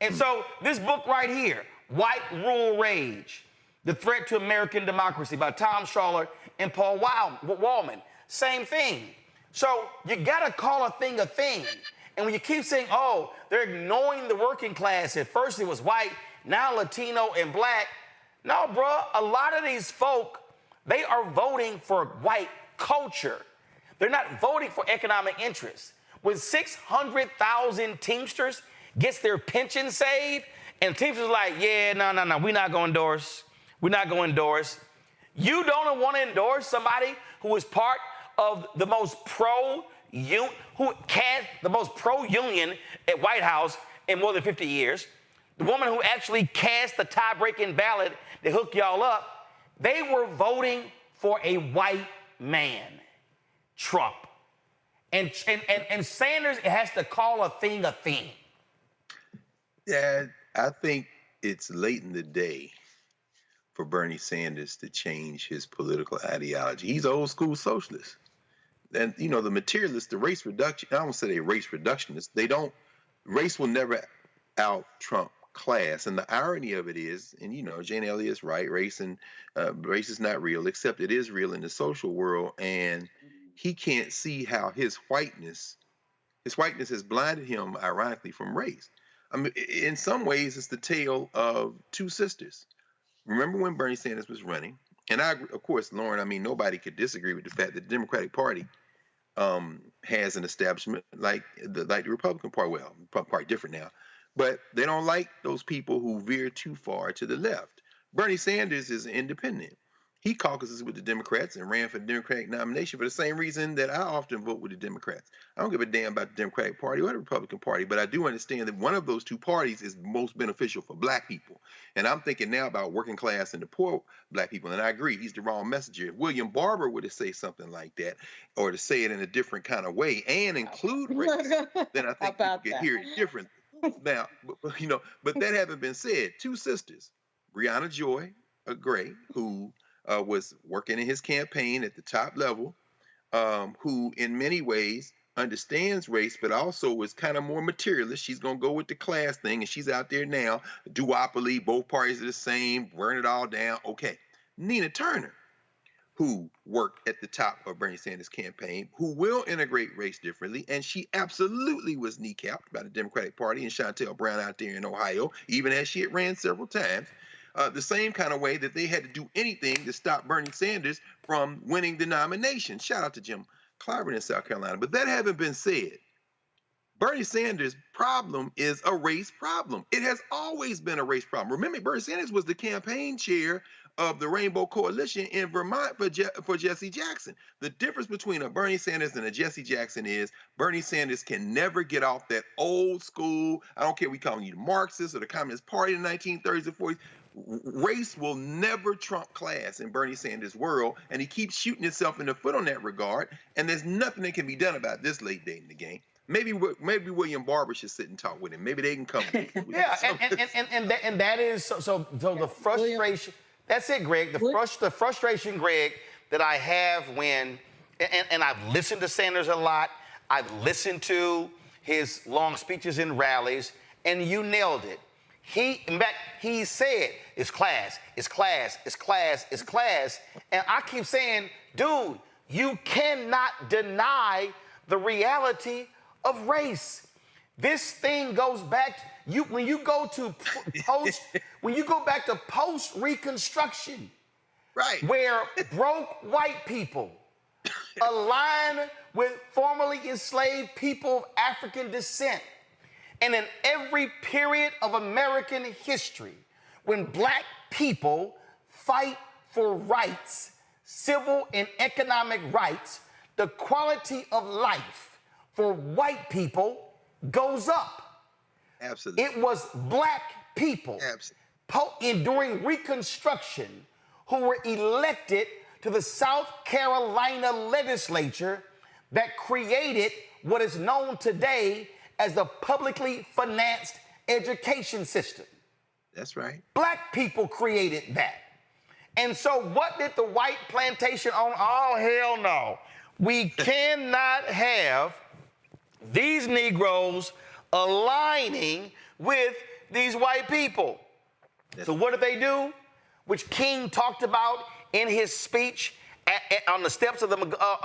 And so this book right here, White Rural Rage, The Threat to American Democracy by Tom Schaller and Paul Wallman, same thing. So you gotta call a thing a thing. And when you keep saying, oh, they're ignoring the working class, at first it was white, now Latino and black. No, bro, a lot of these folk, they are voting for white culture. They're not voting for economic interests. When 600,000 Teamsters gets their pension saved And teachers are like, yeah, no, we're not going to endorse. We're not going to endorse. You don't want to endorse somebody who is part of the most pro-union at White House in more than 50 years. The woman who actually cast the tie-breaking ballot to hook y'all up. They were voting for a white man, Trump. And Sanders has to call a thing a thing.
Yeah, I think it's late in the day for Bernie Sanders to change his political ideology. He's an old school socialist. And, you know, the materialists, the race reduction, I don't say they're race reductionists. Race will never out-Trump class. And the irony of it is, and, you know, Jane Elliott's right, race is not real, except it is real in the social world. And he can't see how his whiteness has blinded him, ironically, from race. I mean, in some ways, it's the tale of two sisters. Remember when Bernie Sanders was running? And of course, Lauren, I mean, nobody could disagree with the fact that the Democratic Party has an establishment like the Republican Party. Well, the Republican Party different now, but they don't like those people who veer too far to the left. Bernie Sanders is independent. He caucuses with the Democrats and ran for the Democratic nomination for the same reason that I often vote with the Democrats. I don't give a damn about the Democratic Party or the Republican Party, but I do understand that one of those two parties is most beneficial for black people. And I'm thinking now about working class and the poor black people, and I agree, he's the wrong messenger. If William Barber were to say something like that, or to say it in a different kind of way and include race, then I think people could hear it differently. Now, you know, but that having been said, two sisters, Breonna Joy Gray, who was working in his campaign at the top level, who in many ways understands race, but also is kind of more materialist. She's going to go with the class thing, and she's out there now, duopoly, both parties are the same, burn it all down. Okay. Nina Turner, who worked at the top of Bernie Sanders' campaign, who will integrate race differently, and she absolutely was kneecapped by the Democratic Party and Shontel Brown out there in Ohio, even as she had ran several times. The same kind of way that they had to do anything to stop Bernie Sanders from winning the nomination. Shout out to Jim Clyburn in South Carolina. But that having been said, Bernie Sanders' problem is a race problem. It has always been a race problem. Remember, Bernie Sanders was the campaign chair of the Rainbow Coalition in Vermont for Jesse Jackson. The difference between a Bernie Sanders and a Jesse Jackson is Bernie Sanders can never get off that old school, I don't care if we call you the Marxists or the Communist Party in the 1930s or 40s, race will never trump class in Bernie Sanders' world, and he keeps shooting himself in the foot on that regard, and there's nothing that can be done about this late date in the game. Maybe William Barber should sit and talk with him. Maybe they can come.
Yeah, and that is so the frustration. That's it, Greg. The frustration, Greg, that I have when, and I've listened to Sanders a lot. I've listened to his long speeches and rallies, and you nailed it. In fact, he said, it's class, it's class, it's class, it's class. And I keep saying, dude, you cannot deny the reality of race. This thing goes back, when you go back to post-Reconstruction,
right,
where broke white people align with formerly enslaved people of African descent. And in every period of American history, when black people fight for rights, civil and economic rights, the quality of life for white people goes up.
Absolutely.
It was black people during Reconstruction who were elected to the South Carolina legislature that created what is known today as the publicly financed education system.
That's right.
Black people created that. And so what did the white plantation own? Oh, hell no. We cannot have these Negroes aligning with these white people. So what did they do? Which King talked about in his speech on the steps of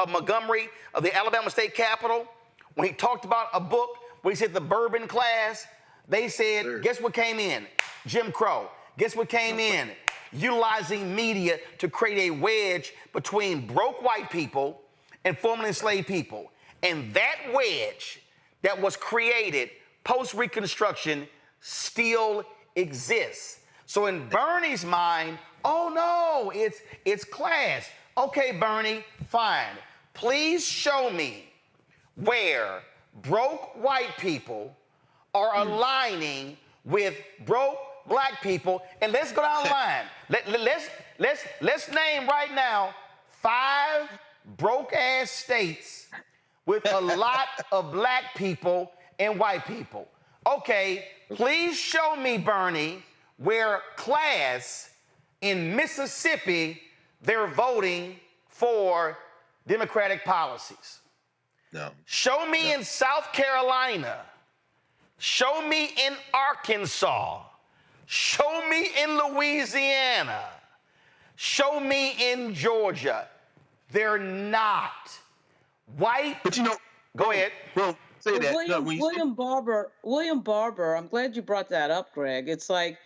Montgomery, of the Alabama State Capitol, when he talked about a book where he said the bourbon class. They said, guess what came in? Jim Crow. Guess what came in? Utilizing media to create a wedge between broke white people and formerly enslaved people. And that wedge that was created post-Reconstruction still exists. So in Bernie's mind, oh no, it's class. Okay, Bernie, fine. Please show me where broke white people are aligning with broke black people, and let's go down the line. Let's name right now 5 broke-ass states with a lot of black people and white people. Okay, please show me, Bernie, where class in Mississippi, they're voting for Democratic policies.
No.
Show me in South Carolina. Show me in Arkansas. Show me in Louisiana. Show me in Georgia. They're not. White.
But you know,
go ahead.
Well, say that.
William Barber, I'm glad you brought that up, Greg. It's like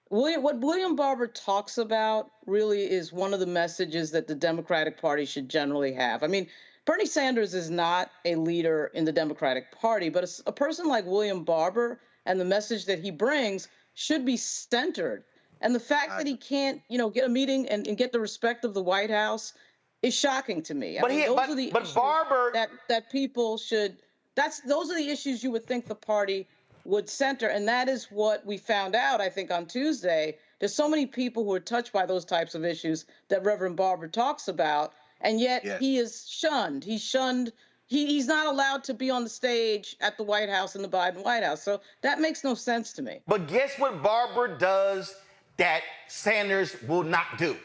what William Barber talks about really is one of the messages that the Democratic Party should generally have. I mean, Bernie Sanders is not a leader in the Democratic Party, but a person like William Barber and the message that he brings should be centered. And the fact that he can't, get a meeting and get the respect of the White House is shocking to me. Those are the issues
Barber
that people should. Those are the issues you would think the party would center, and that is what we found out, I think, on Tuesday. There's so many people who are touched by those types of issues that Reverend Barber talks about, and yet he is shunned. He's shunned. He's not allowed to be on the stage at the White House in the Biden White House. So that makes no sense to me.
But guess what Barber does that Sanders will not do?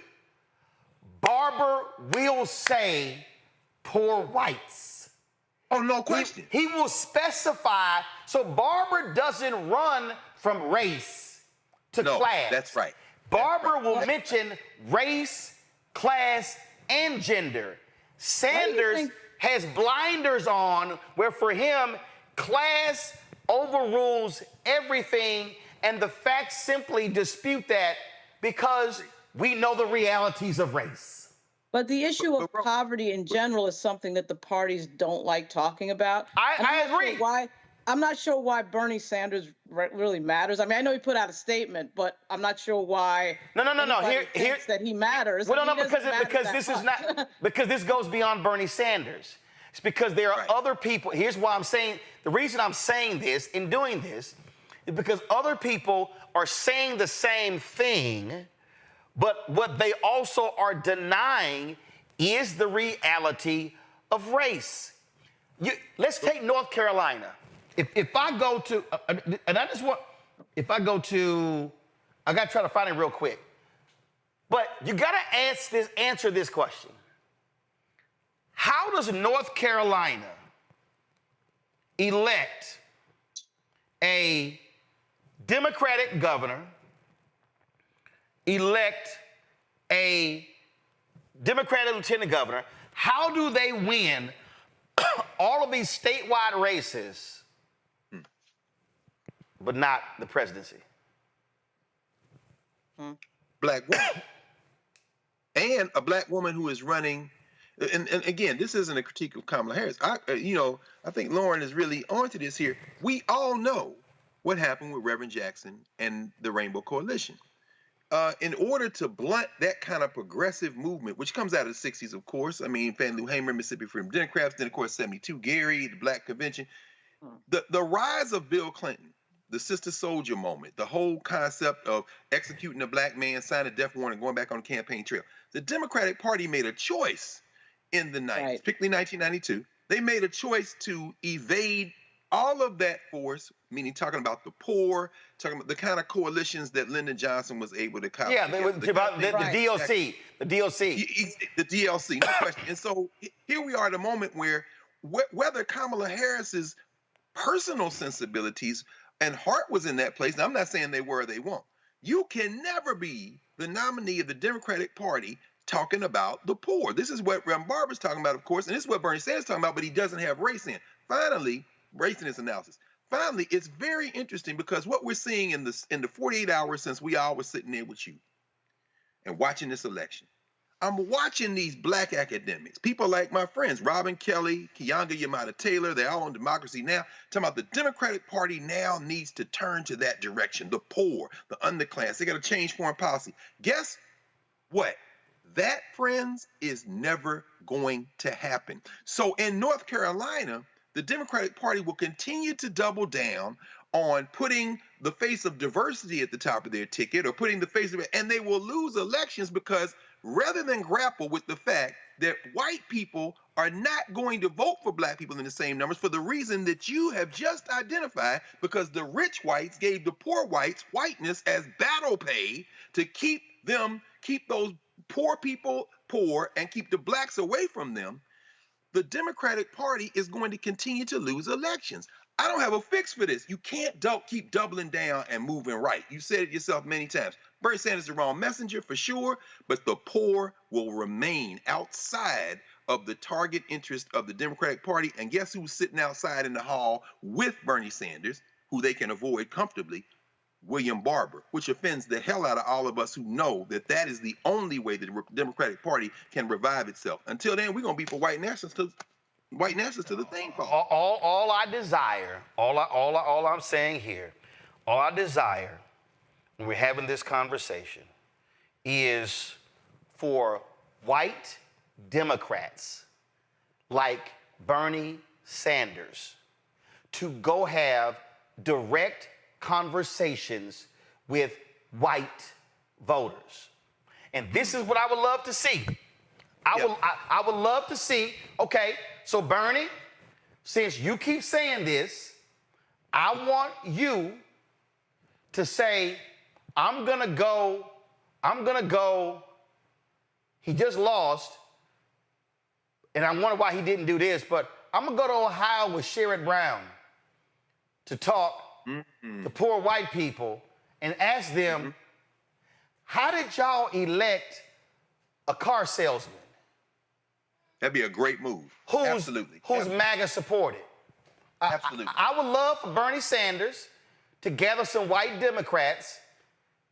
Barber will say poor whites.
Oh, no question.
He will specify. So Barber doesn't run from race to class.
That's right.
Barber will mention race, class, and gender. Sanders has blinders on where for him, class overrules everything, and the facts simply dispute that because we know the realities of race.
But the issue of poverty in general is something that the parties don't like talking about.
I agree.
I'm not sure why Bernie Sanders really matters. I mean, I know he put out a statement, but I'm not sure why.
No.
Here that he matters.
Well, no, because this is not because this goes beyond Bernie Sanders. It's because there are other people. Here's why I'm saying the reason I'm saying this and doing this is because other people are saying the same thing, but what they also are denying is the reality of race. Let's take North Carolina. If I go to, and I just want, if I go to, I got to try to find it real quick. But you got to answer this question. How does North Carolina elect a Democratic governor, elect a Democratic lieutenant governor? How do they win all of these statewide races, but not the presidency?
Black woman. And a black woman who is running, and again, this isn't a critique of Kamala Harris. I think Lauren is really onto this here. We all know what happened with Reverend Jackson and the Rainbow Coalition. In order to blunt that kind of progressive movement, which comes out of the 60s, of course. I mean, Fannie Lou Hamer, Mississippi Freedom Democrats, then, of course, 72, Gary, the Black Convention. The rise of Bill Clinton, the Sister Soldier moment, the whole concept of executing a black man, signing a death warrant, and going back on the campaign trail. The Democratic Party made a choice in the 90s, particularly 1992. They made a choice to evade all of that force, meaning talking about the poor, talking about the kind of coalitions that Lyndon Johnson was able to copy.
Yeah, they were about the DLC. The DLC.
The DLC, no question. And so here we are at a moment where whether Kamala Harris's personal sensibilities and heart was in that place, and I'm not saying they were or they won't, you can never be the nominee of the Democratic Party talking about the poor. This is what Reverend Barber's talking about, of course, and this is what Bernie Sanders is talking about, but he doesn't have race in. Finally, race in his analysis. Finally, it's very interesting because what we're seeing in the 48 hours since we all were sitting there with you and watching this election, I'm watching these black academics, people like my friends, Robin Kelly, Keeanga-Yamahtta Taylor, they're all on Democracy Now!, talking about the Democratic Party now needs to turn to that direction. The poor, the underclass, they got to change foreign policy. Guess what? That, friends, is never going to happen. So in North Carolina, the Democratic Party will continue to double down on putting the face of diversity at the top of their ticket, or putting the face of it, and they will lose elections because rather than grapple with the fact that white people are not going to vote for black people in the same numbers for the reason that you have just identified, because the rich whites gave the poor whites whiteness as battle pay to keep those poor people poor and keep the blacks away from them, the Democratic Party is going to continue to lose elections. I don't have a fix for this. You can't keep doubling down and moving right. You said it yourself many times. Bernie Sanders is the wrong messenger for sure, but the poor will remain outside of the target interest of the Democratic Party. And guess who's sitting outside in the hall with Bernie Sanders, who they can avoid comfortably? William Barber, which offends the hell out of all of us who know that that is the only way the Democratic Party can revive itself. Until then, we're going to be for white nationalists to the thing fall.
All I desire, all I'm saying here, all I desire when we're having this conversation is for white Democrats like Bernie Sanders to go have direct conversations with white voters. And this is what I would love to see. I would love to see, okay, so Bernie, since you keep saying this, I want you to say, I'm gonna go, he just lost, and I wonder why he didn't do this, but I'm gonna go to Ohio with Sherrod Brown to talk to poor white people and ask them, how did y'all elect a car salesman?
That'd be a great move. Absolutely.
Who's MAGA supported?
Absolutely.
I would love for Bernie Sanders to gather some white Democrats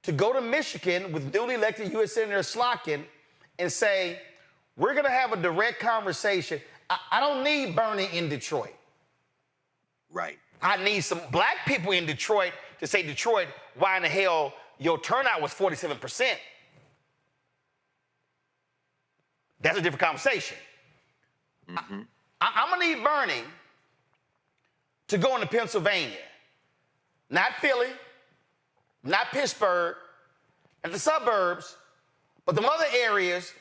to go to Michigan with newly elected U.S. Senator Slotkin and say, we're going to have a direct conversation. I don't need Bernie in Detroit.
Right.
I need some black people in Detroit to say, Detroit, why in the hell your turnout was 47%? That's a different conversation. I'm going to need Bernie to go into Pennsylvania, not Philly, not Pittsburgh, and the suburbs, but the other areas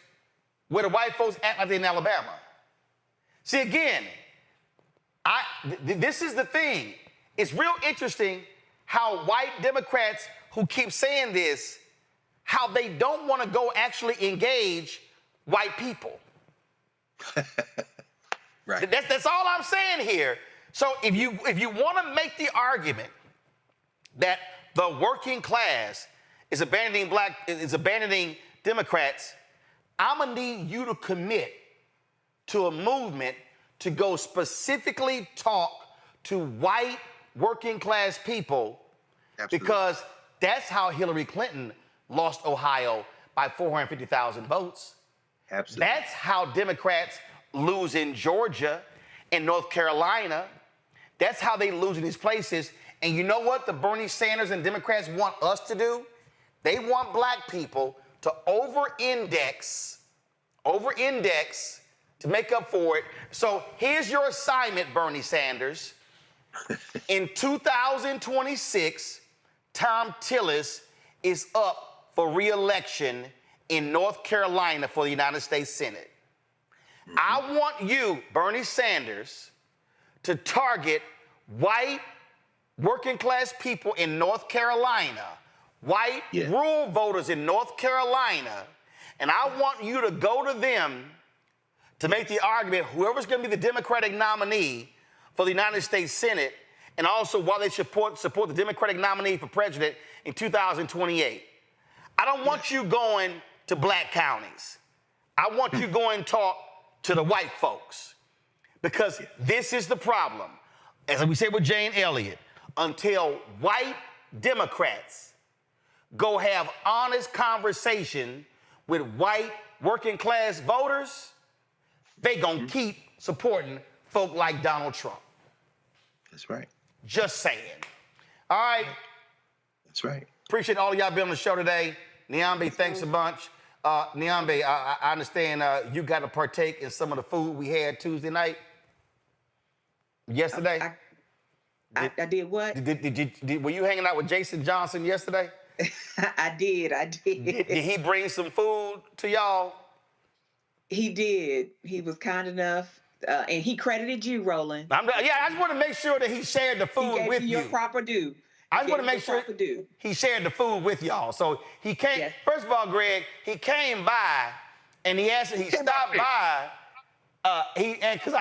where the white folks act like they're in Alabama. See, again, this is the thing. It's real interesting how white Democrats who keep saying this, how they don't want to go actually engage white people.
Right.
That's all I'm saying here. So if you want to make the argument that the working class is abandoning Democrats, I'm gonna need you to commit to a movement to go specifically talk to white working class people. Absolutely. Because that's how Hillary Clinton lost Ohio by 450,000 votes.
Absolutely.
That's how Democrats lose in Georgia and North Carolina. That's how they lose in these places. And you know what the Bernie Sanders and Democrats want us to do? They want black people to over-index to make up for it. So here's your assignment, Bernie Sanders. In 2026, Tom Tillis is up for re-election in North Carolina for the United States Senate. I want you, Bernie Sanders, to target white working class people in North Carolina, white rural voters in North Carolina, and I want you to go to them to make the argument, whoever's going to be the Democratic nominee for the United States Senate, and also why they support the Democratic nominee for president in 2028. I don't want you going to black counties. I want you going to talk to the white folks, because this is the problem. As we said with Jane Elliott, until white Democrats go have honest conversation with white working class voters, they gonna keep supporting folk like Donald Trump.
That's right.
Just saying. All right.
That's right.
Appreciate all of y'all being on the show today. Niambe, thanks a bunch. Niambe, I understand you got to partake in some of the food we had Tuesday night. Yesterday.
I did what?
Were you hanging out with Jason Johnson yesterday?
I did.
Did he bring some food to y'all?
He did. He was kind enough. And he credited you, Roland.
I just want to make sure that he shared the food with you.
Your proper due.
I just want to make sure he shared the food with y'all. So he came. Yes. First of all, Greg, he came by and he stopped by. Because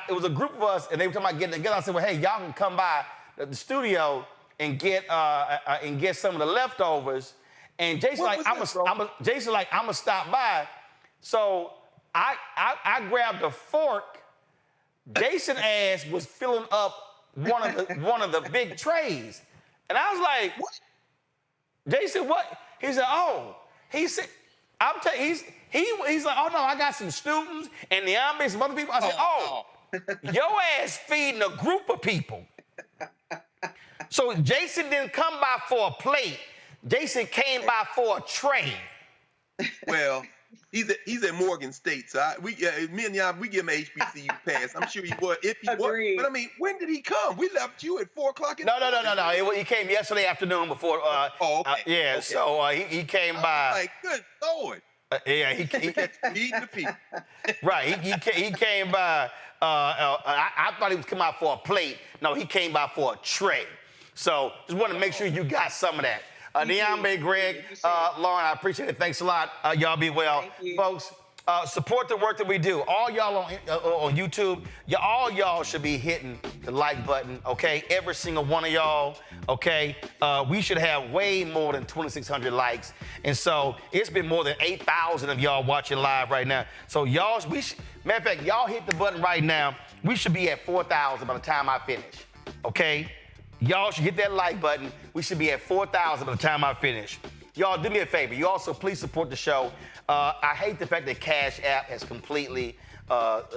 it was a group of us and they were talking about getting together. I said, well, hey, y'all can come by the studio and get some of the leftovers. And Jason I'm gonna stop by. So I grabbed a fork. Jason ass was filling up one of the big trays. And I was like, what? Jason, what? He said, oh. He said, he's like, oh no, I got some students and Niambe, some other people. I said, your ass feeding a group of people. So Jason didn't come by for a plate. Jason came by for a tray.
Well, he's at Morgan State, so me and Niambe, we give him an HBCU pass. I'm sure he would if he was. But I mean, when did he come? We left you at 4 o'clock in the morning.
No. He came yesterday afternoon before. Okay. So he came by.
Like, good Lord.
He
feeding the people.
Right. He came by. I thought he was coming out for a plate. No, he came by for a tray. So just want to make sure you got some of that. Niambe, Greg, Lauren, I appreciate it. Thanks a lot. Y'all be well. Folks, support the work that we do. All y'all on YouTube, all y'all should be hitting the like button, okay? Every single one of y'all, okay? We should have way more than 2,600 likes. And so it's been more than 8,000 of y'all watching live right now. So matter of fact, y'all hit the button right now. We should be at 4,000 by the time I finish, okay? Y'all should hit that like button. We should be at 4,000 by the time I finish. Y'all, do me a favor. You also please support the show. I hate the fact that Cash App has completely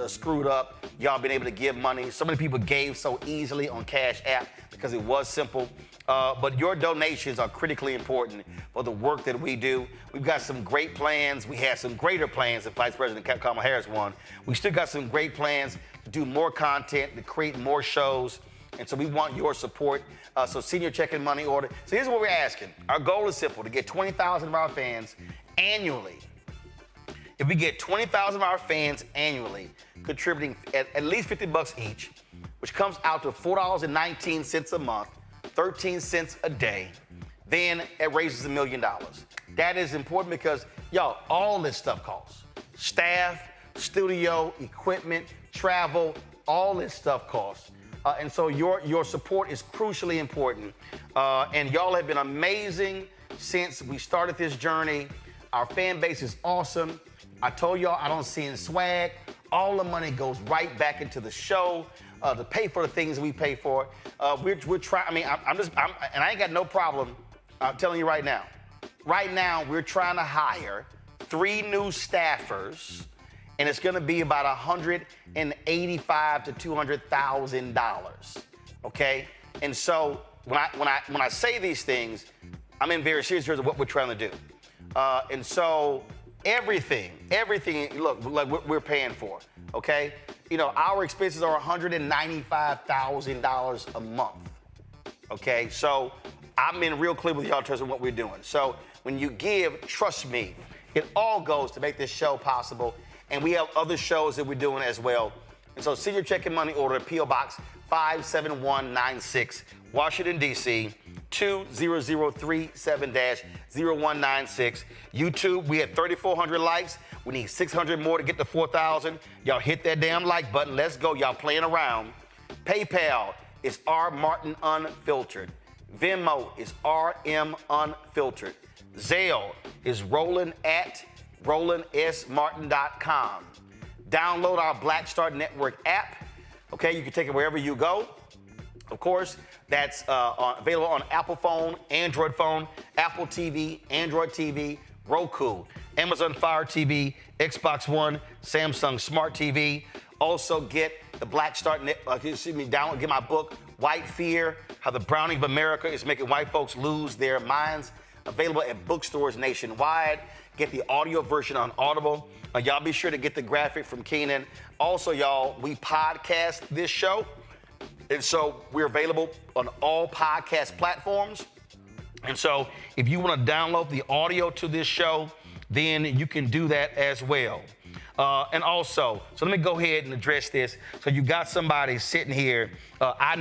screwed up. Y'all been able to give money. So many people gave so easily on Cash App because it was simple. But your donations are critically important for the work that we do. We've got some great plans. We had some greater plans if Vice President Kamala Harris won. We still got some great plans to do more content, to create more shows. And so we want your support. So senior checking money order. So here's what we're asking. Our goal is simple, to get 20,000 of our fans annually. If we get 20,000 of our fans annually contributing at least $50 each, which comes out to $4.19 a month, 13 cents a day, then it raises $1 million. That is important because, y'all, all this stuff costs. Staff, studio, equipment, travel, all this stuff costs. And so your support is crucially important. And y'all have been amazing since we started this journey. Our fan base is awesome. I told y'all I don't see in swag. All the money goes right back into the show to pay for the things we pay for. We're trying. I mean, and I ain't got no problem. I'm telling you right now. Right now, we're trying to hire 3 new staffers. And it's going to be about $185,000 to $200,000, okay? And so when I say these things, I'm in very serious terms of what we're trying to do. And so everything, look, like we're paying for, okay? You know, our expenses are $195,000 a month, okay? So I'm being real clear with y'all in terms of what we're doing. So when you give, trust me, it all goes to make this show possible. And we have other shows that we're doing as well. And so send your checking money order to P.O. Box 57196, Washington, D.C., 20037-0196. YouTube, we had 3,400 likes. We need 600 more to get to 4,000. Y'all hit that damn like button. Let's go. Y'all playing around. PayPal is R. Martin Unfiltered. Venmo is RM Unfiltered. Zelle is RolandSMartin.com. Download our Black Star Network app. Okay, you can take it wherever you go. Of course, that's available on Apple phone, Android phone, Apple TV, Android TV, Roku. Amazon Fire TV, Xbox One, Samsung Smart TV. Also get the Black Star, download, get my book, White Fear, How the Browning of America is Making White Folks Lose Their Minds. Available at bookstores nationwide. Get the audio version on Audible. Y'all be sure to get the graphic from Keenan. Also, y'all, we podcast this show. And so we're available on all podcast platforms. And so if you want to download the audio to this show, then you can do that as well. And also, so let me go ahead and address this. So you got somebody sitting here. I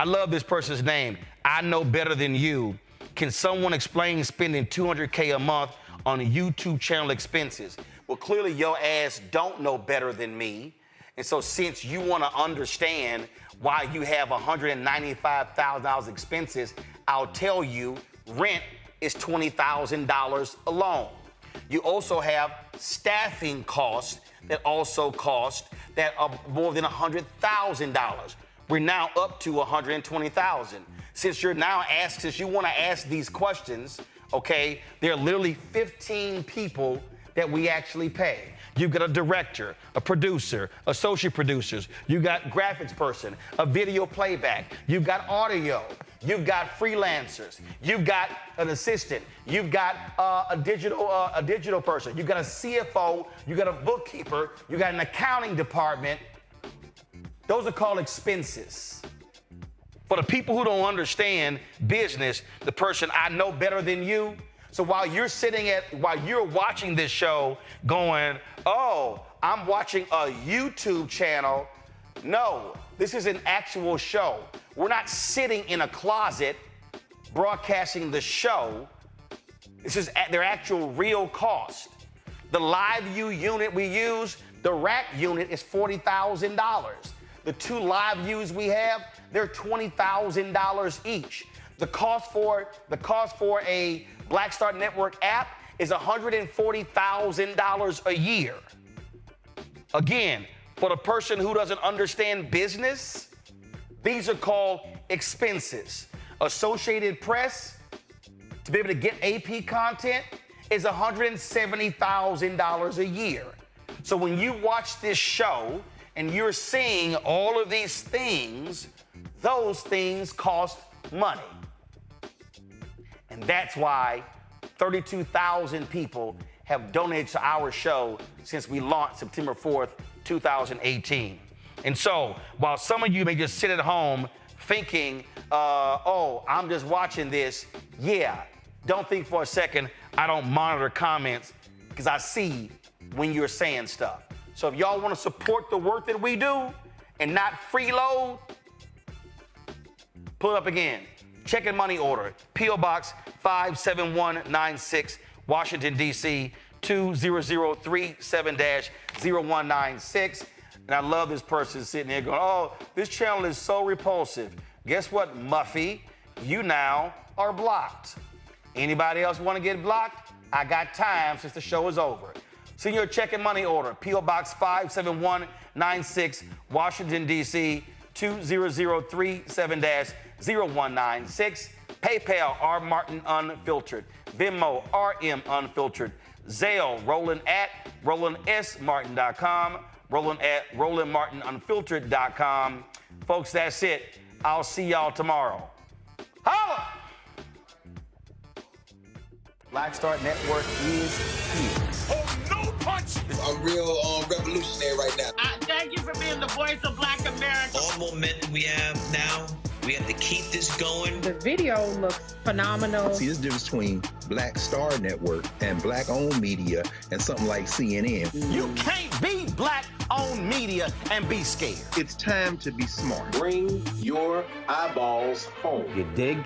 love this person's name. I know better than you. Can someone explain spending $200K a month on YouTube channel expenses? Well, clearly your ass don't know better than me. And so since you want to understand why you have $195,000 expenses, I'll tell you rent is $20,000 alone. You also have staffing costs that also cost that are more than $100,000. We're now up to $120,000. Since you want to ask these questions, okay, there are literally 15 people that we actually pay. You've got a director, a producer, associate producers. You've got graphics person, a video playback. You've got audio. You've got freelancers. You've got an assistant. You've got a digital person. You've got a CFO. You've got a bookkeeper. You've got an accounting department. Those are called expenses. For the people who don't understand business, the person I know better than you. So while you're watching this show going, oh, I'm watching a YouTube channel. No, this is an actual show. We're not sitting in a closet broadcasting the show. This is their actual real cost. The live view unit we use, the rack unit is $40,000. The 2 live views we have, they're $20,000 each. The cost for a Black Star Network app is $140,000 a year. Again, for the person who doesn't understand business, these are called expenses. Associated Press, to be able to get AP content, is $170,000 a year. So when you watch this show and you're seeing all of these things, those things cost money. And that's why 32,000 people have donated to our show since we launched September 4th, 2018. And so while some of you may just sit at home thinking, oh, I'm just watching this, yeah, don't think for a second I don't monitor comments because I see when you're saying stuff. So if y'all want to support the work that we do and not freeload, pull it up again. Check and money order, P.O. Box 57196, Washington, D.C., 20037-0196. And I love this person sitting here going, oh, this channel is so repulsive. Guess what, Muffy? You now are blocked. Anybody else want to get blocked? I got time since the show is over. Send your check and money order, P.O. Box 57196, Washington, D.C., 20037-0196. PayPal, R. Martin Unfiltered. Venmo, RM Unfiltered. Zelle, Roland at RolandSMartin.com. Roland at RolandMartinUnfiltered.com. Folks, that's it. I'll see y'all tomorrow. Holla! Black Star Network is here.
Oh, no punch! I'm real revolutionary right now.
Thank you for being the voice of Black America.
All momentum we have now, we have to keep this going.
The video looks phenomenal.
See, this difference between Black Star Network and black-owned media and something like CNN.
You can't be black-owned media and be scared.
It's time to be smart.
Bring your eyeballs home.
You dig?